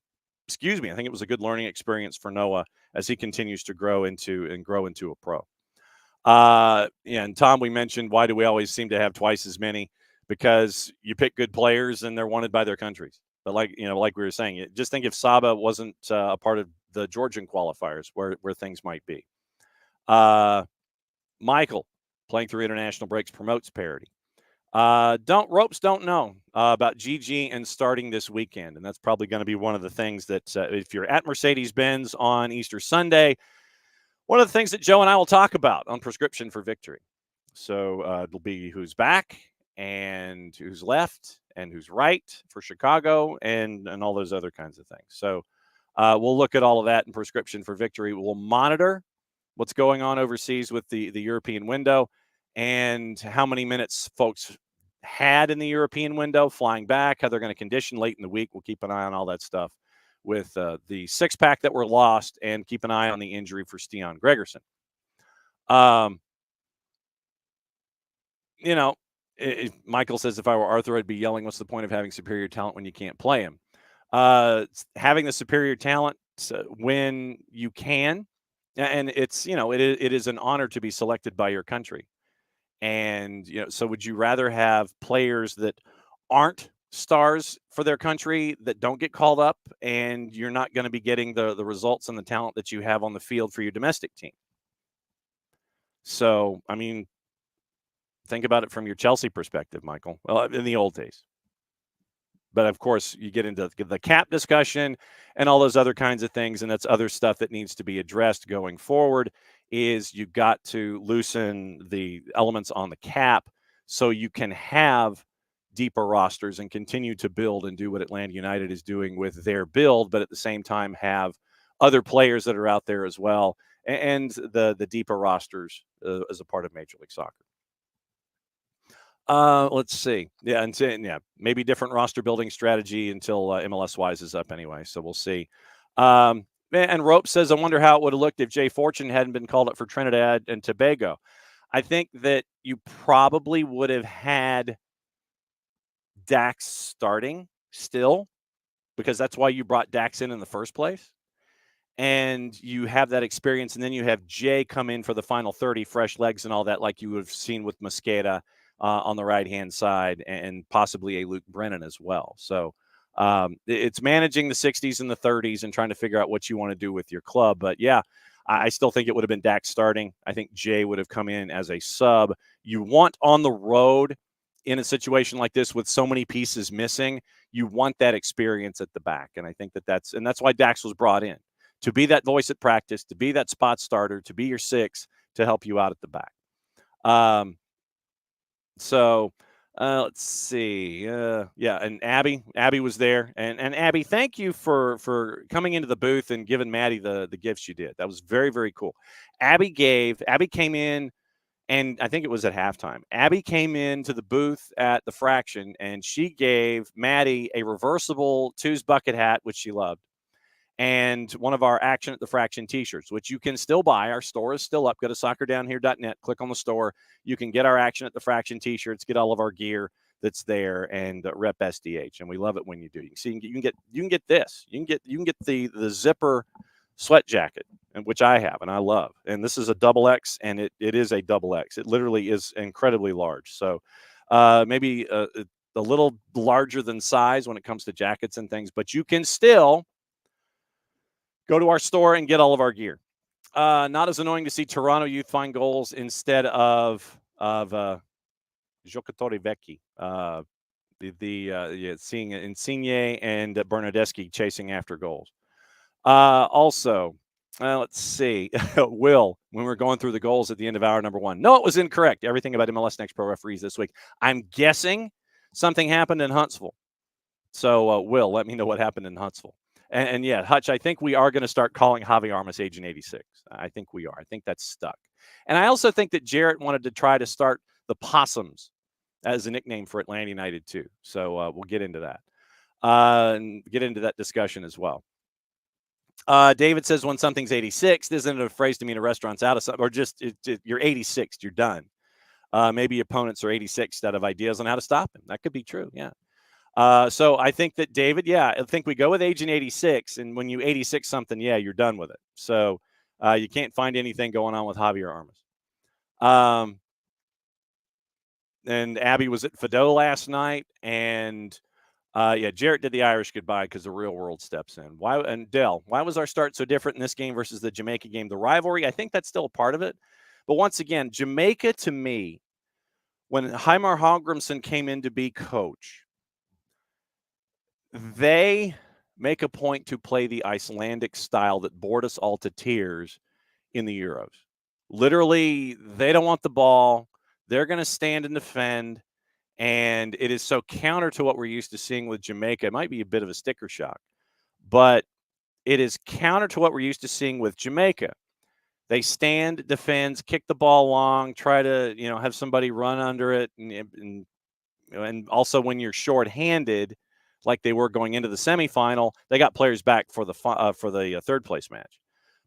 S1: a good learning experience for Noah as he continues to grow into a pro. And Tom, we mentioned, why do we always seem to have twice as many? Because you pick good players and they're wanted by their countries. But like we were saying, just think if Saba wasn't a part of the Georgian qualifiers, where things might be. Michael, playing through international breaks, promotes parity. Ropes don't know about GG and starting this weekend. And that's probably going to be one of the things that if you're at Mercedes-Benz on Easter Sunday, one of the things that Joe and I will talk about on Prescription for Victory. So it'll be who's back and who's left and who's right for Chicago and all those other kinds of things. So we'll look at all of that in Prescription for Victory. We'll monitor what's going on overseas with the European window and how many minutes folks had in the European window flying back, how they're going to condition late in the week. We'll keep an eye on all that stuff with the 6-pack that were lost and keep an eye on the injury for Stian Gregerson. Michael says, if I were Arthur, I'd be yelling, what's the point of having superior talent when you can't play him? Having the superior talent when you can, and it's it is an honor to be selected by your country. And so would you rather have players that aren't stars for their country that don't get called up, and you're not going to be getting the results and the talent that you have on the field for your domestic team? So, I mean, think about it from your Chelsea perspective, Michael. Well, in the old days. But of course, you get into the cap discussion and all those other kinds of things, and that's other stuff that needs to be addressed going forward. Is you've got to loosen the elements on the cap so you can have deeper rosters and continue to build and do what Atlanta United is doing with their build, but at the same time have other players that are out there as well, and the deeper rosters as a part of Major League Soccer. Let's see. Yeah, and maybe different roster building strategy until MLS Wise is up anyway. So we'll see. And Rope says, I wonder how it would have looked if Jay Fortune hadn't been called up for Trinidad and Tobago. I think that you probably would have had Dax starting still, because that's why you brought Dax in the first place. And you have that experience, and then you have Jay come in for the final 30, fresh legs and all that, like you would have seen with Mosqueda on the right-hand side, and possibly a Luke Brennan as well. So it's managing the 60s and the 30s and trying to figure out what you want to do with your club. But, yeah, I still think it would have been Dax starting. I think Jay would have come in as a sub. You want on the road in a situation like this with so many pieces missing, you want that experience at the back. And I think that's why Dax was brought in, to be that voice at practice, to be that spot starter, to be your six, to help you out at the back. So let's see. And Abby was there. And Abby, thank you for coming into the booth and giving Maddie the gifts you did. That was very, very cool. Abby came in, and I think it was at halftime. Abby came into the booth at the Fraction, and she gave Maddie a reversible Two's bucket hat, which she loved, and one of our Action at the Fraction t-shirts, which you can still buy. Our store is still up. Go to soccerdownhere.net, click on the store. You can get our Action at the Fraction t-shirts, get all of our gear that's there, and rep SDH. And we love it when you do. You can get this. You can get the zipper sweat jacket, and which I have and I love. And this is a double X, and it is a double X. It literally is incredibly large. So maybe a little larger than size when it comes to jackets and things, but you can still go to our store and get all of our gear. Not as annoying to see Toronto youth find goals instead of Giocatori Vecchi. Seeing Insigne and Bernardeschi chasing after goals. Also, let's see. Will, when we're going through the goals at the end of hour number 1. No, it was incorrect. Everything about MLS Next Pro referees this week. I'm guessing something happened in Huntsville. So, Will, let me know what happened in Huntsville. And yeah, Hutch, I think we are going to start calling Javi Armas Agent 86. I think we are. I think that's stuck. And I also think that Jarrett wanted to try to start the Possums as a nickname for Atlanta United too. So we'll get into that and get into that discussion as well. David says when something's 86, isn't it a phrase to mean a restaurant's out of something, or just you're 86th, you're done. Maybe opponents are 86th out of ideas on how to stop him. That could be true. Yeah. So I think that David, I think we go with Agent 86, and when you 86 something, you're done with it. So you can't find anything going on with Javier Armas. And Abby was at Fido last night, and Jarrett did the Irish goodbye because the real world steps in. Why? And Dell, why was our start so different in this game versus the Jamaica game? The rivalry, I think that's still a part of it. But once again, Jamaica, to me, when Heimar Hallgrimsson came in to be coach, they make a point to play the Icelandic style that bored us all to tears in the Euros. Literally, they don't want the ball. They're going to stand and defend. And it is so counter to what we're used to seeing with Jamaica. It might be a bit of a sticker shock, but it is counter to what we're used to seeing with Jamaica. They stand, defends, kick the ball long, try to, have somebody run under it. And also when you're shorthanded, like they were going into the semifinal, they got players back for the third place match.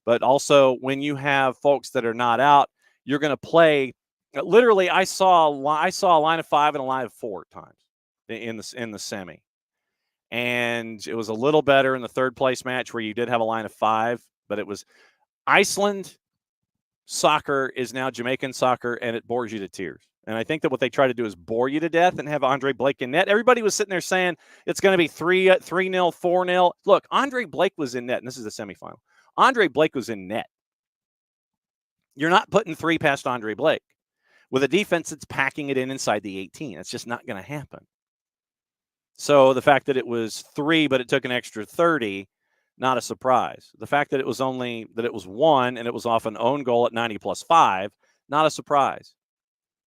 S1: But also when you have folks that are not out, you're going to play. Literally, I saw a line of 5 and a line of 4 at times in the semi, And it was a little better in the third place match where you did have a line of 5, but it was Iceland soccer is now Jamaican soccer, and it bores you to tears. And I think that what they try to do is bore you to death and have Andre Blake in net. Everybody was sitting there saying it's going to be 3-0, 4-0. Look, Andre Blake was in net, and this is the semifinal. Andre Blake was in net. You're not putting 3 past Andre Blake with a defense that's packing it inside the 18. It's just not going to happen. So the fact that it was 3, but it took an extra 30, not a surprise. The fact that it was 1 and it was off an own goal at 90 plus 5, not a surprise.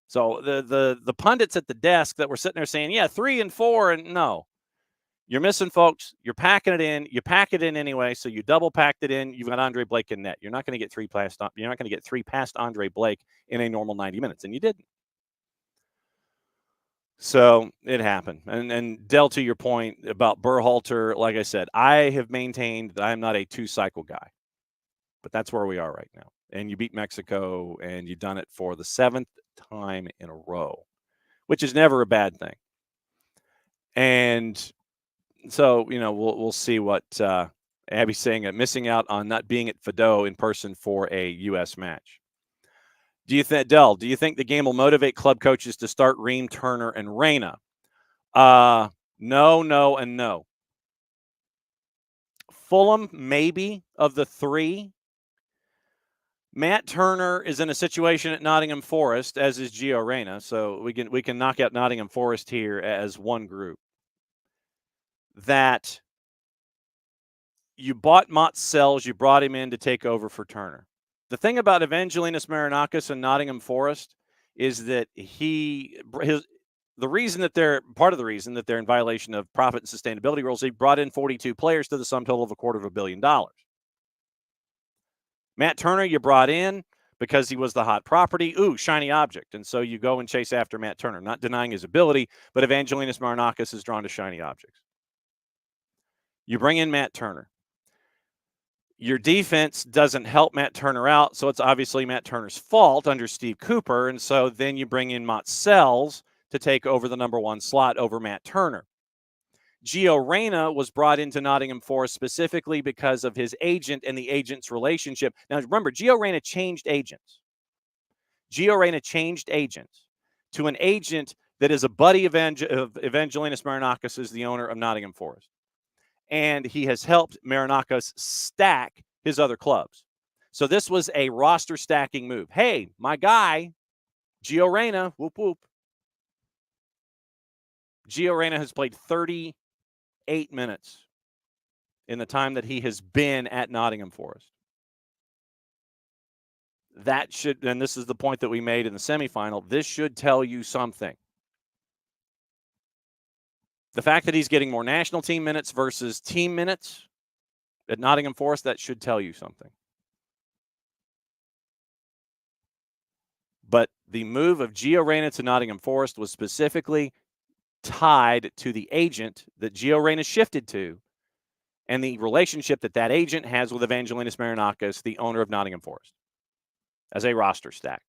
S1: So the pundits at the desk that were sitting there saying, yeah, 3 and 4, and no. You're missing, folks. You're packing it in. You pack it in anyway, so you double packed it in. You've got Andre Blake in net. You're not going to get 3 past. You're not going to get 3 past Andre Blake in a normal 90 minutes, and you didn't. So it happened. And Del, to your point about Berhalter, like I said, I have maintained that I'm not a 2-cycle guy. But that's where we are right now. And you beat Mexico, and you've done it for the 7th time in a row, which is never a bad thing. And so, we'll see what Abby's saying, missing out on not being at Fido in person for a U.S. match. Do you think the game will motivate club coaches to start Ream, Turner, and Reyna? No, and no. Fulham, maybe, of the 3. Matt Turner is in a situation at Nottingham Forest, as is Gio Reyna, so we can knock out Nottingham Forest here as one group. That you bought Mott Sells, you brought him in to take over for Turner. The thing about Evangelinus Marinakis and Nottingham Forest is that part of the reason that they're in violation of profit and sustainability rules, he brought in 42 players to the sum total of $250 million. Matt Turner, you brought in because he was the hot property. Ooh, shiny object. And so you go and chase after Matt Turner, not denying his ability, but Evangelinus Marinakis is drawn to shiny objects. You bring in Matt Turner. Your defense doesn't help Matt Turner out, so it's obviously Matt Turner's fault under Steve Cooper, and so then you bring in Mott Sells to take over the number 1 slot over Matt Turner. Gio Reyna was brought into Nottingham Forest specifically because of his agent and the agent's relationship. Now, remember, Gio Reyna changed agents. Gio Reyna changed agents to an agent that is a buddy of Evangelinus Marinakis, is the owner of Nottingham Forest. And he has helped Marinakis stack his other clubs. So this was a roster stacking move. Hey, my guy, Gio Reyna, whoop, whoop. Gio Reyna has played 38 minutes in the time that he has been at Nottingham Forest. That should, and this is the point that we made in the semifinal, this should tell you something. The fact that he's getting more national team minutes versus team minutes at Nottingham Forest, that should tell you something. But the move of Gio Reyna to Nottingham Forest was specifically tied to the agent that Gio Reyna shifted to and the relationship that agent has with Evangelinus Marinakis, the owner of Nottingham Forest, as a roster stack.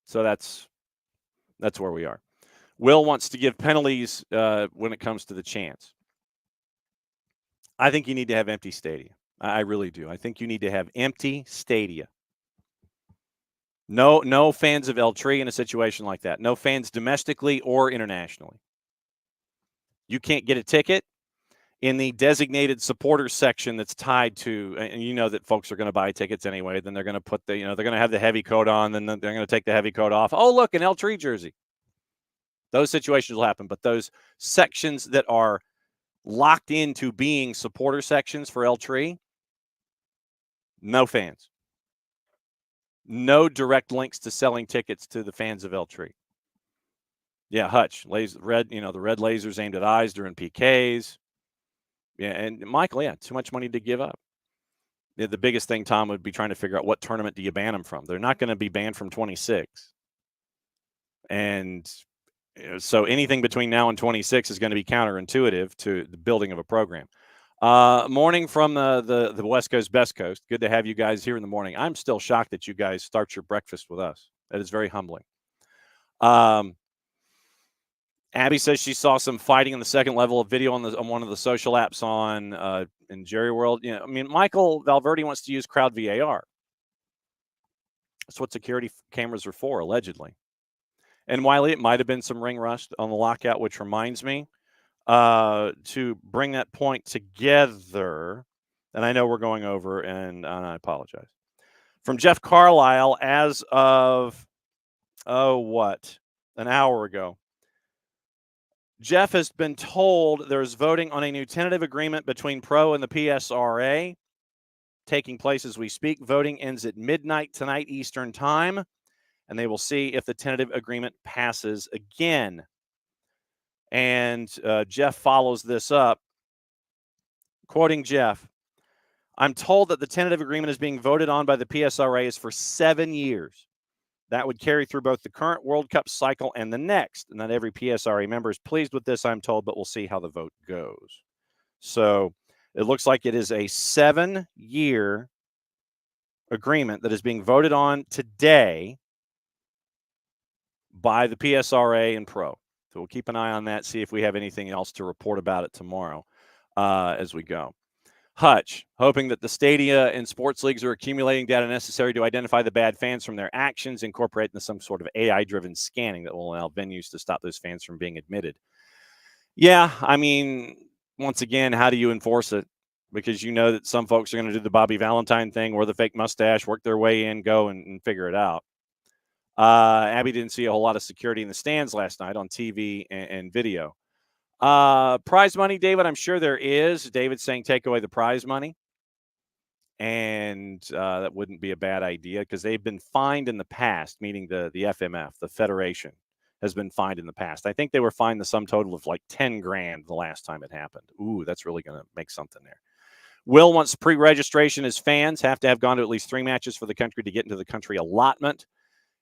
S1: So that's where we are. Will wants to give penalties when it comes to the chance. I think you need to have empty stadia. I really do. I think you need to have empty stadia. No fans of El Tri in a situation like that. No fans domestically or internationally. You can't get a ticket in the designated supporters section that's tied to, and you know that folks are going to buy tickets anyway. Then they're going to put they're going to have the heavy coat on. Then they're going to take the heavy coat off. Oh, look, an El Tri jersey. Those situations will happen, but those sections that are locked into being supporter sections for El Tri, no fans. No direct links to selling tickets to the fans of El Tri. Yeah, Hutch, the red lasers aimed at eyes during PKs. Yeah, and Michael, too much money to give up. The biggest thing, Tom, would be trying to figure out what tournament do you ban them from. They're not going to be banned from 26. And so anything between now and 26 is going to be counterintuitive to the building of a program. Morning from the West Coast, Best Coast. Good to have you guys here in the morning. I'm still shocked that you guys start your breakfast with us. That is very humbling. Abby says she saw some fighting in the second level of video on one of the social apps in Jerry World. You know, I mean, Michael Valverde wants to use crowd VAR. That's what security cameras are for, allegedly. And Wiley, it might have been some ring rust on the lockout, which reminds me to bring that point together. And I know we're going over, and I apologize. From Jeff Carlisle, as of, an hour ago. Jeff has been told there's voting on a new tentative agreement between Pro and the PSRA taking place as we speak. Voting ends at midnight tonight Eastern time, and they will see if the tentative agreement passes again. And Jeff follows this up, quoting Jeff, I'm told that the tentative agreement is being voted on by the PSRA is for 7 years. That would carry through both the current World Cup cycle and the next. Not every PSRA member is pleased with this, I'm told, but we'll see how the vote goes. So it looks like it is a 7-year agreement that is being voted on today by the PSRA and Pro. So we'll keep an eye on that, see if we have anything else to report about it tomorrow as we go. Hutch, hoping that the stadia and sports leagues are accumulating data necessary to identify the bad fans from their actions, incorporate into some sort of AI-driven scanning that will allow venues to stop those fans from being admitted. Yeah, I mean, once again, how do you enforce it? Because you know that some folks are going to do the Bobby Valentine thing, wear the fake mustache, work their way in, go and figure it out. Abby didn't see a whole lot of security in the stands last night on TV and video. Prize money, David, I'm sure there is. David's saying take away the prize money. And that wouldn't be a bad idea because they've been fined in the past, meaning the FMF, the Federation, has been fined in the past. I think they were fined the sum total of like 10 grand the last time it happened. Ooh, that's really going to make something there. Will wants pre-registration as fans have to have gone to at least 3 matches for the country to get into the country allotment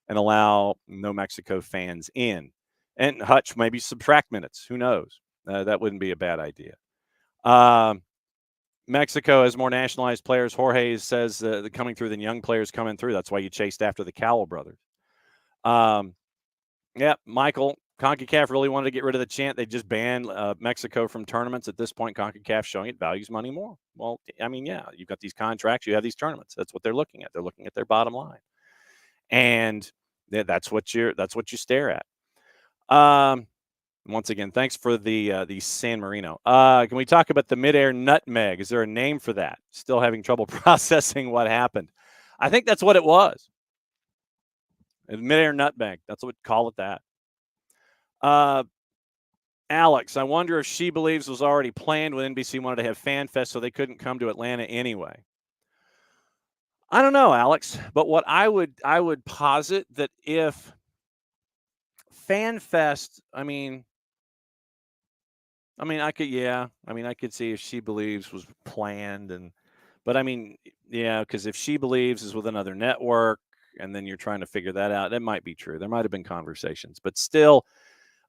S1: and allow no Mexico fans in. And Hutch, maybe subtract minutes. Who knows? That wouldn't be a bad idea. Mexico has more nationalized players. Jorge says the coming through than young players coming through. That's why you chased after the Cowell brothers. Yeah, Michael, CONCACAF really wanted to get rid of the chant. They just banned Mexico from tournaments. At this point, CONCACAF showing it values money more. Well, I mean, yeah, you've got these contracts. You have these tournaments. That's what they're looking at. They're looking at their bottom line. And that's what you stare at. Once again, thanks for the San Marino. Can we talk about the midair nutmeg? Is there a name for that? Still having trouble processing what happened. I think that's what it was. A midair nutmeg. That's what we call it that. Alex, I wonder if She Believes was already planned when NBC wanted to have Fan Fest so they couldn't come to Atlanta anyway. I don't know, Alex, but what I would posit that if Fan Fest, I could see if She Believes was planned but because if She Believes is with another network and then you're trying to figure that out, that might be true. There might have been conversations, but still,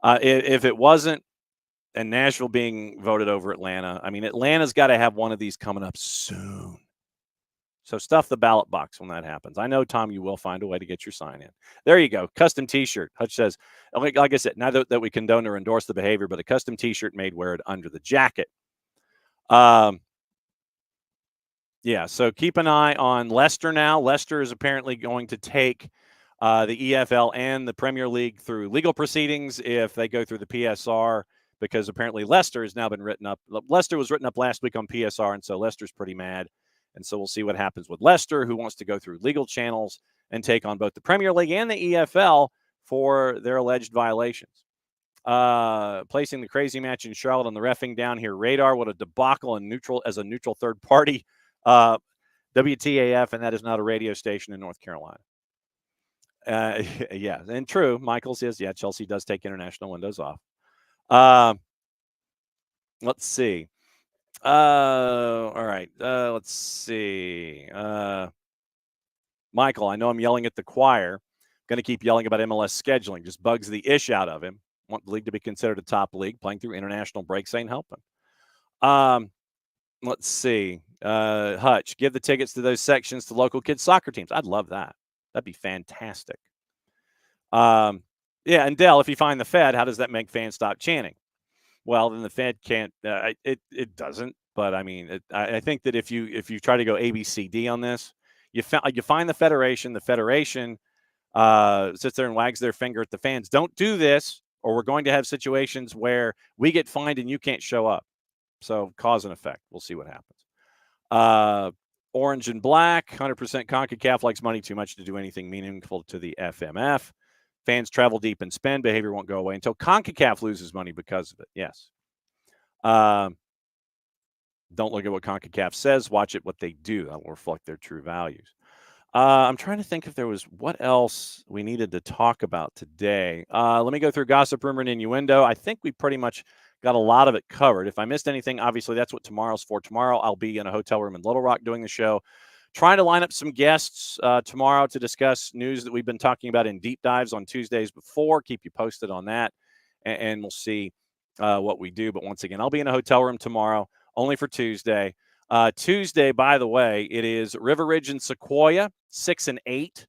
S1: if it wasn't, and Nashville being voted over Atlanta, Atlanta's got to have one of these coming up soon. So stuff the ballot box when that happens. I know, Tom, you will find a way to get your sign in. There you go. Custom T-shirt. Hutch says, like I said, not that we condone or endorse the behavior, but a custom T-shirt made, wear it under the jacket. Yeah, so keep an eye on Leicester now. Leicester is apparently going to take the EFL and the Premier League through legal proceedings if they go through the PSR, because apparently Leicester has now been written up. Leicester was written up last week on PSR, and so Leicester's pretty mad. And so we'll see what happens with Leicester, who wants to go through legal channels and take on both the Premier League and the EFL for their alleged violations. Placing the crazy match in Charlotte on the reffing down here radar. What a debacle as a neutral third party. WTAF, and that is not a radio station in North Carolina. Yeah, and true. Michael says, yeah, Chelsea does take international windows off. Let's see. All right. Let's see. Michael, I know I'm yelling at the choir. Going to keep yelling about MLS scheduling. Just bugs the ish out of him. Want the league to be considered a top league. Playing through international breaks ain't helping. Let's see. Hutch, give the tickets to those sections to local kids' soccer teams. I'd love that. That'd be fantastic. Yeah, and Dell, if you find the Fed, how does that make fans stop chanting? Well, then the Fed can't. It doesn't. But I mean, I think that if you try to go ABCD on this, you find the Federation. The Federation sits there and wags their finger at the fans. Don't do this, or we're going to have situations where we get fined and you can't show up. So cause and effect. We'll see what happens. Orange and black, 100% CONCACAF likes money too much to do anything meaningful to the FMF. Fans travel deep and spend. Behavior won't go away until CONCACAF loses money because of it. Yes. Don't look at what CONCACAF says. Watch it what they do. That will reflect their true values. I'm trying to think if there was what else we needed to talk about today. Let me go through gossip, rumor, and innuendo. I think we pretty much got a lot of it covered. If I missed anything, obviously that's what tomorrow's for. Tomorrow I'll be in a hotel room in Little Rock doing the show. Trying to line up some guests tomorrow to discuss news that we've been talking about in deep dives on Tuesdays before. Keep you posted on that, and we'll see what we do. But once again, I'll be in a hotel room tomorrow, only for Tuesday. Tuesday, by the way, it is River Ridge and Sequoia, 6 and 8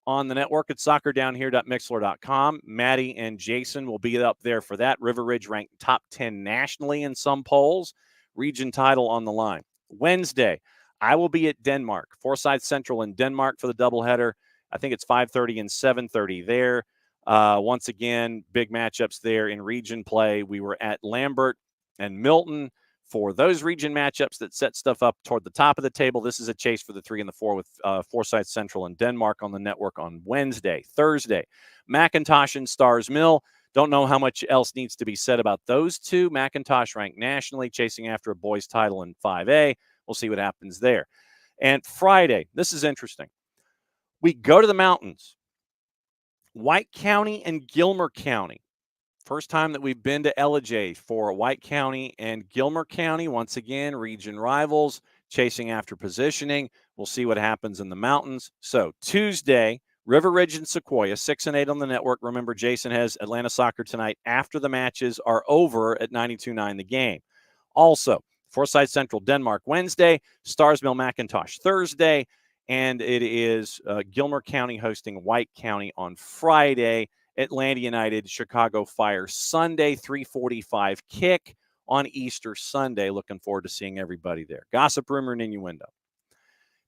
S1: on the network at soccerdownhere.mixler.com. Maddie and Jason will be up there for that. River Ridge ranked top 10 nationally in some polls. Region title on the line. Wednesday, I will be at Denmark, Forsyth Central in Denmark for the doubleheader. I think it's 5:30 and 7:30 there. Once again, big matchups there in region play. We were at Lambert and Milton for those region matchups that set stuff up toward the top of the table. This is a chase for the 3 and the 4 with Forsyth Central and Denmark on the network on Wednesday. Thursday, McIntosh and Stars Mill. Don't know how much else needs to be said about those two. McIntosh ranked nationally, chasing after a boys title in 5A. We'll see what happens there. And Friday, this is interesting. We go to the mountains. White County and Gilmer County. First time that we've been to Ellijay for White County and Gilmer County. Once again, region rivals, chasing after positioning. We'll see what happens in the mountains. So Tuesday, River Ridge and Sequoia, 6 and 8 on the network. Remember, Jason has Atlanta Soccer tonight after the matches are over at 92.9 The Game. Also, Forsyth Central, Denmark, Wednesday. Stars Mill, McIntosh, Thursday. And it is Gilmer County hosting White County on Friday. Atlanta United, Chicago Fire, Sunday, 3:45 kick on Easter Sunday. Looking forward to seeing everybody there. Gossip, rumor, and innuendo.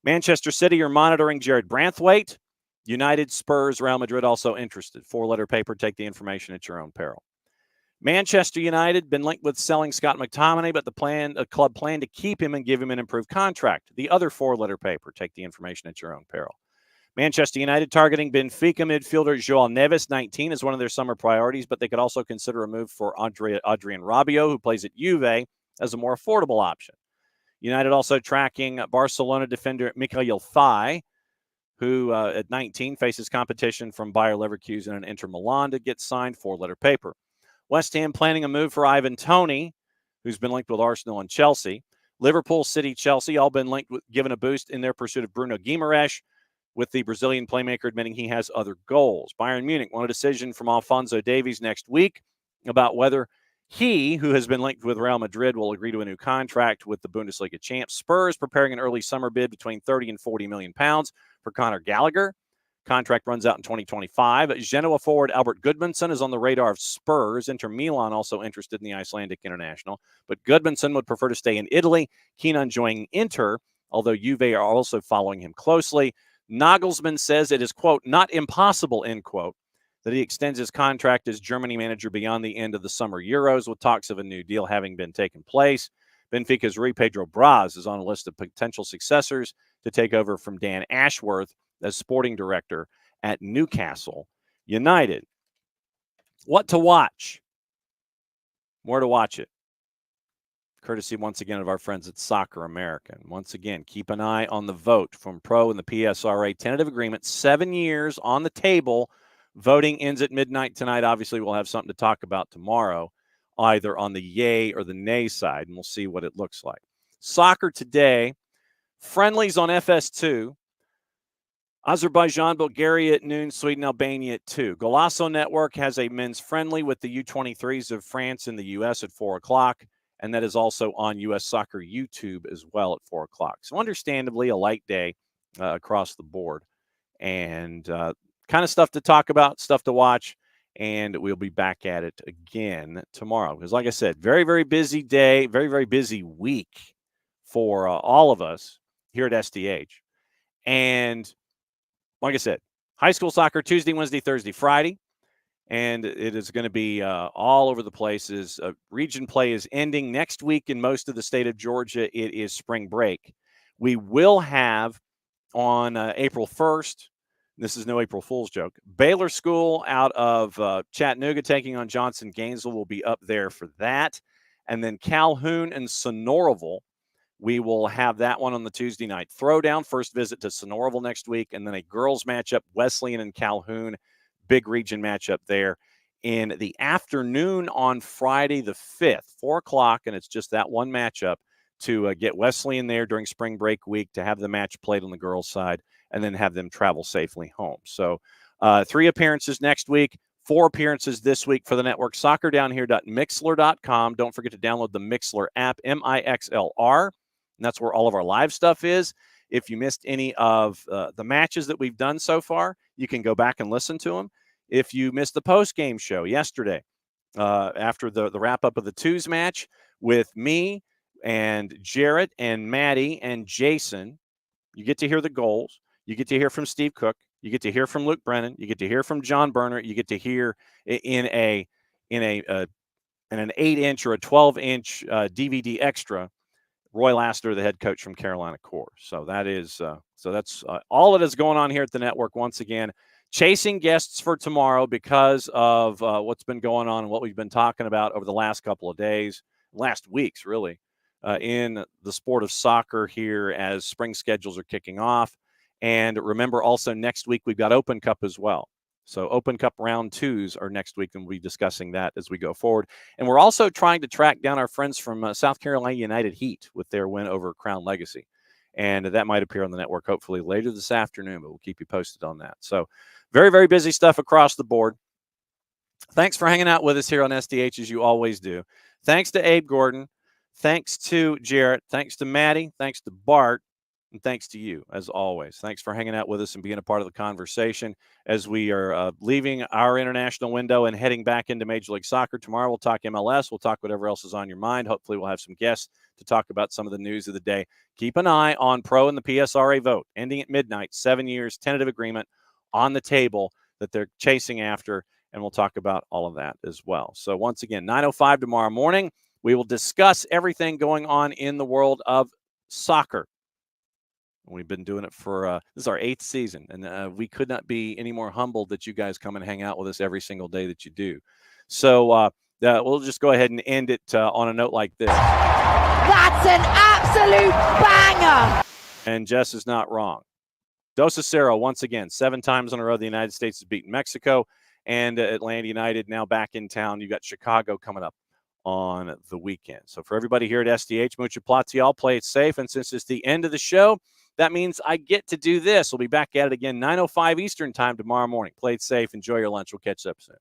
S1: Manchester City are monitoring Jared Branthwaite. United, Spurs, Real Madrid also interested. 4-letter paper. Take the information at your own peril. Manchester United been linked with selling Scott McTominay, but the club planned to keep him and give him an improved contract. The other 4-letter paper. Take the information at your own peril. Manchester United targeting Benfica midfielder João Neves, 19, as one of their summer priorities, but they could also consider a move for Adrian Rabiot, who plays at Juve, as a more affordable option. United also tracking Barcelona defender Mikhail Thai, who at 19 faces competition from Bayer Leverkusen and Inter Milan to get signed. 4-letter paper. West Ham planning a move for Ivan Toney, who's been linked with Arsenal and Chelsea. Liverpool, City, Chelsea, all been linked with, given a boost in their pursuit of Bruno Guimaraes, with the Brazilian playmaker admitting he has other goals. Bayern Munich want a decision from Alphonso Davies next week about whether he, who has been linked with Real Madrid, will agree to a new contract with the Bundesliga champs. Spurs preparing an early summer bid between 30 and 40 million pounds for Conor Gallagher. Contract runs out in 2025. Genoa forward Albert Gudmundsson is on the radar of Spurs. Inter Milan also interested in the Icelandic international, but Gudmundsson would prefer to stay in Italy, keen on joining Inter, although Juve are also following him closely. Nagelsmann says it is, quote, not impossible, end quote, that he extends his contract as Germany manager beyond the end of the summer Euros, with talks of a new deal having been taken place. Benfica's Rui Pedro Braz is on a list of potential successors to take over from Dan Ashworth as sporting director at Newcastle United. What to watch? Where to watch it? Courtesy, once again, of our friends at Soccer American. Once again, keep an eye on the vote from Pro and the PSRA tentative agreement. 7 years on the table. Voting ends at midnight tonight. Obviously, we'll have something to talk about tomorrow, either on the yay or the nay side, and we'll see what it looks like. Soccer today. Friendlies on FS2. Azerbaijan, Bulgaria at noon, Sweden, Albania at 2. Golasso Network has a men's friendly with the U23s of France and the U.S. at 4 o'clock. And that is also on U.S. Soccer YouTube as well at 4 o'clock. So understandably, a light day across the board. And kind of stuff to talk about, stuff to watch. and we'll be back at it again tomorrow. Because like I said, very, very busy day, very, very busy week for all of us here at SDH. And like I said, high school soccer Tuesday, Wednesday, Thursday, Friday. And it is going to be all over the places. Region play is ending next week in most of the state of Georgia. It is spring break. We will have on April 1st, this is no April Fool's joke, Baylor School out of Chattanooga taking on Johnson Gainesville will be up there for that. And then Calhoun and Sonoraville, we will have that one on the Tuesday night throwdown. First visit to Sonoraville next week, and then a girls matchup, Wesleyan and Calhoun. Big region matchup there in the afternoon on Friday the 5th, 4 o'clock, and it's just that one matchup to get Wesleyan there during spring break week to have the match played on the girls' side and then have them travel safely home. So 3 appearances next week, 4 appearances this week for the network. SoccerDownHere.mixler.com. Don't forget to download the Mixler app, MIXLR, and that's where all of our live stuff is. If you missed any of the matches that we've done so far, you can go back and listen to them. If you missed the post-game show yesterday, after the wrap-up of the twos match with me and Garrett and Maddie and Jason, you get to hear the goals. You get to hear from Steve Cook. You get to hear from Luke Brennan. You get to hear from John Berner. You get to hear in an 8-inch or a 12-inch DVD extra Roy Laster, the head coach from Carolina Core. So that is that's all that is going on here at the network. Once again, chasing guests for tomorrow because of what's been going on and what we've been talking about over the last couple of days, last weeks really, in the sport of soccer here as spring schedules are kicking off. And remember also next week we've got Open Cup as well. So Open Cup round 2s are next week, and we'll be discussing that as we go forward. And we're also trying to track down our friends from South Carolina United Heat with their win over Crown Legacy. And that might appear on the network hopefully later this afternoon, but we'll keep you posted on that. So very, very busy stuff across the board. Thanks for hanging out with us here on SDH as you always do. Thanks to Abe Gordon. Thanks to Jarrett. Thanks to Maddie. Thanks to Bart. And thanks to you, as always. Thanks for hanging out with us and being a part of the conversation as we are leaving our international window and heading back into Major League Soccer. Tomorrow we'll talk MLS. We'll talk whatever else is on your mind. Hopefully we'll have some guests to talk about some of the news of the day. Keep an eye on Pro and the PSRA vote, ending at midnight, 7 years, tentative agreement on the table that they're chasing after, and we'll talk about all of that as well. So once again, 9:05 tomorrow morning, we will discuss everything going on in the world of soccer. We've been doing it for this is our 8th season, and we could not be any more humbled that you guys come and hang out with us every single day that you do. So we'll just go ahead and end it on a note like this.
S8: That's an absolute banger.
S1: And Jess is not wrong. Dos a Cero, once again, 7 times in a row the United States has beaten Mexico, and Atlanta United now back in town. You got Chicago coming up on the weekend. So for everybody here at SDH, mucha plats, y'all play it safe. And since it's the end of the show, that means I get to do this. We'll be back at it again, 9:05 Eastern time tomorrow morning. Play it safe. Enjoy your lunch. We'll catch up soon.